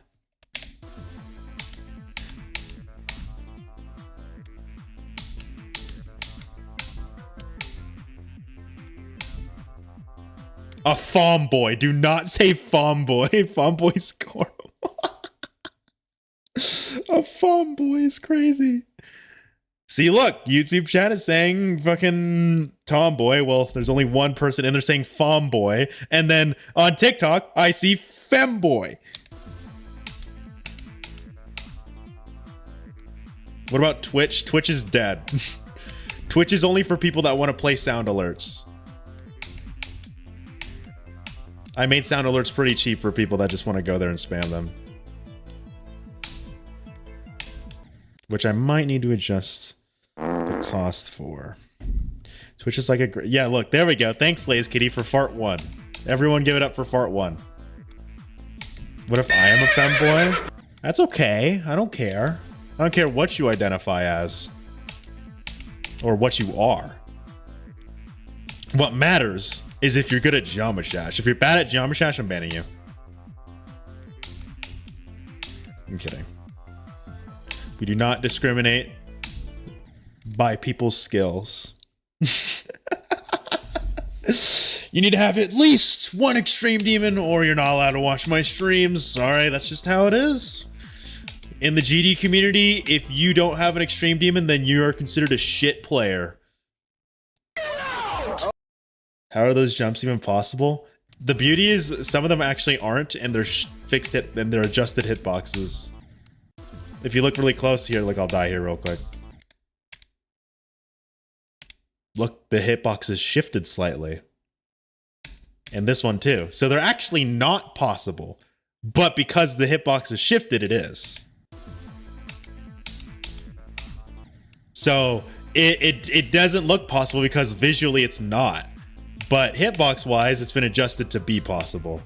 A fomboy. Do not say fomboy. Fomboy's horrible. A fomboy is crazy. See, look, YouTube chat is saying fucking tomboy. Well, there's only one person in there saying fomboy. And then on TikTok, I see femboy. What about Twitch? Twitch is dead. Twitch is only for people that want to play sound alerts. I made sound alerts pretty cheap for people that just want to go there and spam them. Which I might need to adjust the cost for. Twitch is like a great... Yeah, look, there we go. Thanks, Lays Kitty, for Fart 1. Everyone give it up for Fart 1. What if I am a femboy? That's okay. I don't care. I don't care what you identify as. Or what you are. What matters is if you're good at Geometry Dash. If you're bad at Geometry Dash, I'm banning you. I'm kidding. We do not discriminate by people's skills. You need to have at least one extreme demon or you're not allowed to watch my streams. Sorry, that's just how it is. In the GD community, if you don't have an extreme demon, then you are considered a shit player. How are those jumps even possible? The beauty is some of them actually aren't, and they're fixed hit and they're adjusted hitboxes. If you look really close here, like I'll die here real quick. Look, the hitbox is shifted slightly. And this one too. So they're actually not possible. But because the hitbox is shifted, it is. So it doesn't look possible because visually it's not. But hitbox wise, it's been adjusted to be possible.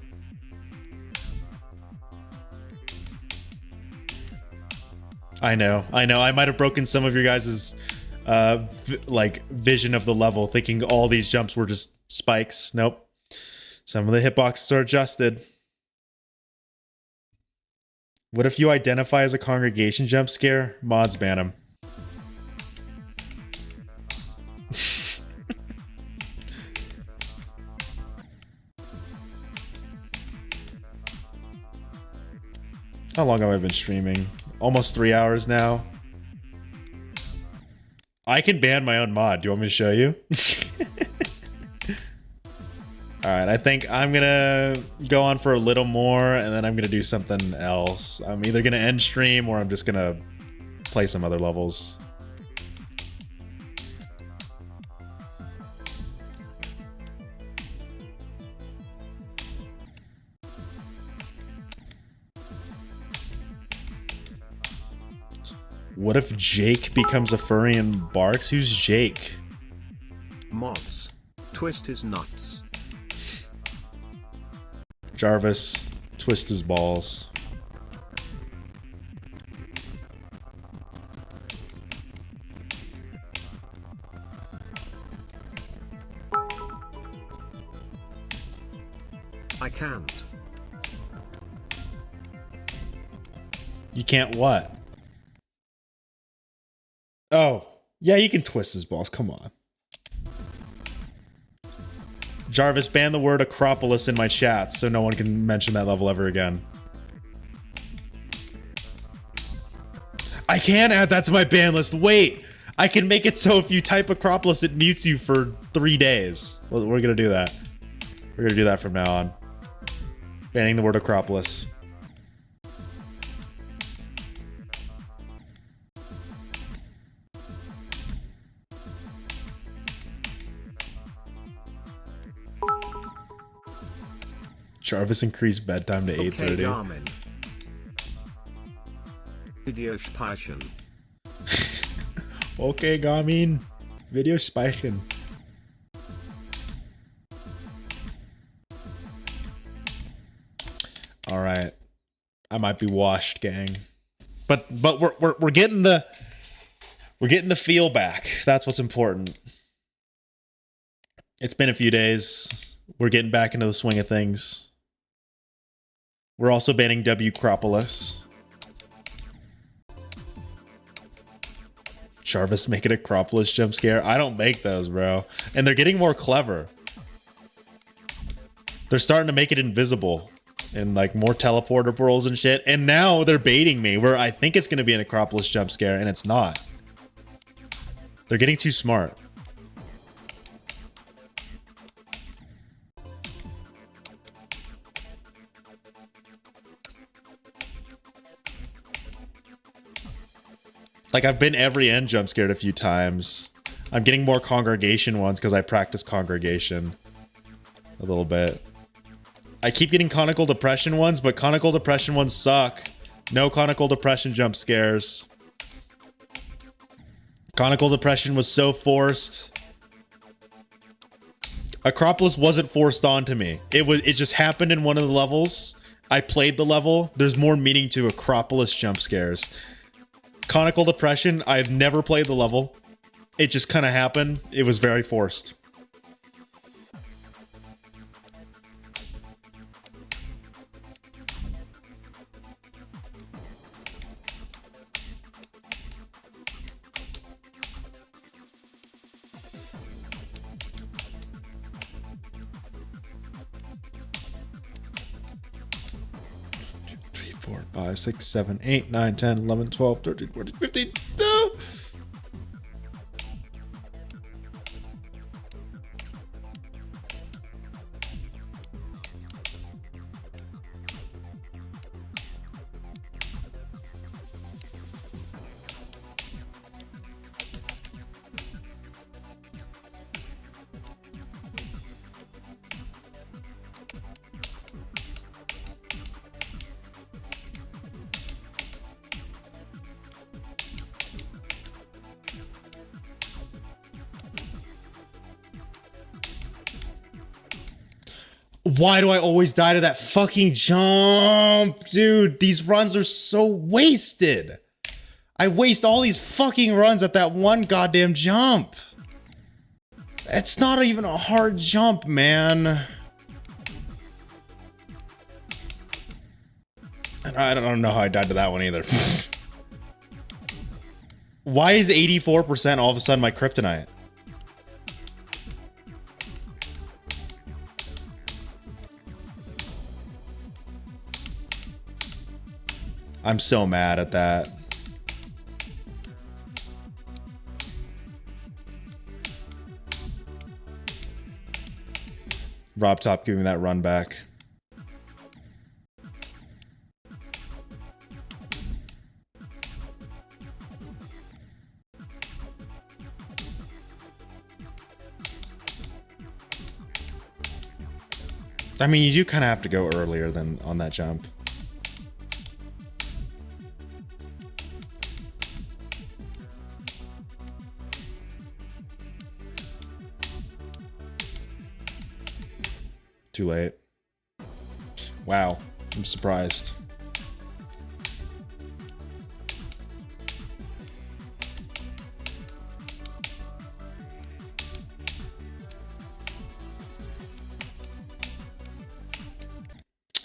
I know. I might have broken some of your guys' like vision of the level, thinking all these jumps were just spikes. Nope. Some of the hitboxes are adjusted. What if you identify as a congregation jump scare? Mods ban him. How long have I been streaming? Almost 3 hours now. I can ban my own mod. Do you want me to show you? Alright, I think I'm gonna go on for a little more and then I'm gonna do something else. I'm either gonna end stream or I'm just gonna play some other levels. What if Jake becomes a furry and barks? Who's Jake? Mods. Twist his nuts. Jarvis, twist his balls. I can't. You can't what? Oh, yeah, you can twist his balls. Come on. Jarvis, ban the word Acropolis in my chat so no one can mention that level ever again. I can add that to my ban list. Wait, I can make it so if you type Acropolis, it mutes you for 3 days. We're going to do that. We're going to do that from now on. Banning the word Acropolis. Jarvis increased bedtime to 8:30. Garmin. Video speichern. Okay, Garmin. Video speichern. All right, I might be washed, gang. But we're getting the feel back. That's what's important. It's been a few days. We're getting back into the swing of things. We're also banning W Acropolis. Jarvis make an Acropolis jump scare. I don't make those, bro. And they're getting more clever. They're starting to make it invisible and like more teleporter pearls and shit. And now they're baiting me where I think it's going to be an Acropolis jump scare and it's not. They're getting too smart. Like, I've been every end jump scared a few times. I'm getting more congregation ones because I practice congregation a little bit. I keep getting conical depression ones, but conical depression ones suck. No conical depression jump scares. Conical depression was so forced. Acropolis wasn't forced onto me. It just happened in one of the levels. I played the level. There's more meaning to Acropolis jump scares. Conical depression, I've never played the level. It just kind of happened. It was very forced. Three, 4, 5, 6, 7, 8, 9, 10, 11, 12, 13, 14, 15. No! Why do I always die to that fucking jump? Dude, these runs are so wasted. I waste all these fucking runs at that one goddamn jump. It's not even a hard jump, man. And I don't know how I died to that one either. Why is 84% all of a sudden my kryptonite? I'm so mad at that. Rob Top giving me that run back. I mean, you do kind of have to go earlier than on that jump. Too late. Wow, I'm surprised.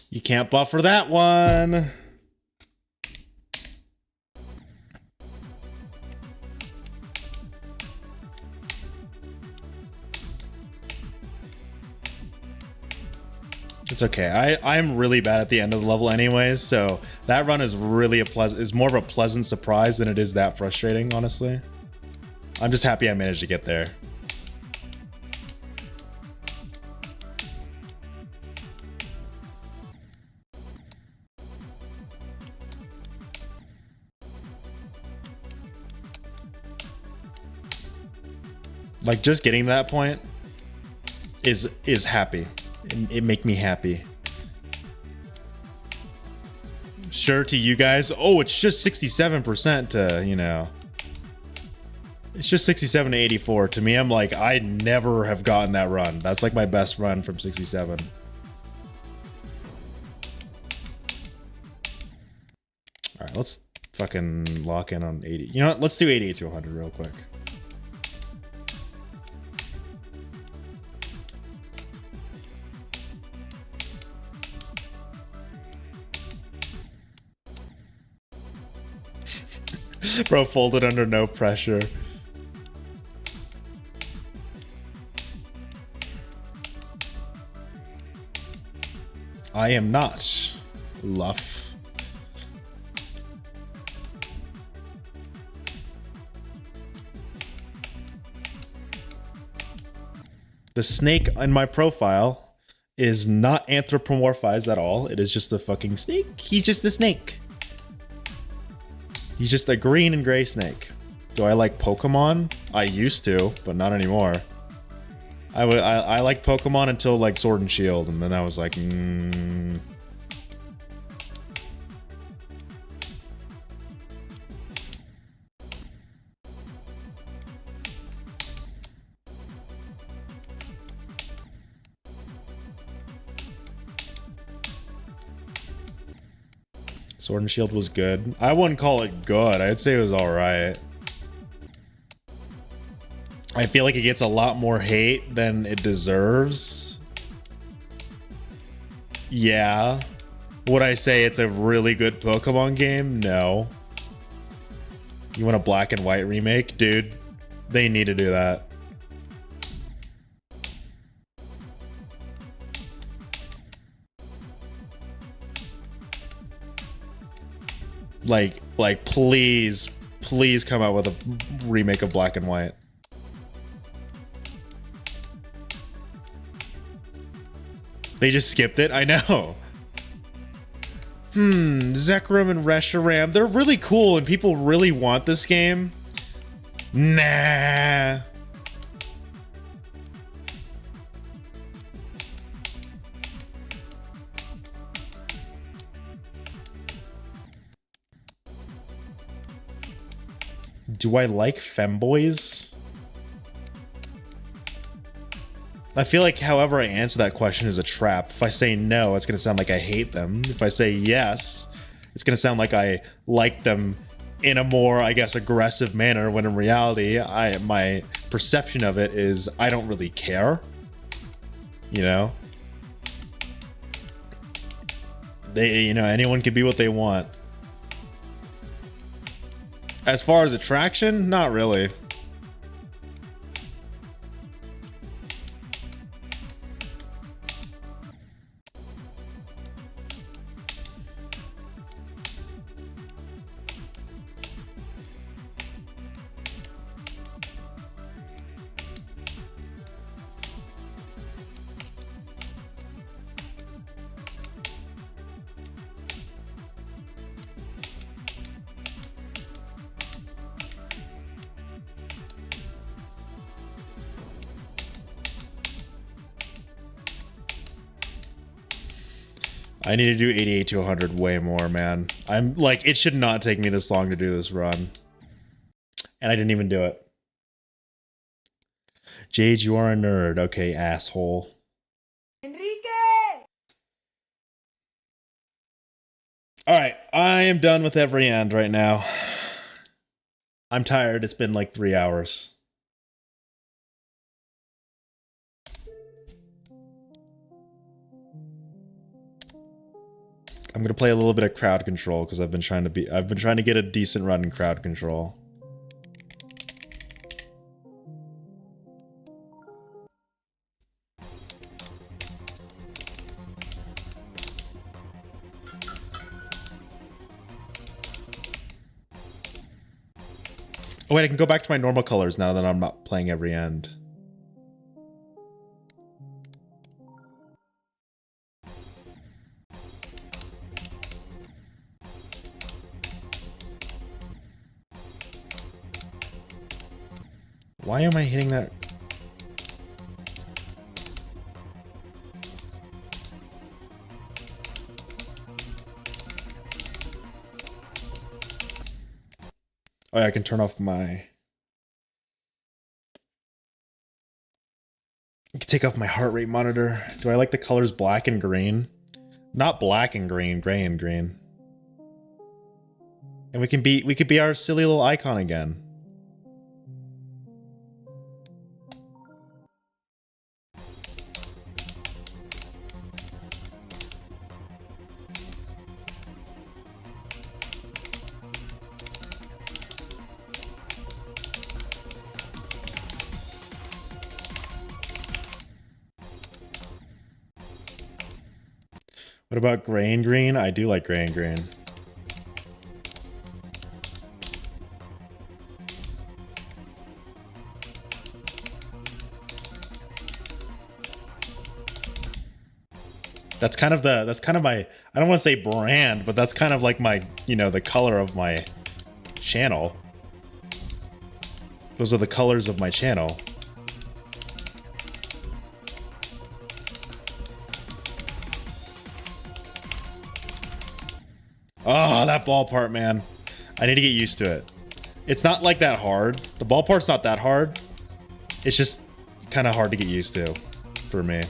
You can't buffer that one. It's okay. I'm really bad at the end of the level anyways, so that run is really is more of a pleasant surprise than it is that frustrating, honestly. I'm just happy I managed to get there. Like, just getting to that point is happy. It make me happy. Sure, to you guys, oh, it's just 67% to, you know, it's just 67 to 84. To me, I'm like, I never have gotten that run. That's like my best run from 67. All right, let's fucking lock in on 80. You know what? Let's do 88 to 100 real quick. Bro, folded under no pressure. I am not Luff. The snake in my profile is not anthropomorphized at all. It is just a fucking snake. He's just a snake. He's just a green and gray snake. Do I like Pokemon? I used to, but not anymore. I like Pokemon until like Sword and Shield, and then I was like, Sword and Shield was good. I wouldn't call it good. I'd say it was alright. I feel like it gets a lot more hate than it deserves. Yeah. Would I say it's a really good Pokemon game? No. You want a black and white remake? Dude, they need to do that. Like, please come out with a remake of Black and White. They just skipped it? I know. Zekrom and Reshiram, they're really cool and people really want this game. Nah. Do I like femboys? I feel like however I answer that question is a trap. If I say no, it's going to sound like I hate them. If I say yes, it's going to sound like I like them in a more, I guess, aggressive manner, when in reality, my perception of it is I don't really care. You know? Anyone can be what they want. As far as attraction, not really. I need to do 88 to 100 way more, man. I'm like, it should not take me this long to do this run. And I didn't even do it. Jade, you are a nerd. Okay, asshole. Enrique! Alright, I am done with every end right now. I'm tired. It's been like 3 hours. I'm gonna play a little bit of crowd control because I've been trying to get a decent run in crowd control. Oh wait, I can go back to my normal colors now that I'm not playing every end. Why am I hitting that? Oh yeah, I can turn off my... I can take off my heart rate monitor. Do I like the colors black and green? Not black and green, gray and green. And we could be our silly little icon again. What about gray and green? I do like gray and green. That's kind of my, I don't want to say brand, but that's kind of like my, the color of my channel. Those are the colors of my channel. Oh, that ball part, man. I need to get used to it. It's not like that hard. The ball part's not that hard. It's just kind of hard to get used to for me.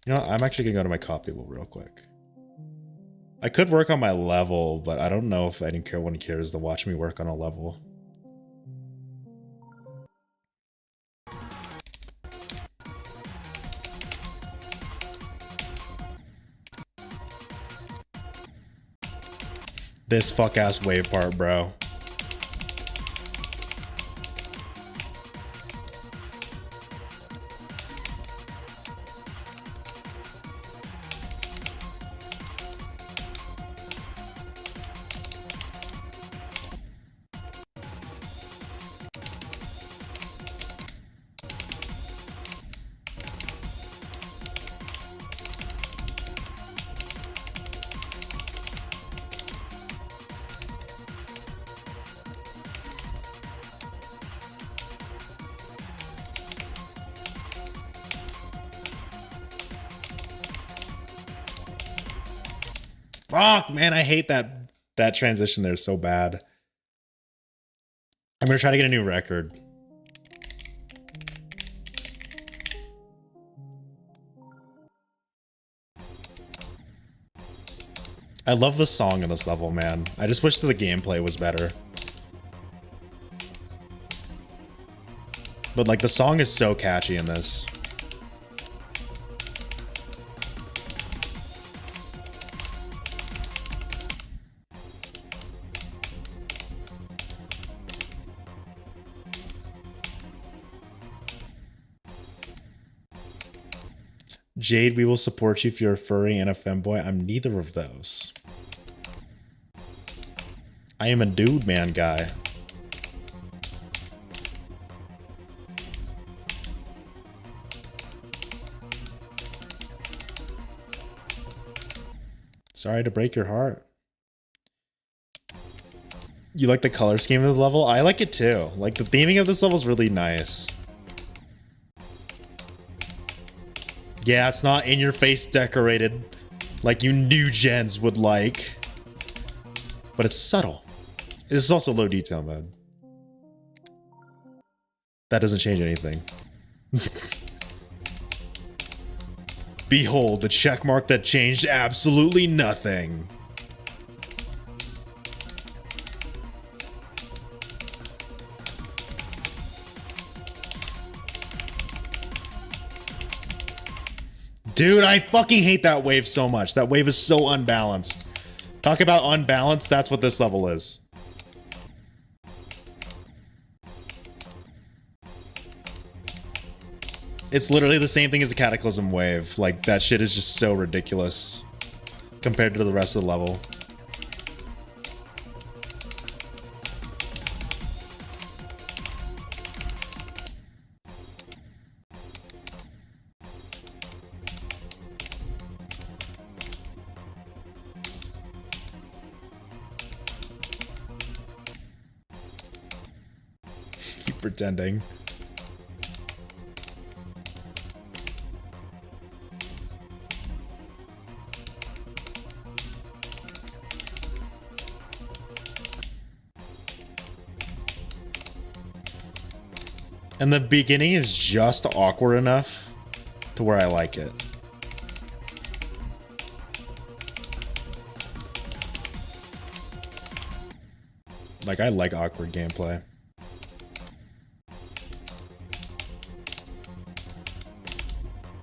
You know what? I'm actually going to go to my cop table real quick. I could work on my level, but I don't know if anyone cares to watch me work on a level. This fuck-ass wave part, bro. Fuck, man, I hate that transition there so bad. I'm gonna try to get a new record. I love the song in this level, man. I just wish that the gameplay was better. But like the song is so catchy in this. Jade, we will support you if you're a furry and a femboy. I'm neither of those. I am a dude man guy. Sorry to break your heart. You like the color scheme of the level? I like it too. Like the theming of this level is really nice. Yeah, it's not in your face decorated like you new gens would like. But it's subtle. This is also low detail mode. That doesn't change anything. Behold, the check mark that changed absolutely nothing. Dude, I fucking hate that wave so much. That wave is so unbalanced. Talk about unbalanced, that's what this level is. It's literally the same thing as a Cataclysm wave. Like, that shit is just so ridiculous compared to the rest of the level. Keep pretending. And the beginning is just awkward enough to where I like it. Like, I like awkward gameplay.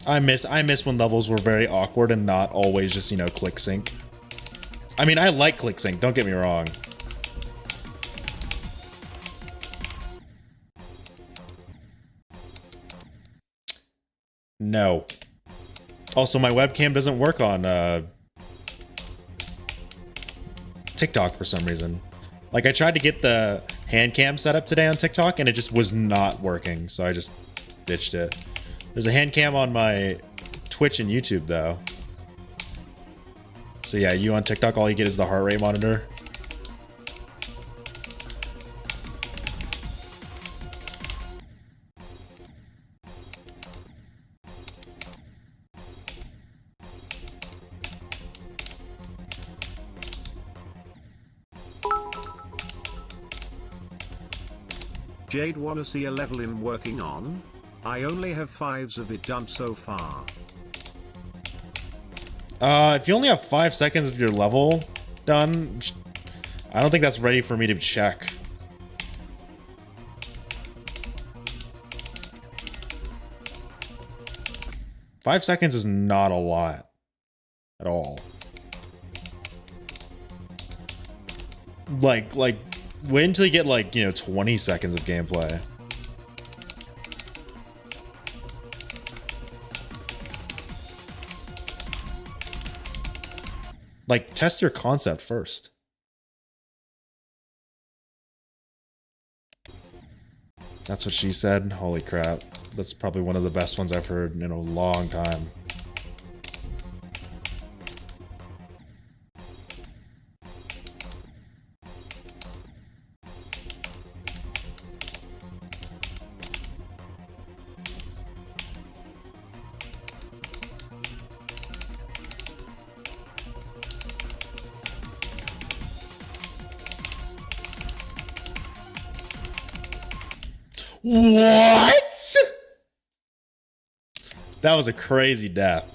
I miss when levels were very awkward and not always just, you know, click sync. I mean, I like click sync, don't get me wrong. No. Also, my webcam doesn't work on TikTok for some reason. Like, I tried to get the hand cam set up today on TikTok, and it just was not working, so I just ditched it. There's a hand cam on my Twitch and YouTube, though. So yeah, you on TikTok, all you get is the heart rate monitor. Jade wanna see a level in working on? I only have 5s of it done so far. If you only have 5 seconds of your level done, I don't think that's ready for me to check. Five seconds is not a lot at all. Like, wait until you get, like, you know, 20 seconds of gameplay. Like, test your concept first. That's what she said. Holy crap. That's probably one of the best ones I've heard in a long time. What? That was a crazy death.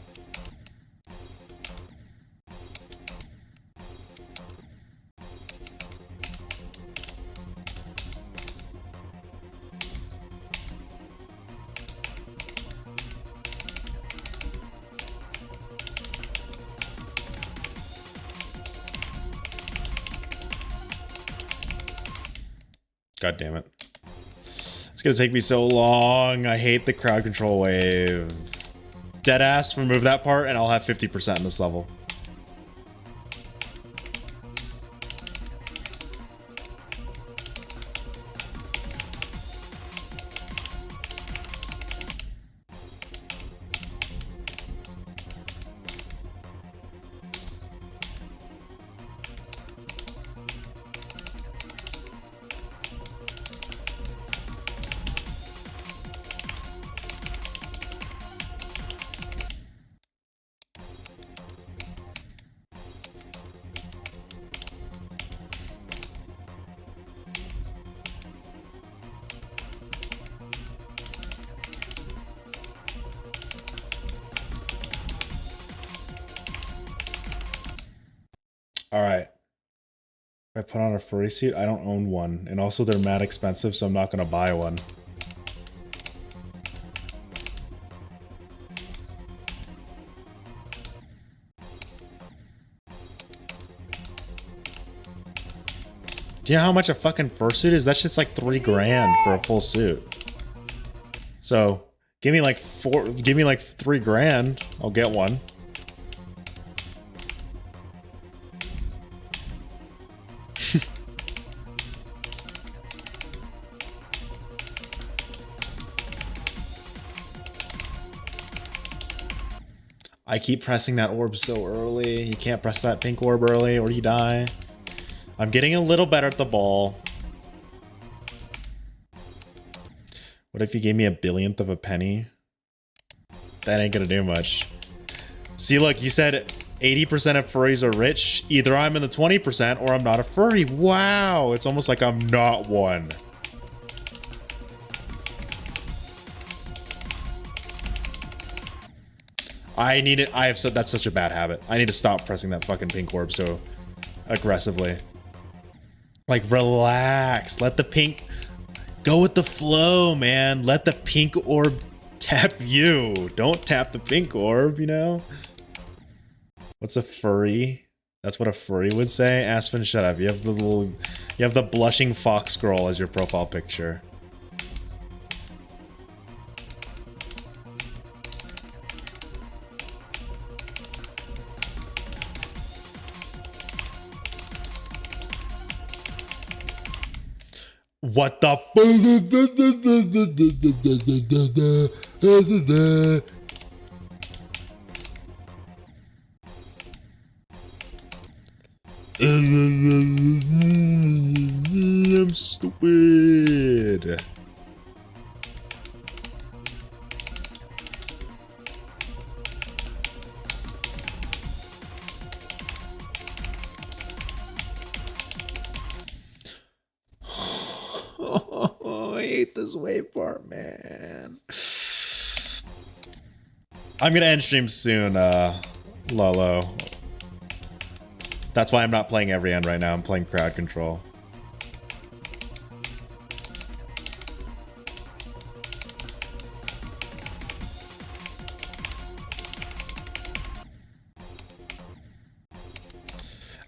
God damn it. It's gonna take me so long. I hate the crowd control wave. Deadass, remove that part and I'll have 50% in this level. All right. If I put on a furry suit, I don't own one. And also they're mad expensive, so I'm not going to buy one. Do you know how much a fucking fursuit is? That's just like $3 grand for a full suit. So give me like $3 grand. I'll get one. I keep pressing that orb so early. You can't press that pink orb early or you die. I'm getting a little better at the ball. What if you gave me a billionth of a penny? That ain't gonna do much. See, look, you said 80% of furries are rich. Either I'm in the 20% or I'm not a furry. Wow, it's almost like I'm not one. I need it. I have said that's such a bad habit. I need to stop pressing that fucking pink orb so aggressively. Like, relax. Let the pink go with the flow, man. Let the pink orb tap you. Don't tap the pink orb, you know? What's a furry? That's what a furry would say. Aspen, shut up. You have the blushing fox girl as your profile picture. What the I'm stupid. I hate this wave part, man. I'm gonna end stream soon, Lolo. That's why I'm not playing every end right now. I'm playing crowd control.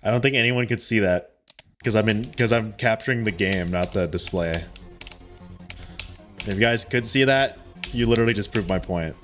I don't think anyone could see that because I'm capturing the game, not the display. If you guys could see that, you literally just proved my point.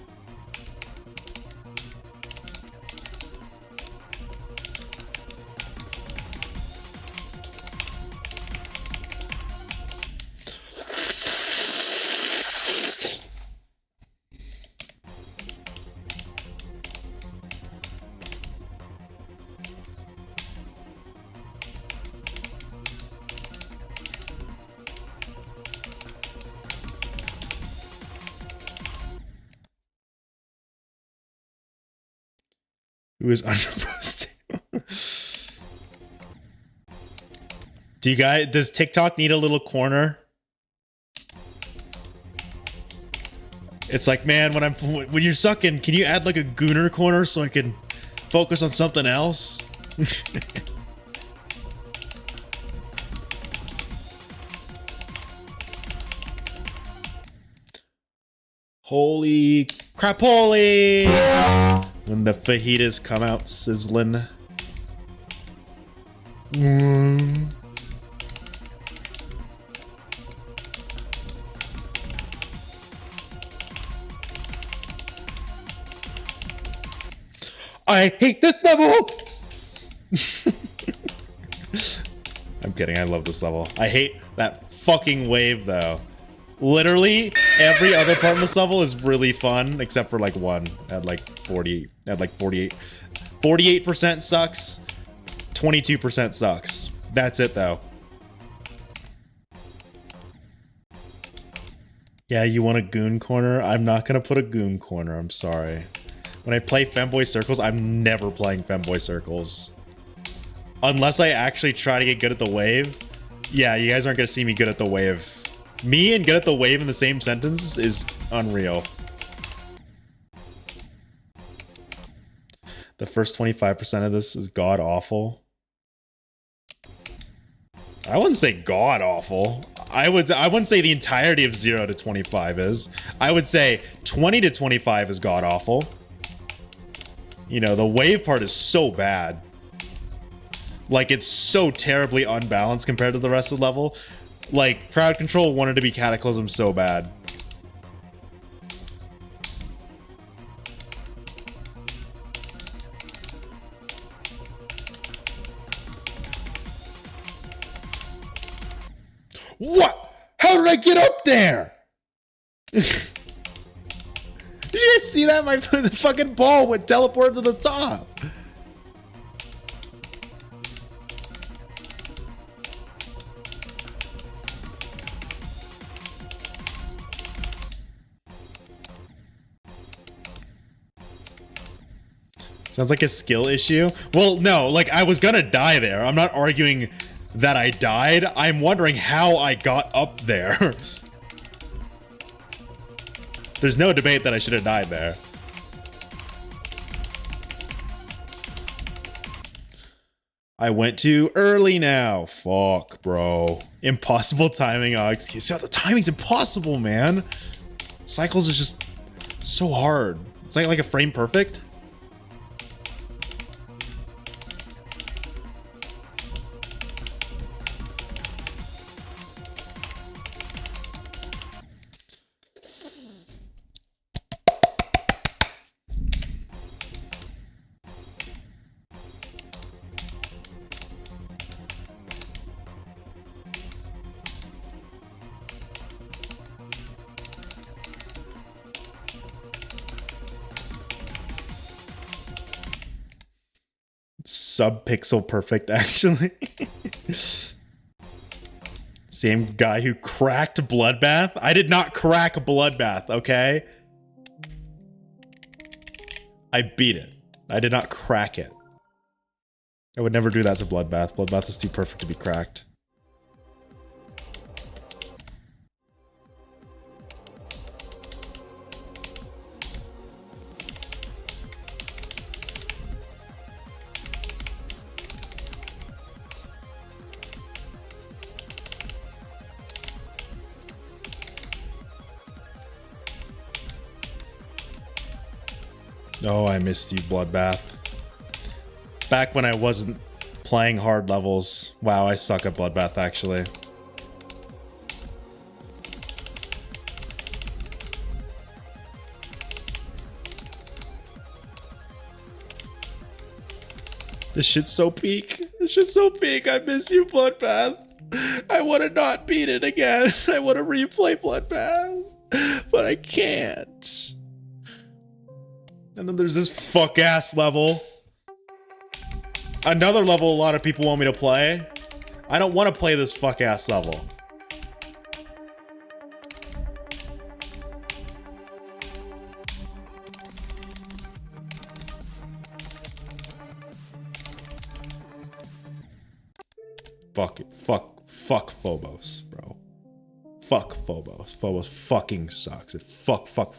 Who is underposting? Does TikTok need a little corner? It's like, man, when you're sucking, can you add like a gooner corner so I can focus on something else? Holy crap, holy! When the fajitas come out sizzling. I hate this level! I'm kidding, I love this level. I hate that fucking wave though. Literally every other part in this level is really fun except for like one at like 48. 48% sucks. 22% sucks. That's it though. Yeah, you want a goon corner? I'm not gonna put a goon corner, I'm sorry. When I play Femboy Circles, I'm never playing Femboy Circles. Unless I actually try to get good at the wave. Yeah, you guys aren't gonna see me good at the wave. Me and good at the wave in the same sentence is unreal. The first 25% of this is god awful. I wouldn't say god awful. I wouldn't say the entirety of 0 to 25 is. I would say 20 to 25 is god awful. You know, the wave part is so bad. Like, it's so terribly unbalanced compared to the rest of the level. Like, crowd control wanted to be Cataclysm so bad. What? How did I get up there? Did you guys see that? The fucking ball would teleport to the top. Sounds like a skill issue. Well, no, like I was gonna die there. I'm not arguing that I died. I'm wondering how I got up there. There's no debate that I should have died there. I went too early now. Fuck, bro. Impossible timing. Oh, excuse me. The timing's impossible, man. Cycles is just so hard. It's like a frame perfect. Sub-pixel perfect, actually. Same guy who cracked Bloodbath? I did not crack Bloodbath, okay? I beat it. I did not crack it. I would never do that to Bloodbath. Bloodbath is too perfect to be cracked. Oh, I missed you, Bloodbath. Back when I wasn't playing hard levels. Wow, I suck at Bloodbath, actually. This shit's so peak. This shit's so peak. I miss you, Bloodbath. I want to not beat it again. I want to replay Bloodbath, but I can't. And then there's this fuck-ass level. Another level a lot of people want me to play. I don't want to play this fuck-ass level. Fuck it. Fuck Phobos, bro. Fuck Phobos. Phobos fucking sucks. It fuck. Fuck,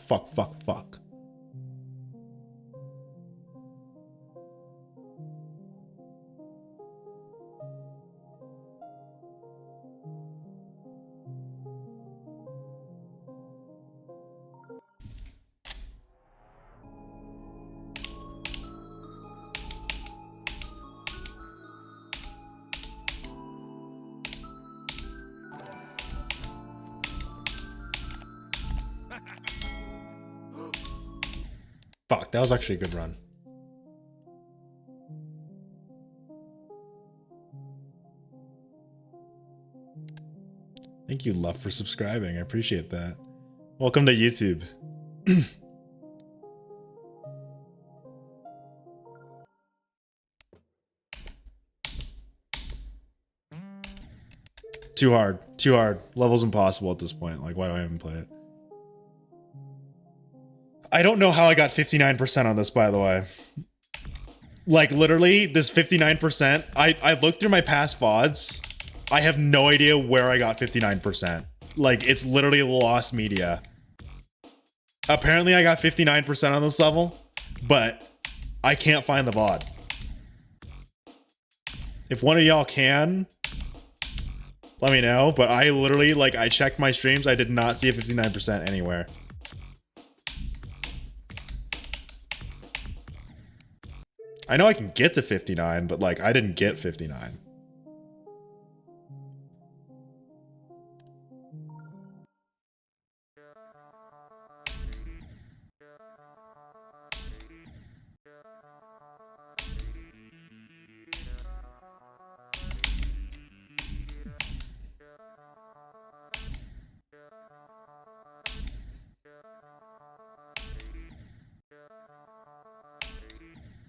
that was actually a good run. Thank you, Love, for subscribing. I appreciate that. Welcome to YouTube. Too hard. Too hard. Level's impossible at this point. Like, why do I even play it? I don't know how I got 59% on this, by the way. Like, literally, this 59%, I looked through my past VODs. I have no idea where I got 59%. Like, it's literally lost media. Apparently, I got 59% on this level, but I can't find the VOD. If one of y'all can, let me know. But I literally, like, I checked my streams. I did not see a 59% anywhere. I know I can get to 59, but, like, I didn't get 59.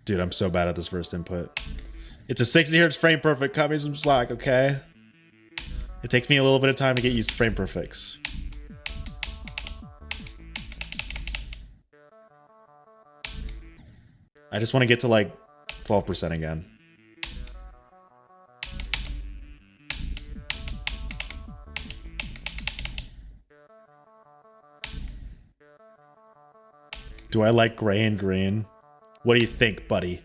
Dude, I'm so bad at this first input. It's a 60 hertz frame perfect. Cut me some slack, okay? It takes me a little bit of time to get used to frame perfects. I just want to get to like 12% again. Do I like gray and green? What do you think, buddy?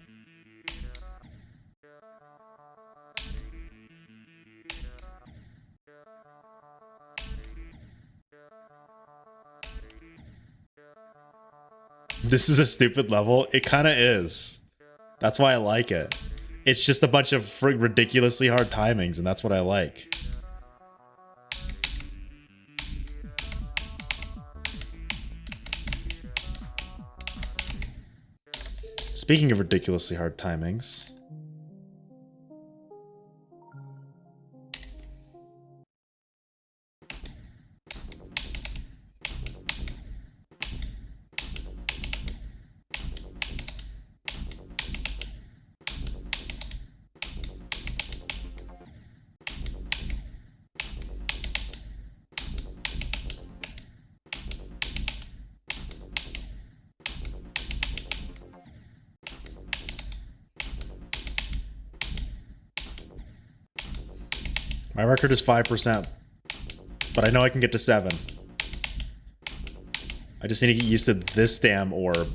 This is a stupid level. It kind of is. That's why I like it. It's just a bunch of ridiculously hard timings, and that's what I like. Speaking of ridiculously hard timings, my record is 5%, but I know I can get to 7. I just need to get used to this damn orb.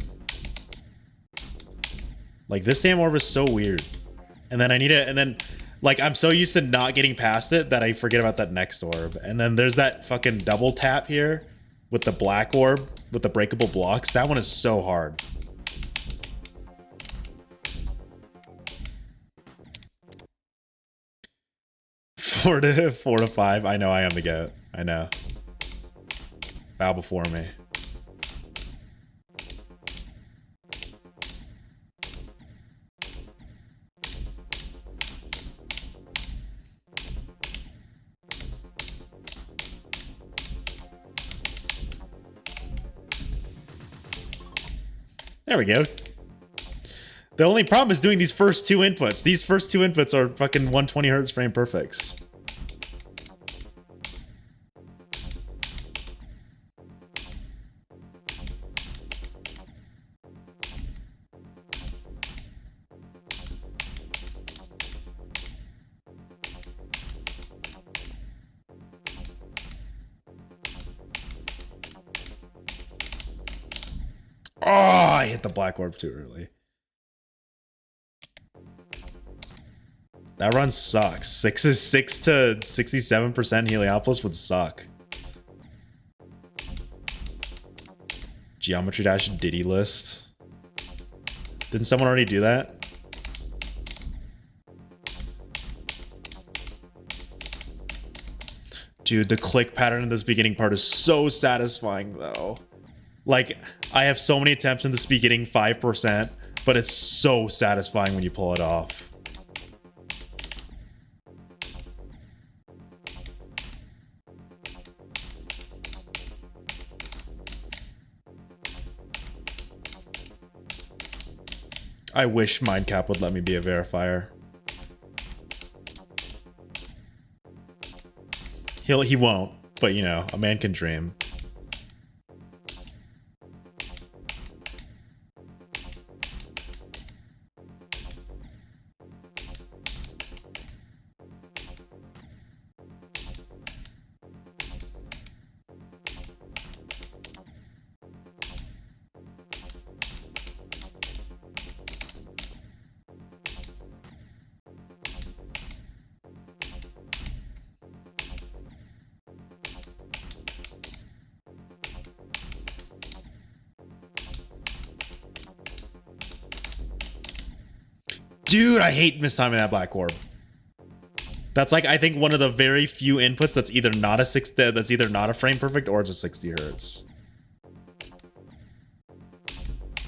Like, this damn orb is so weird. And then I need to, and then, like, I'm so used to not getting past it that I forget about that next orb. And then there's that fucking double tap here with the black orb with the breakable blocks. That one is so hard. Four to 5. I know I am the goat. I know. Bow before me. There we go. The only problem is doing these first two inputs. These first two inputs are fucking 120 hertz frame perfects. Oh, I hit the black orb too early. That run sucks. 6 to 67% Heliopolis would suck. Geometry Dash Diddy list. Didn't someone already do that? Dude, the click pattern in this beginning part is so satisfying though. Like, I have so many attempts in this beginning 5%, but it's so satisfying when you pull it off. I wish Mindcap would let me be a verifier. He won't, but you know, a man can dream. Dude, I hate mistiming that black orb. That's like, I think one of the very few inputs that's either not a frame perfect or it's a 60 hertz.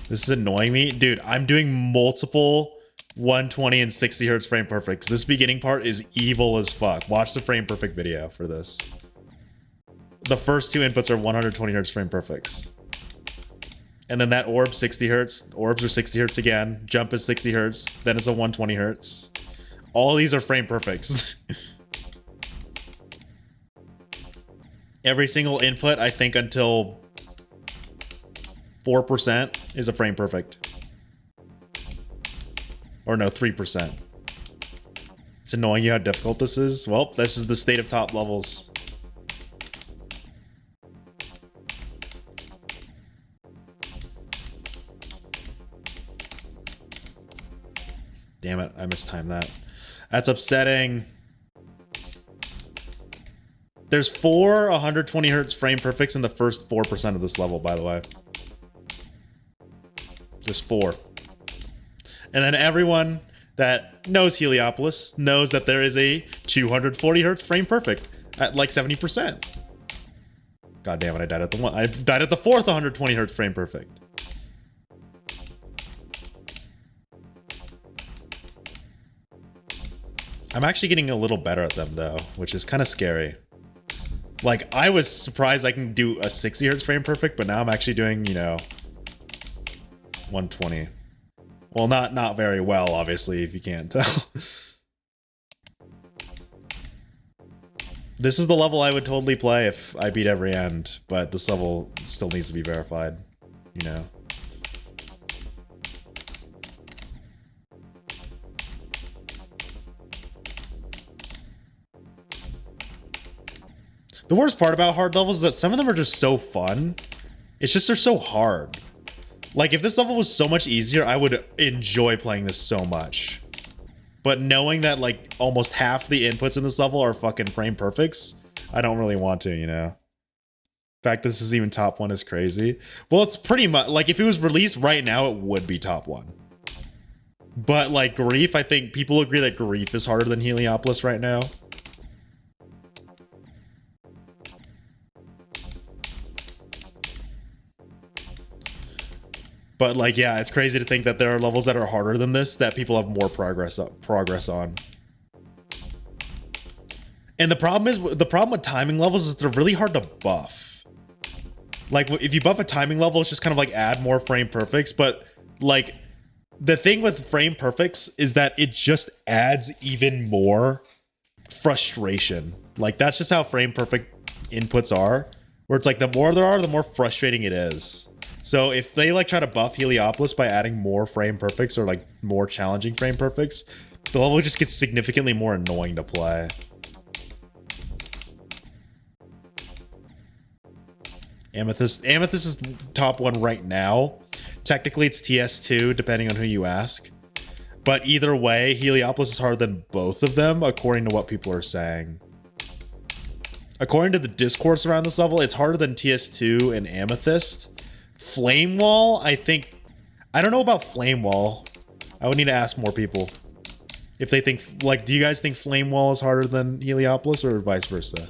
This is annoying me. Dude, I'm doing multiple 120 and 60 hertz frame perfects. This beginning part is evil as fuck. Watch the frame perfect video for this. The first two inputs are 120 hertz frame perfects. And then that orb, 60 hertz. Orbs are 60 hertz again. Jump is 60 hertz. Then it's a 120 hertz. All these are frame perfects. Every single input, I think until 4% is a frame perfect. Or no, 3%. It's annoying you how difficult this is. Well, this is the state of top levels. Damn it, I mistimed that. That's upsetting. There's 4 120 hertz frame perfects in the first 4% of this level, by the way. Just 4. And then everyone that knows Heliopolis knows that there is a 240 hertz frame perfect at like 70%. God damn it, I died at the one. I died at the 4th 120 hertz frame perfect. I'm actually getting a little better at them though, which is kind of scary. Like, I was surprised I can do a 60 hertz frame perfect, but now I'm actually doing, you know, 120. Well, not very well, obviously, if you can't tell. This is the level I would totally play if I beat every end, but this level still needs to be verified, you know. The worst part about hard levels is that some of them are just so fun. It's just they're so hard. Like, if this level was so much easier, I would enjoy playing this so much. But knowing that, like, almost half the inputs in this level are fucking frame perfects, I don't really want to, you know? The fact this is even top 1 is crazy. Well, it's pretty much, like, if it was released right now, it would be top 1. But, like, Grief, I think people agree that Grief is harder than Heliopolis right now. But, like, yeah, it's crazy to think that there are levels that are harder than this that people have more progress on. And the problem with timing levels is they're really hard to buff. Like, if you buff a timing level, it's just kind of like add more frame perfects. But, like, the thing with frame perfects is that it just adds even more frustration. Like, that's just how frame perfect inputs are. Where it's like, the more there are, the more frustrating it is. So if they like try to buff Heliopolis by adding more frame perfects or like more challenging frame perfects, the level just gets significantly more annoying to play. Amethyst is top 1 right now. Technically it's TS2 depending on who you ask. But either way, Heliopolis is harder than both of them according to what people are saying. According to the discourse around this level, it's harder than TS2 and Amethyst. Flame Wall, I don't know about Flame Wall. I would need to ask more people if they think, like, do you guys think Flame Wall is harder than Heliopolis or vice versa?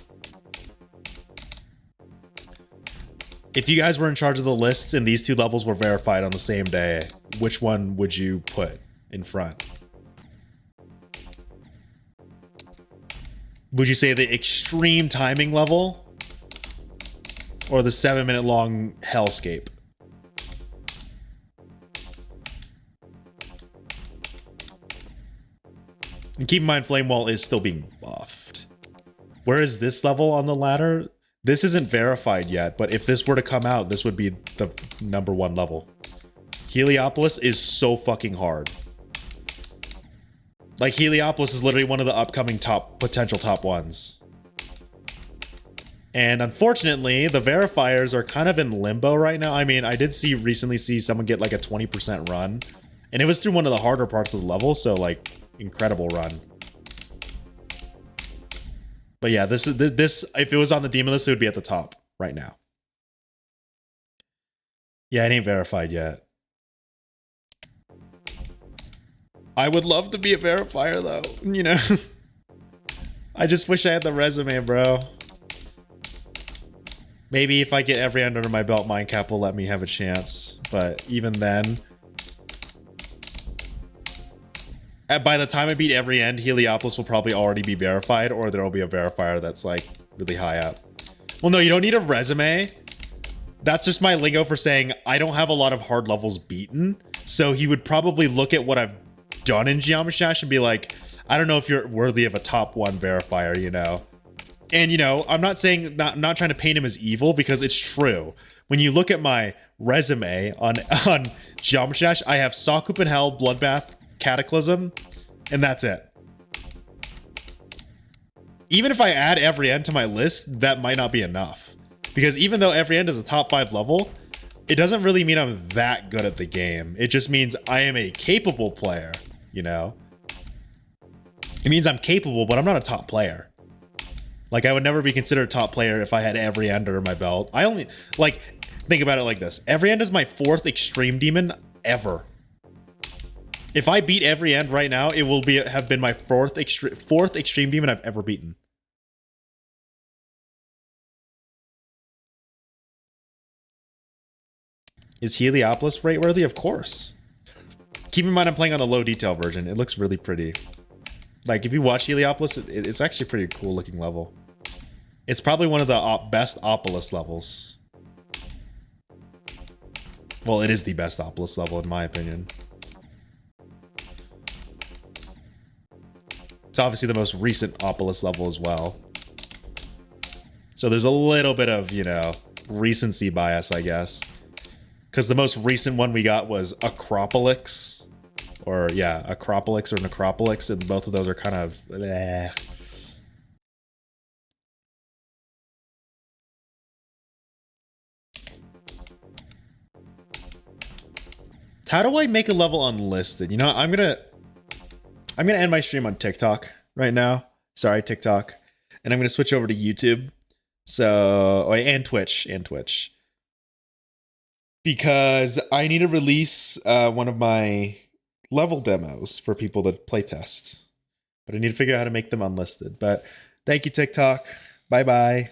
If you guys were in charge of the lists and these two levels were verified on the same day, which one would you put in front? Would you say the extreme timing level or the 7-minute long hellscape? Keep in mind, Flame Wall is still being buffed. Where is this level on the ladder? This isn't verified yet, but if this were to come out, this would be the #1 level. Heliopolis is so fucking hard. Like, Heliopolis is literally one of the upcoming potential top ones. And unfortunately, the verifiers are kind of in limbo right now. I mean, I did recently see someone get like a 20% run, and it was through one of the harder parts of the level, so like, incredible run. But yeah, this if it was on the demon list, it would be at the top right now. Yeah, it ain't verified yet. I would love to be a verifier though, you know. I just wish I had the resume, bro. Maybe if I get every end under my belt, Mindcap will let me have a chance. But even then, by the time I beat every end, Heliopolis will probably already be verified, or there will be a verifier that's like really high up. Well, no, you don't need a resume. That's just my lingo for saying I don't have a lot of hard levels beaten. So he would probably look at what I've done in Geometry and be like, I don't know if you're worthy of a top 1 verifier, you know? And, you know, I'm not saying, not trying to paint him as evil, because it's true. When you look at my resume on Geometry, I have Sakupen Hell, Bloodbath, Cataclysm, and that's it. Even if I add every end to my list, that might not be enough. Because even though every end is a top 5 level, it doesn't really mean I'm that good at the game. It just means I am a capable player, you know? It means I'm capable, but I'm not a top player. Like, I would never be considered a top player if I had every end under my belt. I only, like, think about it like this. Every end is my 4th extreme demon ever. If I beat every end right now, it will have been my 4th extreme demon I've ever beaten. Is Heliopolis rate worthy? Of course. Keep in mind I'm playing on the low detail version. It looks really pretty. Like, if you watch Heliopolis, it's actually a pretty cool looking level. It's probably one of the best Opolis levels. Well, it is the best Opolis level in my opinion. It's obviously the most recent Opolis level as well. So there's a little bit of, you know, recency bias, I guess. Because the most recent one we got was Acropolix. Or, yeah, Acropolix or Necropolix, and both of those are kind of... bleh. How do I make a level unlisted? You know, I'm gonna end my stream on TikTok right now. Sorry, TikTok. And I'm gonna switch over to YouTube. So, and Twitch. Because I need to release one of my level demos for people to playtest. But I need to figure out how to make them unlisted. But thank you, TikTok. Bye-bye.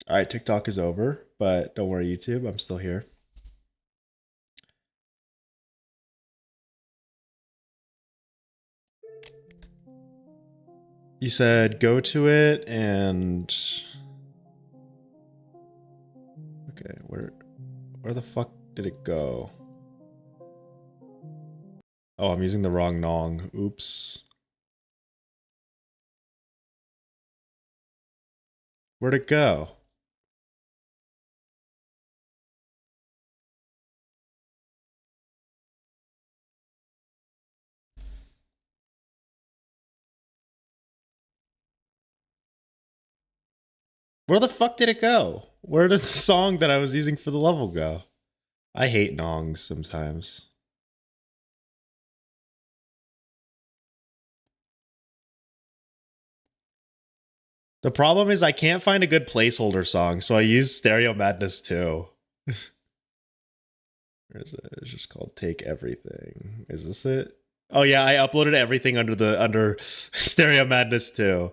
All right, TikTok is over, but don't worry, YouTube, I'm still here. You said go to it and... Okay, where the fuck did it go? Oh, I'm using the wrong nong. Oops. Where'd it go? Where the fuck did it go? Where did the song that I was using for the level go? I hate nongs sometimes. The problem is I can't find a good placeholder song, so I use Stereo Madness 2. It's just called Take Everything. Is this it? Oh yeah, I uploaded everything under Stereo Madness 2.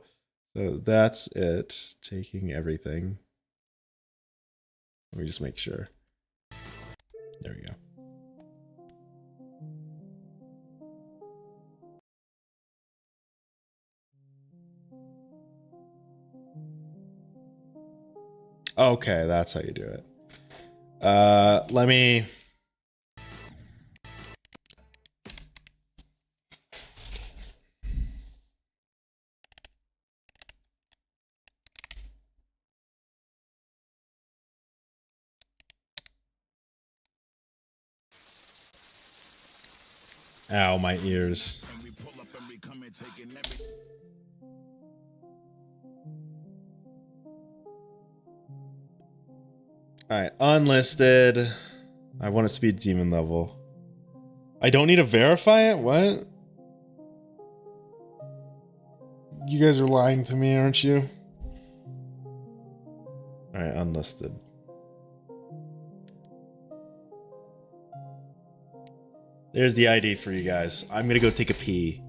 So that's it. Taking everything. Let me just make sure. There we go. Okay, that's how you do it. Let me... Ow, my ears. Alright, unlisted. I want it to be demon level. I don't need to verify it? What? You guys are lying to me, aren't you? Alright, unlisted. There's the ID for you guys. I'm gonna go take a pee.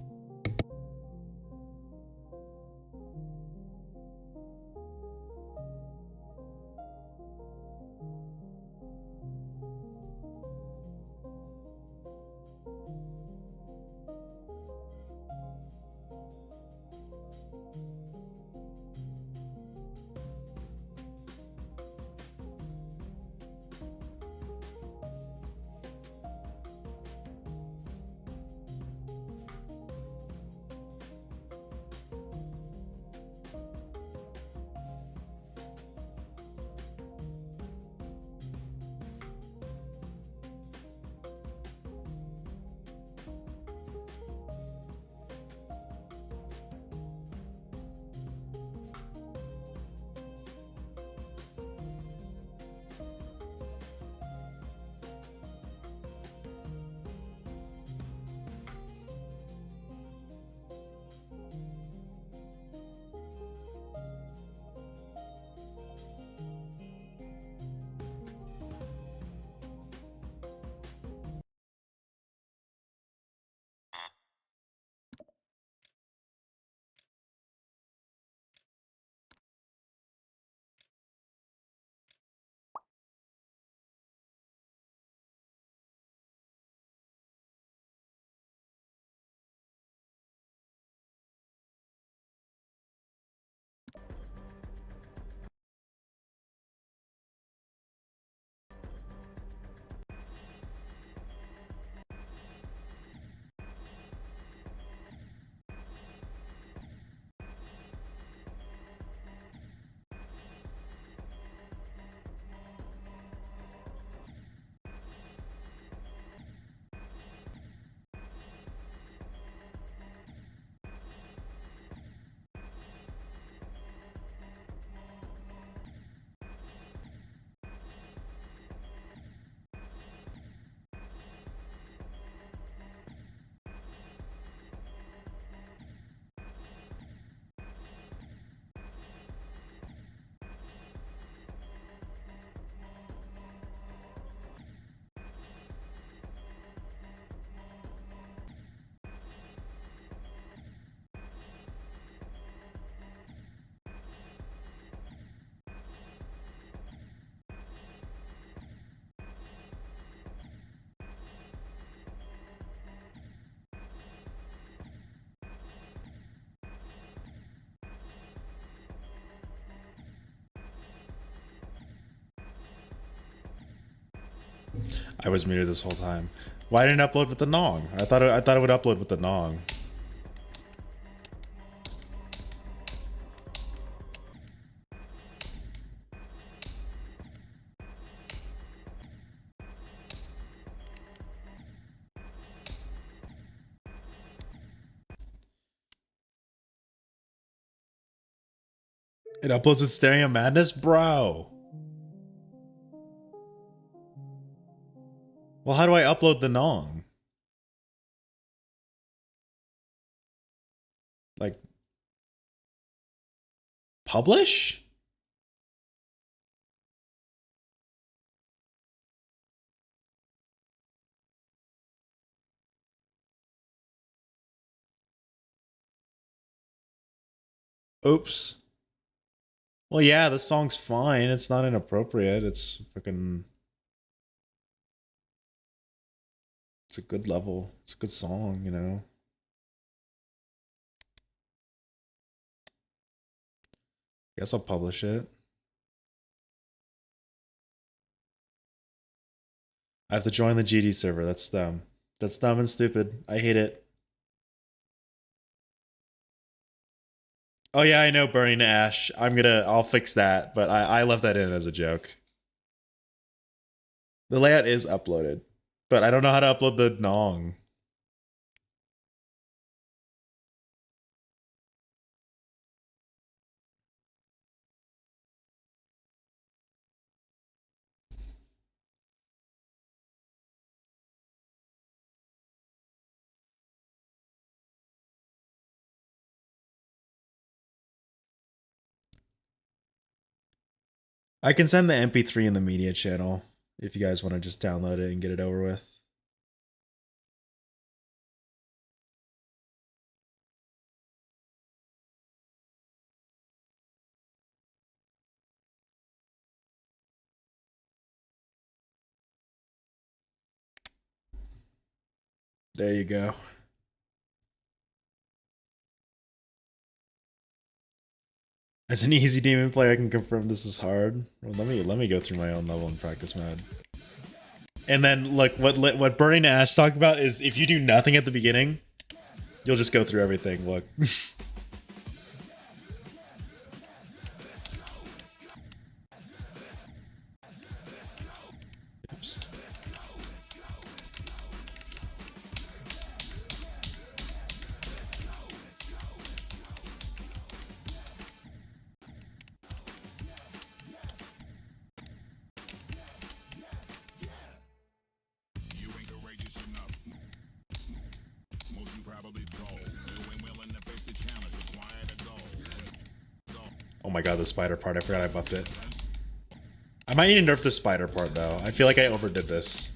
I was muted this whole time. Why didn't it upload with the Nong? I thought it would upload with the Nong. It uploads with Stereo Madness? Bro. Well, how do I upload the Nong? Like, publish? Oops. Well, yeah, the song's fine. It's not inappropriate. It's fucking. It's a good level. It's a good song, you know. Guess I'll publish it. I have to join the GD server. That's dumb. That's dumb and stupid. I hate it. Oh yeah, I know Burning Ash. I'll fix that, but I left that in as a joke. The layout is uploaded, but I don't know how to upload the Nong. I can send the MP3 in the media channel if you guys want to just download it and get it over with. There you go. As an easy demon player, I can confirm this is hard. Well, let me go through my own level in practice mode. And then look, what Burning Ash talked about is if you do nothing at the beginning, you'll just go through everything. Look. Oops. Oh my god, the spider part. I forgot I buffed it. I might need to nerf the spider part, though. I feel like I overdid this.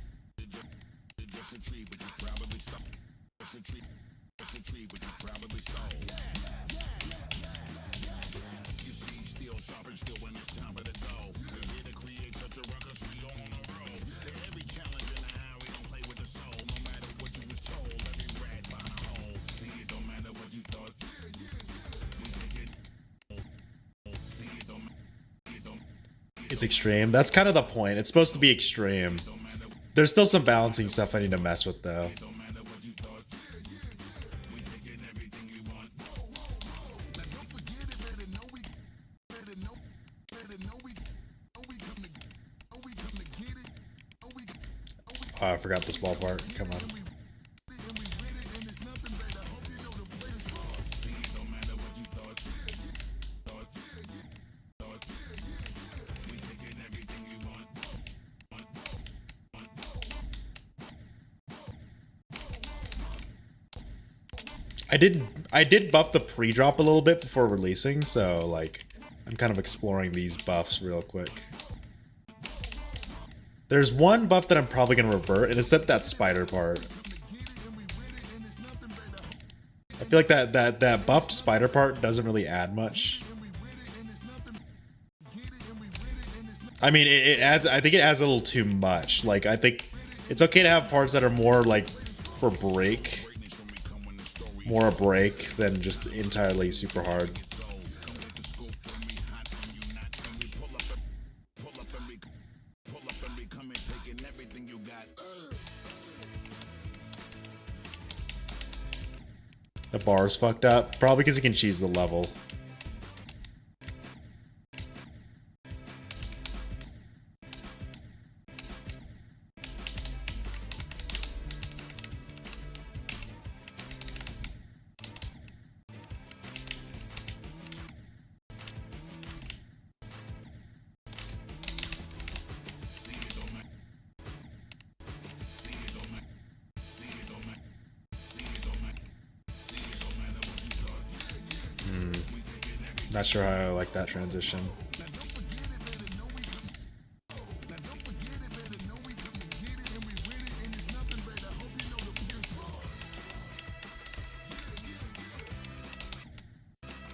It's extreme. That's kind of the point. It's supposed to be extreme. There's still some balancing stuff I need to mess with, though. Oh, I forgot this wall part. Come on. I did buff the pre-drop a little bit before releasing, so like I'm kind of exploring these buffs real quick. There's one buff that I'm probably gonna revert, and it's that spider part. I feel like that buffed spider part doesn't really add much. I mean, it adds. I think it adds a little too much. Like I think it's okay to have parts that are more like for break. More a break than just entirely super hard. The bar's fucked up. Probably because he can cheese the level. Not sure how I like that transition.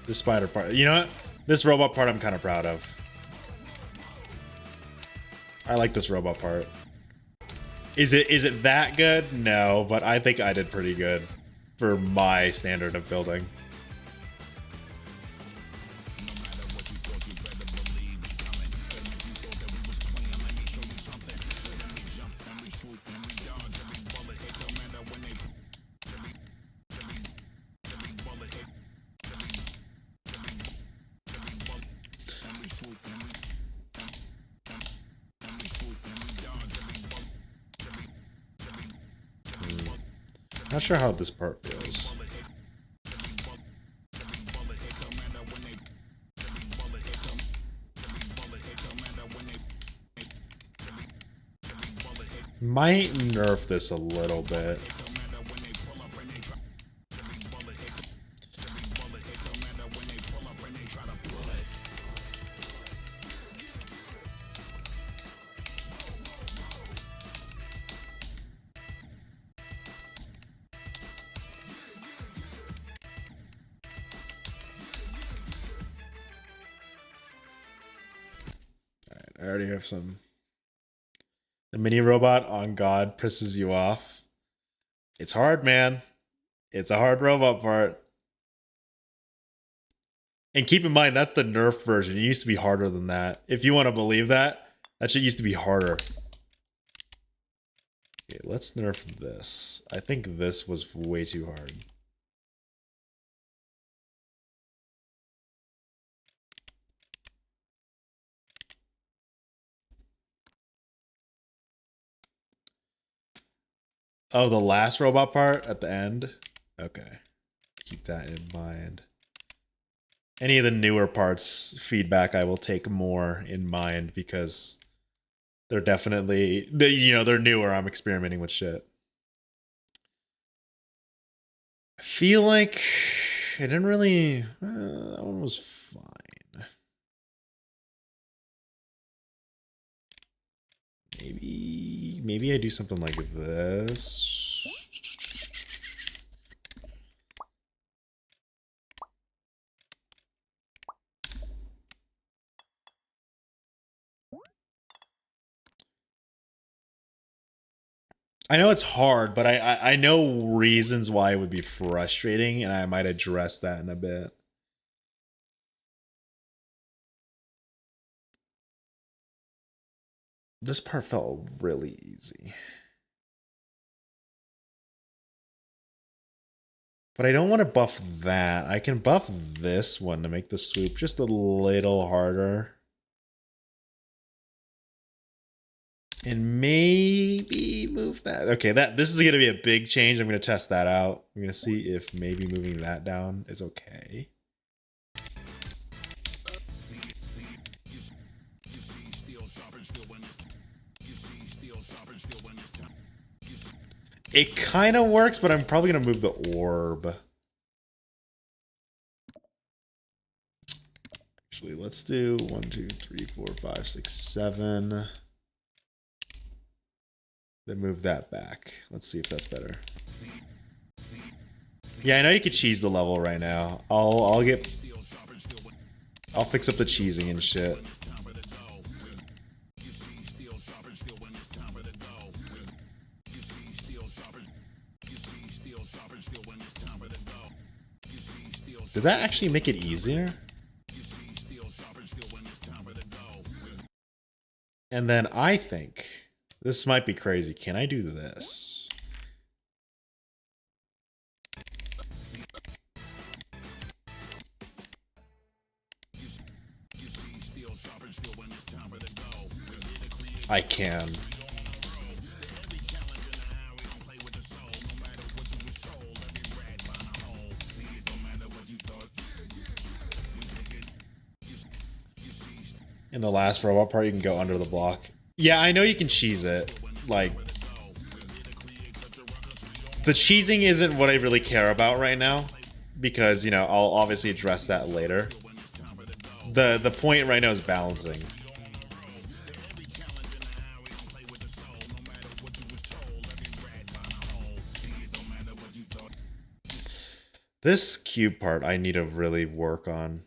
The spider part. You know what? This robot part I'm kind of proud of. I like this robot part. Is it that good? No, but I think I did pretty good for my standard of building. Not sure how this part feels. Might nerf this a little bit. I already have some. The mini robot on God pisses you off. It's hard, man. It's a hard robot part. And keep in mind, that's the nerf version. It used to be harder than that. If you want to believe that, that shit used to be harder. Okay, let's nerf this. I think this was way too hard. Oh, the last robot part at the end? Okay. Keep that in mind. Any of the newer parts feedback I will take more in mind because they're definitely, they're newer. I'm experimenting with shit. I feel like I didn't really, that one was fine. Maybe I do something like this. I know it's hard, but I know reasons why it would be frustrating, and I might address that in a bit. This part felt really easy. But I don't want to buff that. I can buff this one to make the swoop just a little harder. And maybe move that. Okay, this is going to be a big change. I'm going to test that out. I'm going to see if maybe moving that down is okay. It kind of works, but I'm probably going to move the orb. Actually, let's do 1, 2, 3, 4, 5, 6, 7. Then move that back. Let's see if that's better. Yeah, I know you could cheese the level right now. I'll fix up the cheesing and shit. Did that actually make it easier? And then I think this might be crazy. Can I do this? I can. In the last robot part, you can go under the block. Yeah, I know you can cheese it. Like, the cheesing isn't what I really care about right now, because, I'll obviously address that later. The point right now is balancing. This cube part I need to really work on.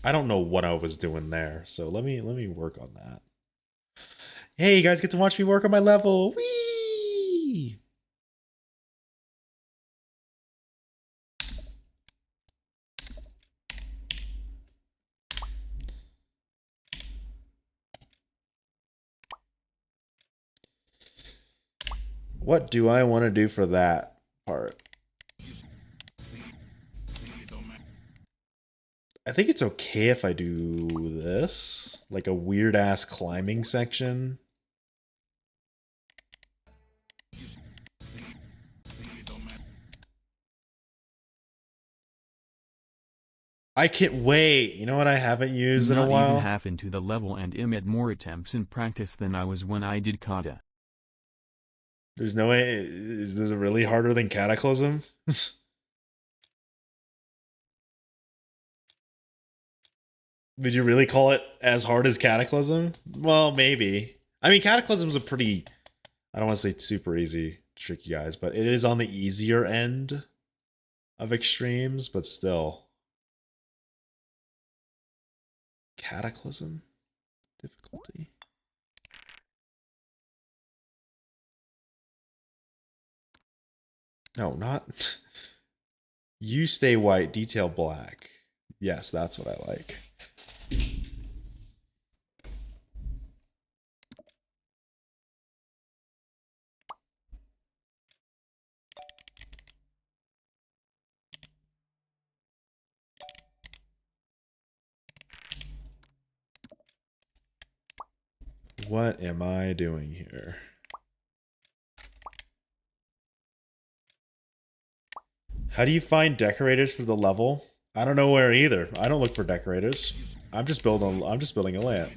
I don't know what I was doing there, so let me work on that. Hey, you guys get to watch me work on my level. Whee! What do I want to do for that part? I think it's okay if I do this, like a weird ass climbing section. I can't wait. You know what I haven't used in a Not while? even half into the level and am at more attempts in practice than I was when I did kata. There's no way. Is this really harder than Cataclysm? Would you really call it as hard as Cataclysm? Well, maybe. I mean, Cataclysm's a pretty, I don't want to say super easy to trick you guys, but it is on the easier end of extremes, but still. Cataclysm? Difficulty? No, not. You stay white, detail black. Yes, that's what I like. What am I doing here? How do you find decorators for the level? I don't know where either. I don't look for decorators. I'm just building a lamp.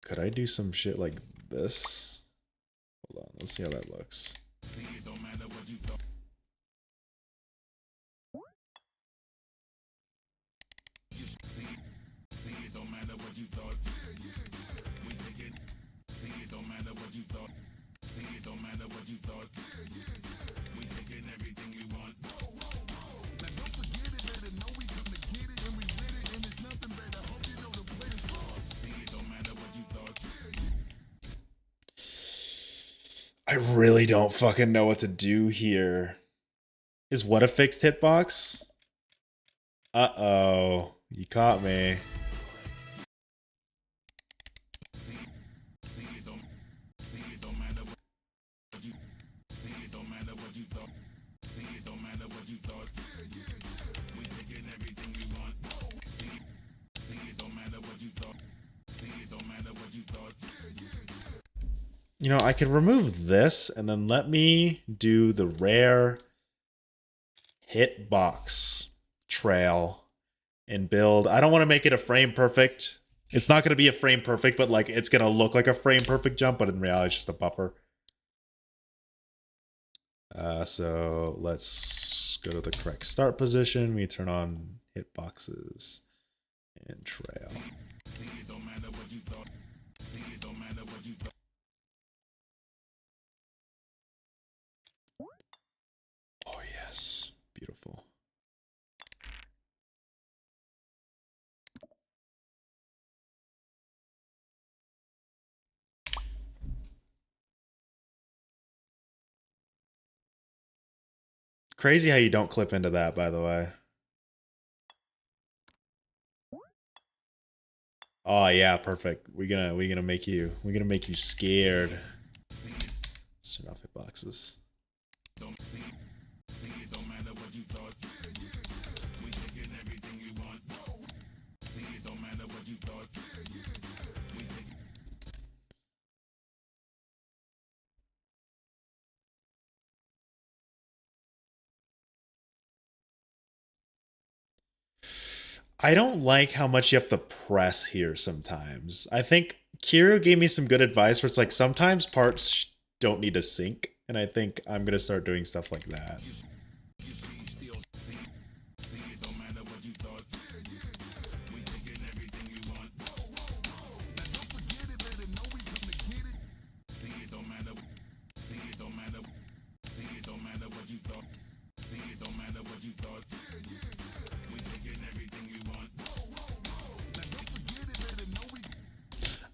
Could I do some shit like this? Hold on, let's see how that looks. I really don't fucking know what to do here. Is what a fixed hitbox? Uh-oh. You caught me. You know, I could remove this and then let me do the rare hitbox trail and build. I don't want to make it a frame perfect. It's not going to be a frame perfect, but like it's going to look like a frame perfect jump, but in reality it's just a buffer. So let's go to the correct start position. We turn on hitboxes and trail. Oh yes, beautiful. Crazy how you don't clip into that, by the way. Oh yeah, perfect. We're gonna make you scared. Turn off hitboxes. I don't like how much you have to press here sometimes. I think Kiro gave me some good advice where it's like sometimes parts don't need to sync, and I think I'm gonna start doing stuff like that.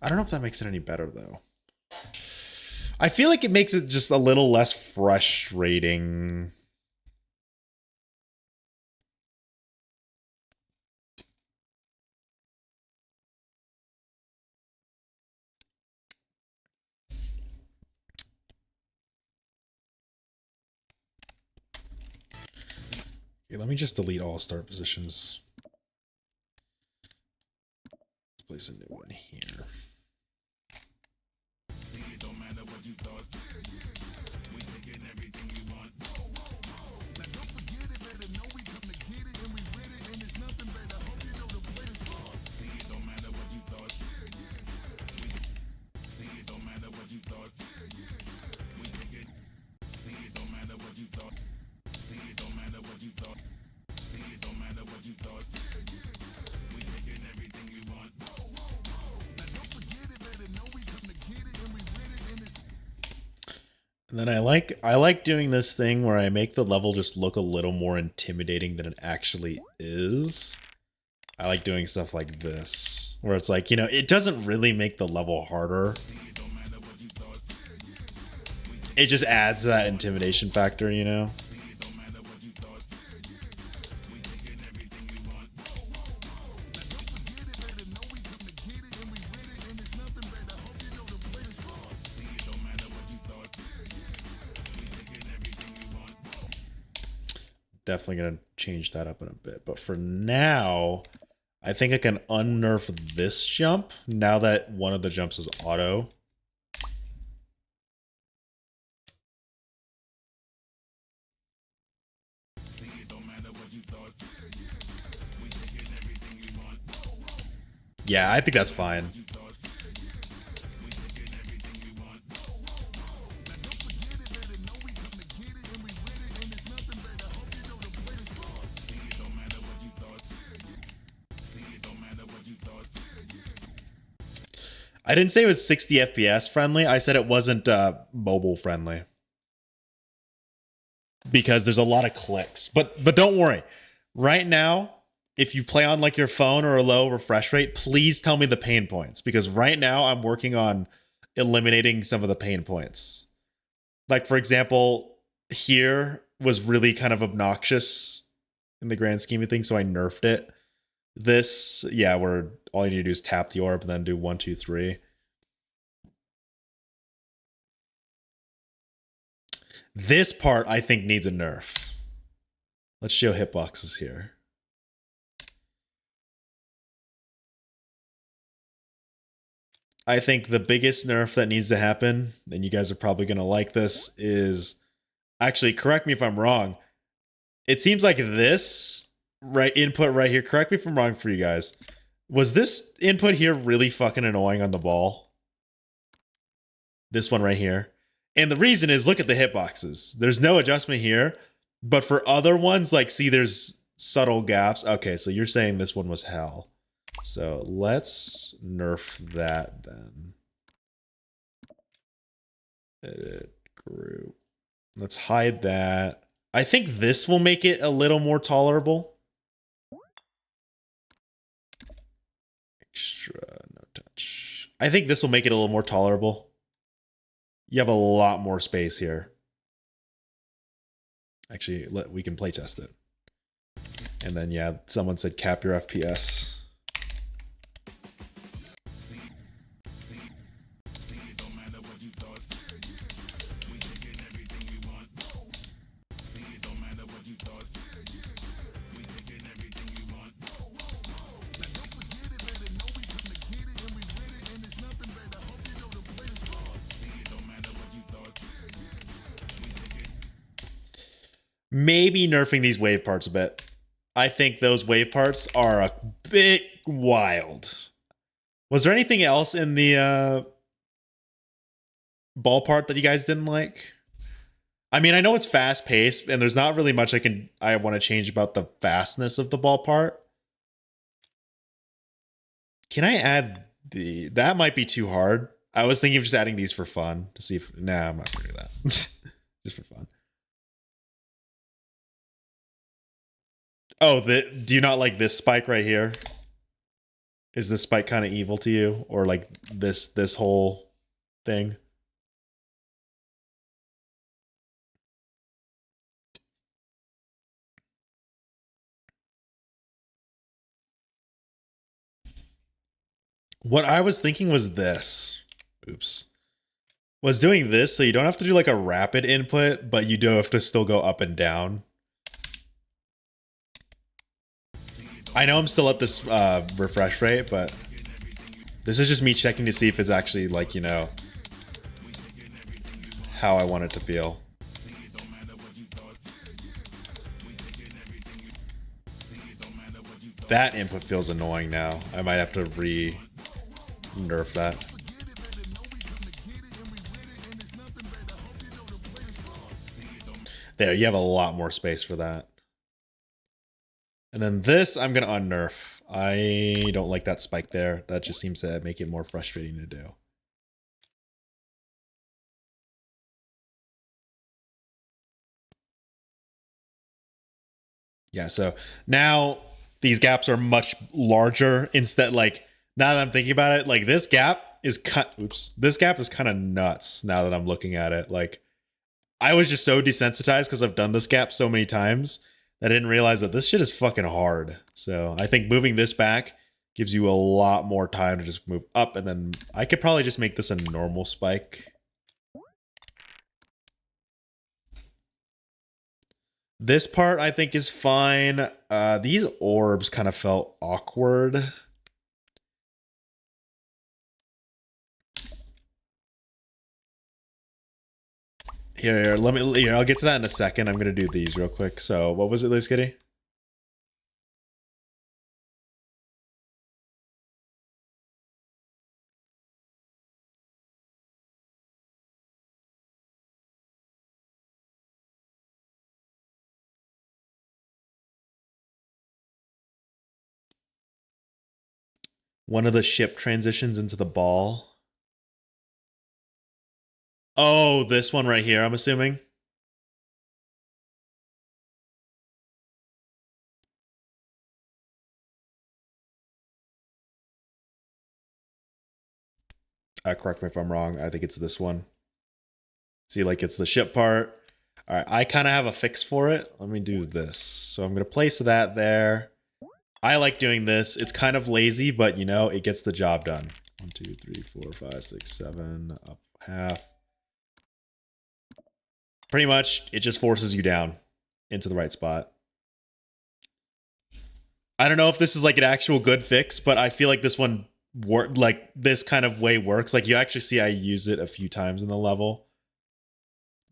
I don't know if that makes it any better, though. I feel like it makes it just a little less frustrating. Okay, let me just delete all start positions. Let's place a new one here. And then I like doing this thing where I make the level just look a little more intimidating than it actually is. I like doing stuff like this, where it's like, you know, it doesn't really make the level harder. It just adds that intimidation factor, you know? Definitely going to change that up in a bit. But for now, I think I can unnerf this jump now that one of the jumps is auto. Yeah, I think that's fine. I didn't say it was 60 FPS friendly. I said it wasn't mobile friendly. Because there's a lot of clicks. But don't worry. Right now, if you play on like your phone or a low refresh rate, please tell me the pain points. Because right now I'm working on eliminating some of the pain points. Like, for example, here was really kind of obnoxious in the grand scheme of things, so I nerfed it. This, yeah, where all you need to do is tap the orb and then do 1, 2, 3. This part, I think, needs a nerf. Let's show hitboxes here. I think the biggest nerf that needs to happen, and you guys are probably going to like this, is... Actually, correct me if I'm wrong. It seems like this input right here, correct me if I'm wrong for you guys. Was this input here really fucking annoying on the ball? This one right here. And the reason is, look at the hitboxes. There's no adjustment here. But for other ones, like, see, there's subtle gaps. Okay, so you're saying this one was hell. So let's nerf that then. Edit group. Let's hide that. I think this will make it a little more tolerable. Extra, no touch. I think this will make it a little more tolerable. You have a lot more space here. Actually, we can playtest it. And then, yeah, someone said cap your FPS. Maybe nerfing these wave parts a bit. I think those wave parts are a bit wild. Was there anything else in the ball part that you guys didn't like? I mean, I know it's fast paced, and there's not really much I want to change about the fastness of the ball part. Can I add that might be too hard. I was thinking of just adding these for fun to see if, nah, I'm not gonna do that. Just for fun. Oh, do you not like this spike right here? Is this spike kind of evil to you, or like this whole thing? What I was thinking was this. Oops. Was doing this so you don't have to do like a rapid input, but you do have to still go up and down. I know I'm still at this refresh rate, but this is just me checking to see if it's actually like, you know, how I want it to feel. That input feels annoying now. I might have to nerf that. There, you have a lot more space for that. And then this, I'm going to unnerf. I don't like that spike there. That just seems to make it more frustrating to do. Yeah, so now these gaps are much larger. Instead, like, now that I'm thinking about it, like this gap is this gap is kind of nuts now that I'm looking at it. Like, I was just so desensitized because I've done this gap so many times that I didn't realize that this shit is fucking hard. So I think moving this back gives you a lot more time to just move up, and then I could probably just make this a normal spike. This part I think is fine. These orbs kind of felt awkward. Here, I'll get to that in a second. I'm gonna do these real quick. So what was it, Liz Kitty? One of the ship transitions into the ball. Oh, this one right here, I'm assuming. Correct me if I'm wrong. I think it's this one. See, like it's the ship part. All right, I kind of have a fix for it. Let me do this. So I'm going to place that there. I like doing this. It's kind of lazy, but you know, it gets the job done. 1, 2, 3, 4, 5, 6, 7, up half. Pretty much, it just forces you down into the right spot. I don't know if this is like an actual good fix, but I feel like this one like this kind of way works. Like you actually see I use it a few times in the level.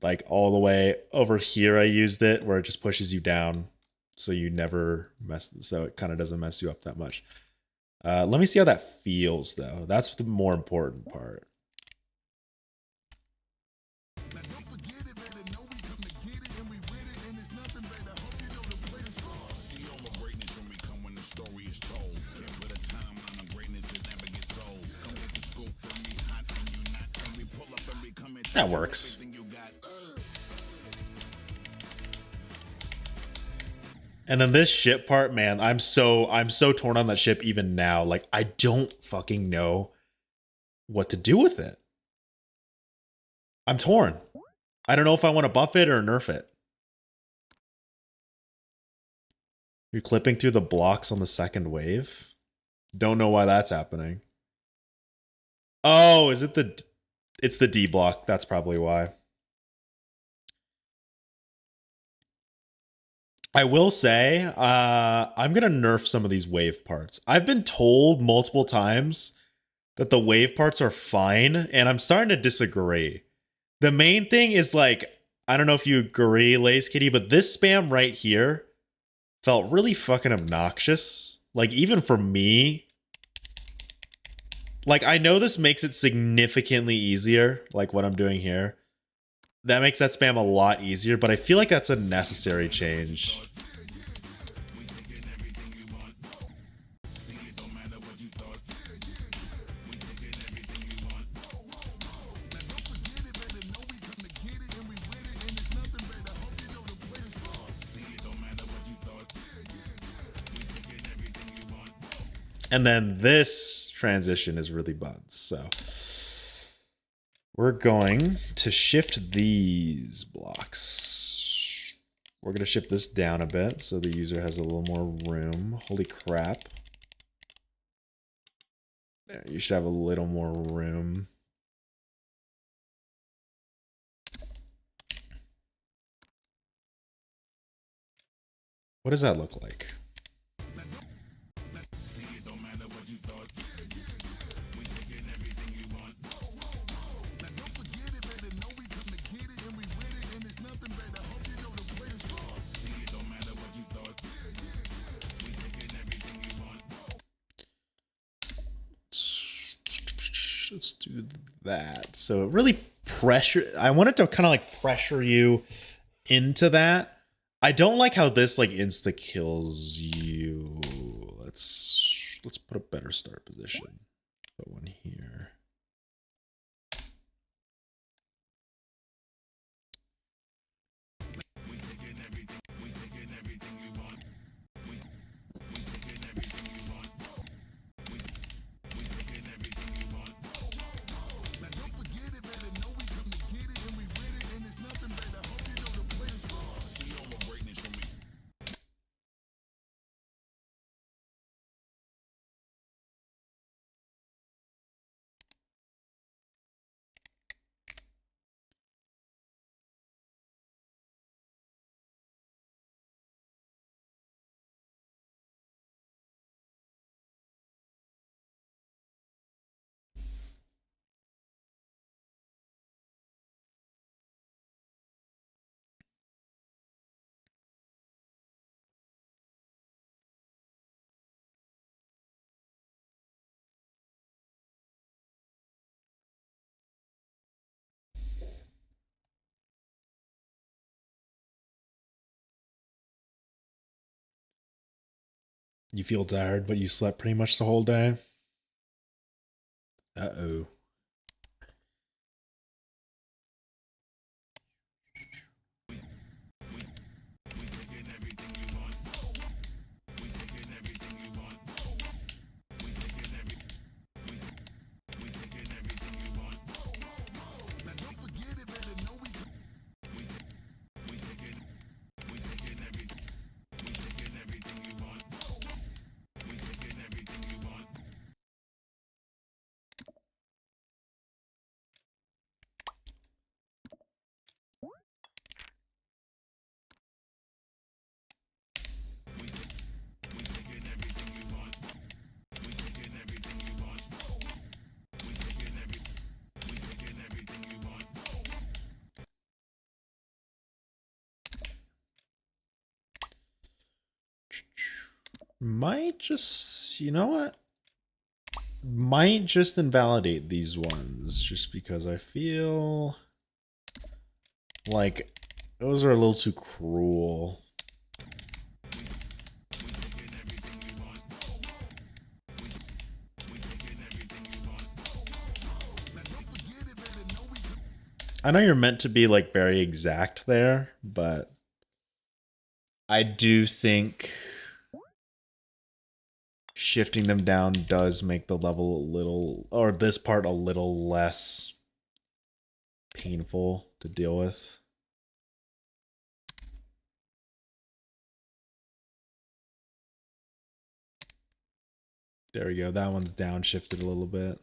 Like all the way over here I used it where it just pushes you down so you never so it kind of doesn't mess you up that much. Let me see how that feels though. That's the more important part. That works. And then this ship part, man, I'm so torn on that ship even now. Like I don't fucking know what to do with it. I'm torn. I don't know if I want to buff it or nerf it. You're clipping through the blocks on the second wave. Don't know why that's happening. Oh, is it it's the D block. That's probably why. I will say, I'm going to nerf some of these wave parts. I've been told multiple times that the wave parts are fine, and I'm starting to disagree. The main thing is like, I don't know if you agree, Lace Kitty, but this spam right here felt really fucking obnoxious. Like, even for me. Like, I know this makes it significantly easier, like what I'm doing here. That makes that spam a lot easier, but I feel like that's a necessary change. And then this transition is really buns. So we're going to shift these blocks. We're going to shift this down a bit so the user has a little more room. Holy crap. There, you should have a little more room. What does that look like? Let's do that. So it really I want it to kind of like pressure you into that. I don't like how this like insta kills you. Let's put a better start position. Put one here. You feel tired, but you slept pretty much the whole day. Uh-oh. Might just, you know what? Might just invalidate these ones just because I feel like those are a little too cruel. I know you're meant to be like very exact there, but I do think shifting them down does make the level a little, or this part a little less painful to deal with. There we go. That one's downshifted a little bit.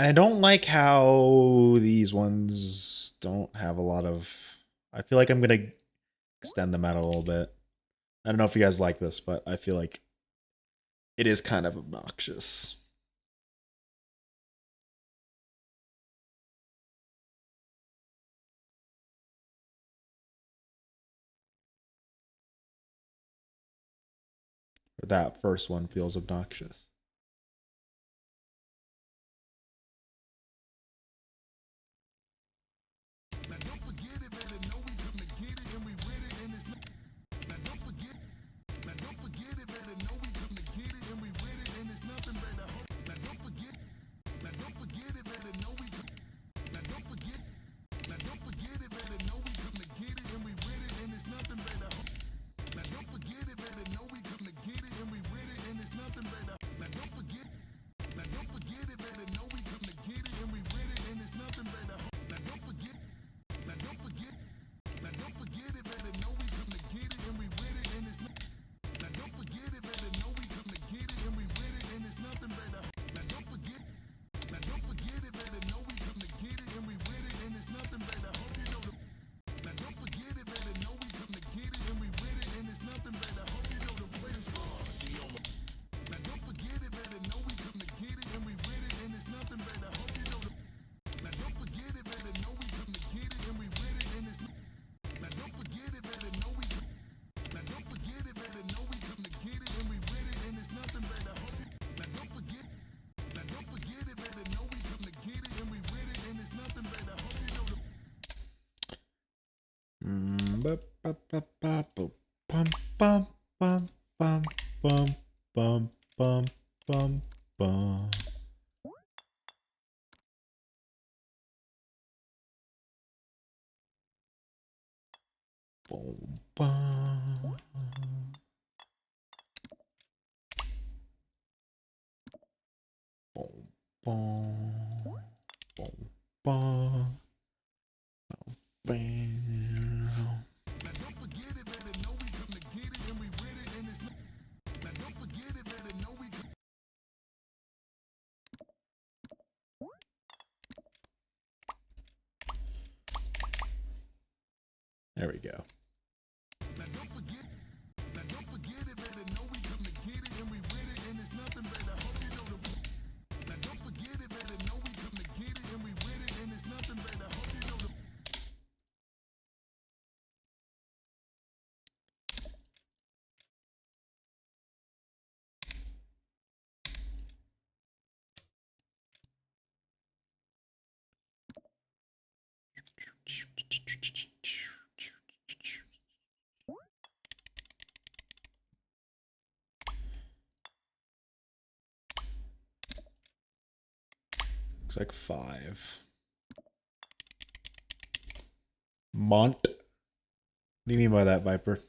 I don't like how these ones don't have a lot of... I feel like I'm going to extend them out a little bit. I don't know if you guys like this, but I feel like it is kind of obnoxious. That first one feels obnoxious. There we go. Looks like 5. Mont. What do you mean by that, Viper?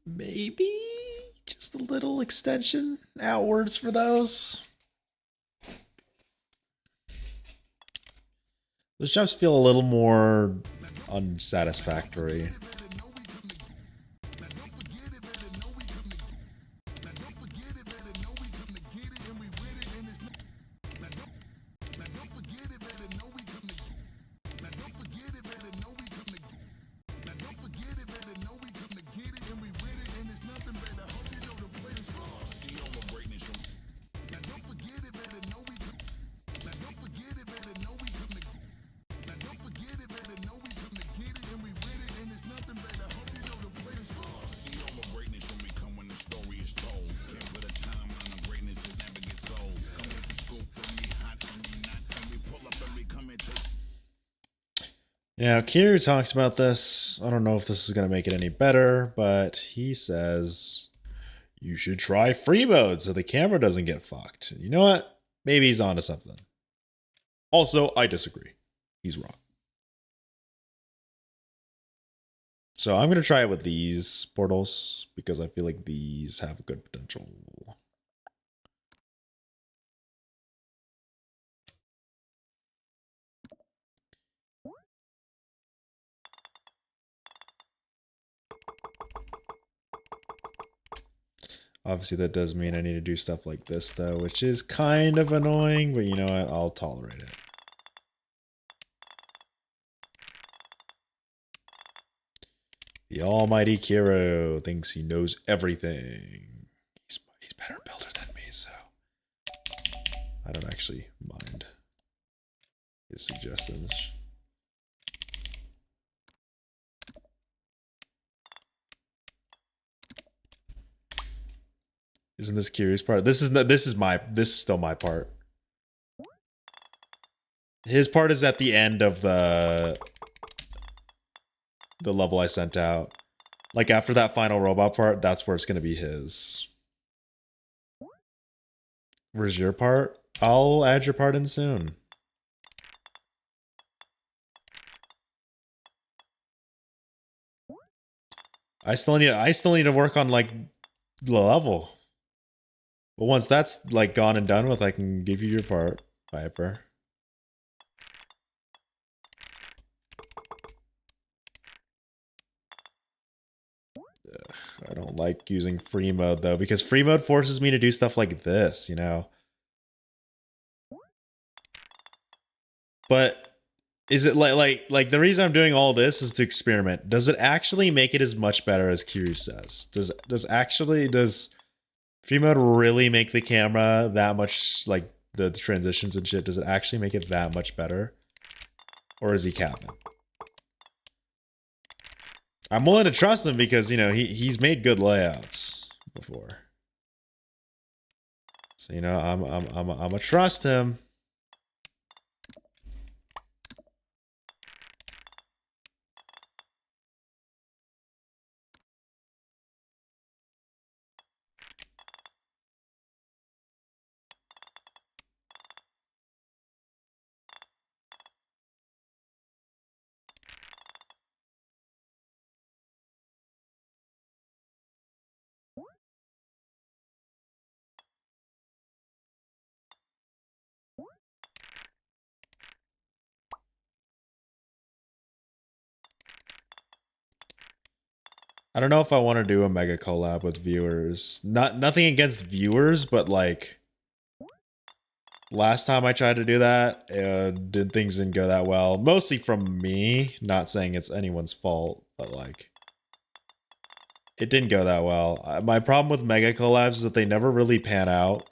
Maybe just a little extension outwards for those. Those jumps feel a little more unsatisfactory. Now, Kiryu talks about this. I don't know if this is going to make it any better, but he says you should try free mode so the camera doesn't get fucked. You know what? Maybe he's onto something. Also, I disagree. He's wrong. So I'm going to try it with these portals because I feel like these have good potential. Obviously, that does mean I need to do stuff like this, though, which is kind of annoying, but you know what? I'll tolerate it. The almighty Kiro thinks he knows everything. He's better builder than me, so I don't actually mind his suggestions. Isn't this Kiryu's part? This is still my part. His part is at the end of the level I sent out. Like after that final robot part, that's where it's gonna be his. Where's your part? I'll add your part in soon. I still need to work on like the level. But once that's like gone and done with, I can give you your part, Viper. Ugh, I don't like using free mode though, because free mode forces me to do stuff like this, you know. But is it like the reason I'm doing all this is to experiment? Does it actually make it as much better as Kiryu says? Does free mode really make the camera that much, like the transitions and shit? Does it actually make it that much better, or is he capping? I'm willing to trust him because you know he's made good layouts before, so you know I'm gonna trust him. I don't know if I want to do a mega collab with viewers. Nothing against viewers, but like last time I tried to do that, things didn't go that well. Mostly from me, not saying it's anyone's fault, but like it didn't go that well. My problem with mega collabs is that they never really pan out.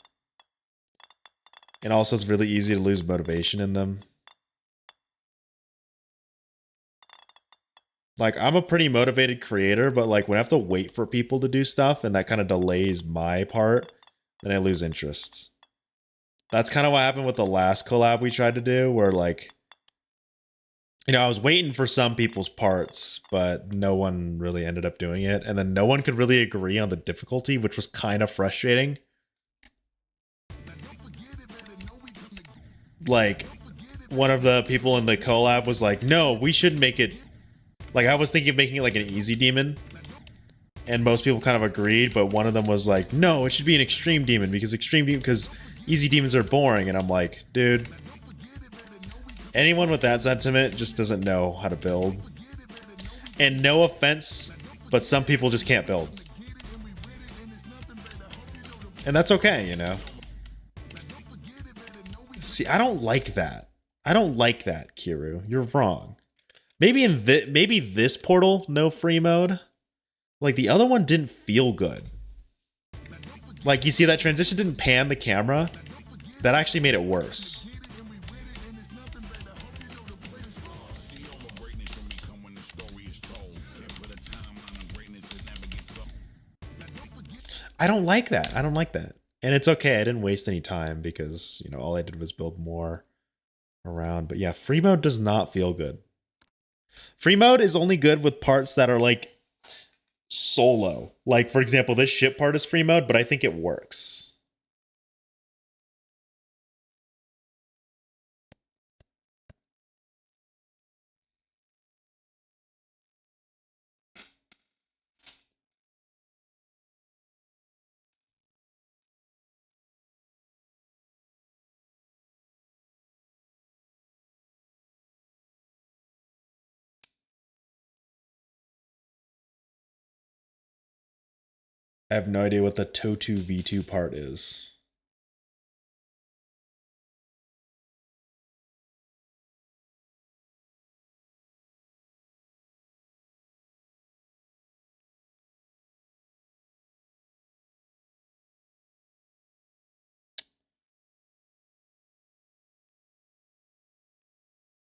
And also it's really easy to lose motivation in them. Like, I'm a pretty motivated creator, but like when I have to wait for people to do stuff and that kind of delays my part, then I lose interest. That's kind of what happened with the last collab we tried to do, where like, you know, I was waiting for some people's parts, but no one really ended up doing it. And then no one could really agree on the difficulty, which was kind of frustrating. Like, one of the people in the collab was like, no, we should make it. Like, I was thinking of making it like an easy demon. And most people kind of agreed, but one of them was like, no, it should be an extreme demon because easy demons are boring. And I'm like, dude, anyone with that sentiment just doesn't know how to build. And no offense, but some people just can't build. And that's okay, you know? See, I don't like that. I don't like that, Kiru. You're wrong. Maybe maybe this portal, no free mode. Like the other one didn't feel good. Like you see that transition didn't pan the camera. That actually made it worse. I don't like that. I don't like that. And it's okay. I didn't waste any time because, you know, all I did was build more around. But yeah, free mode does not feel good. Free mode is only good with parts that are like solo. Like, for example, this ship part is free mode, but I think it works. I have no idea what the TOTU V2 part is.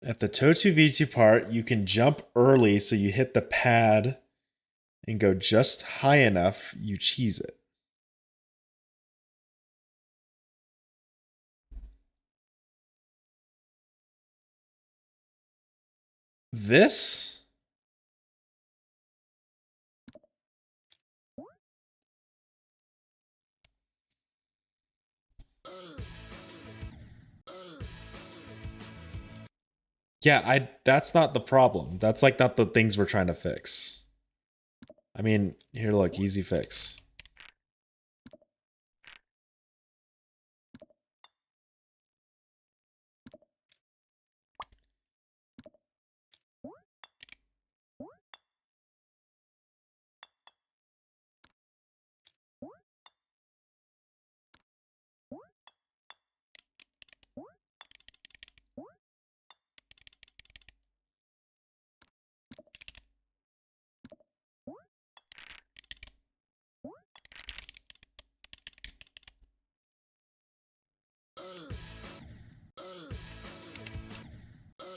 At the TOTU V2 part, you can jump early so you hit the pad and go just high enough, you cheese it. This? Yeah, that's not the problem. That's like not the things we're trying to fix. I mean, here, look, easy fix.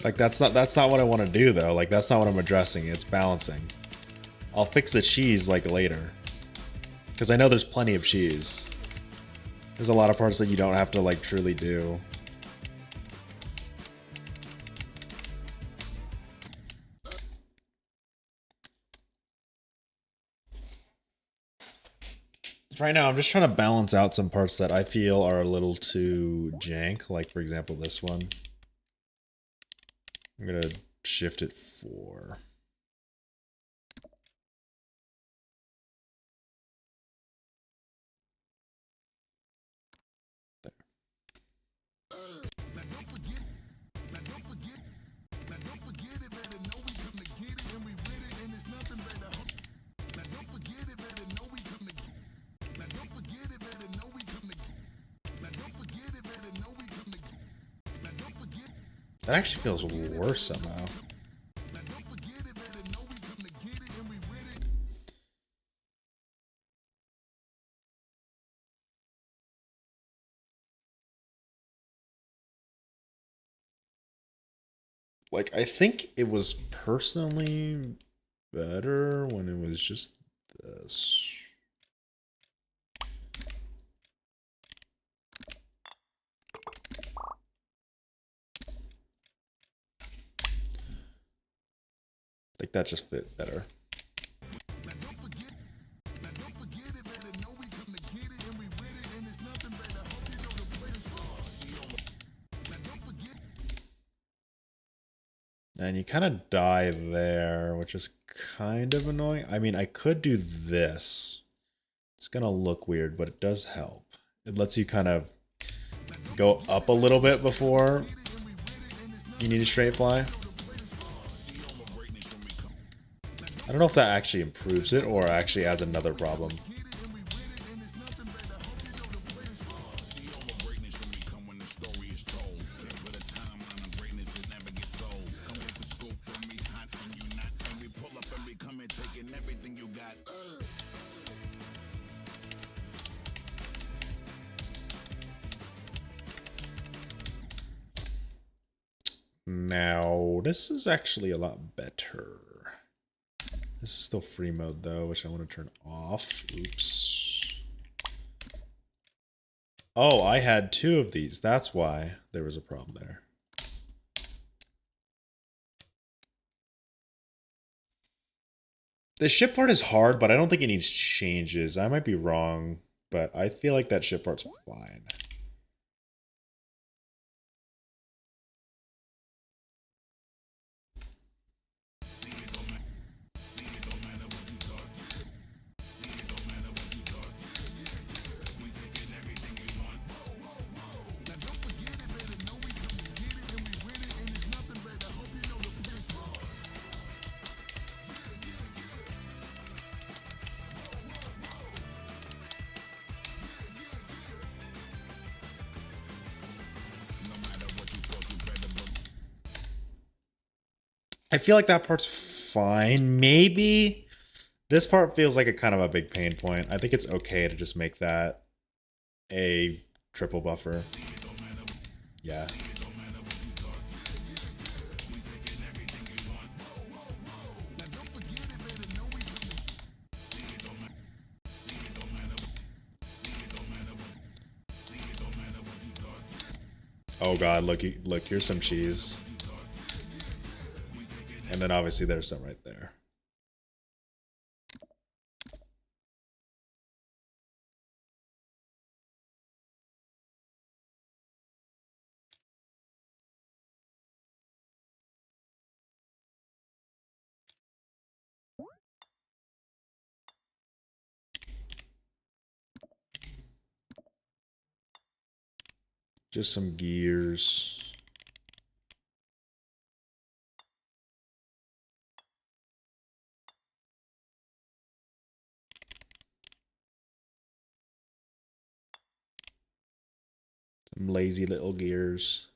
Like that's not what I want to do though. Like that's not what I'm addressing. It's balancing. I'll fix the cheese like later. Cuz I know there's plenty of cheese. There's a lot of parts that you don't have to like truly do. Right now I'm just trying to balance out some parts that I feel are a little too jank, like for example this one. I'm gonna shift it 4. That actually feels worse somehow. Like, I think it was personally better when it was just this. Like, that just fit better. And you kind of die there, which is kind of annoying. I mean, I could do this. It's going to look weird, but it does help. It lets you kind of go up a little bit before you need a straight fly. I don't know if that actually improves it or actually adds another problem. Now, this is actually a lot better. This is still free mode though, which I want to turn off. Oops. Oh, I had 2 of these. That's why there was a problem there. The ship part is hard, but I don't think it needs changes. I might be wrong, but I feel like that ship part's fine. I feel like that part's fine. Maybe this part feels like a kind of a big pain point. I think it's okay to just make that a triple buffer. Yeah. Oh god, look, here's some cheese. And then obviously there's some right there. Just some gears. Some lazy little gears.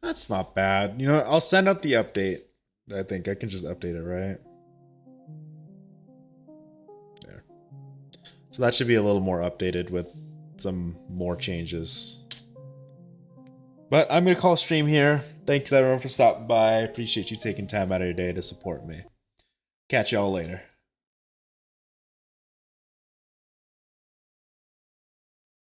That's not bad. You know, I'll send out the update. I think I can just update it, right? There. So that should be a little more updated with some more changes. But I'm going to call stream here. Thank you everyone for stopping by. I appreciate you taking time out of your day to support me. Catch y'all later.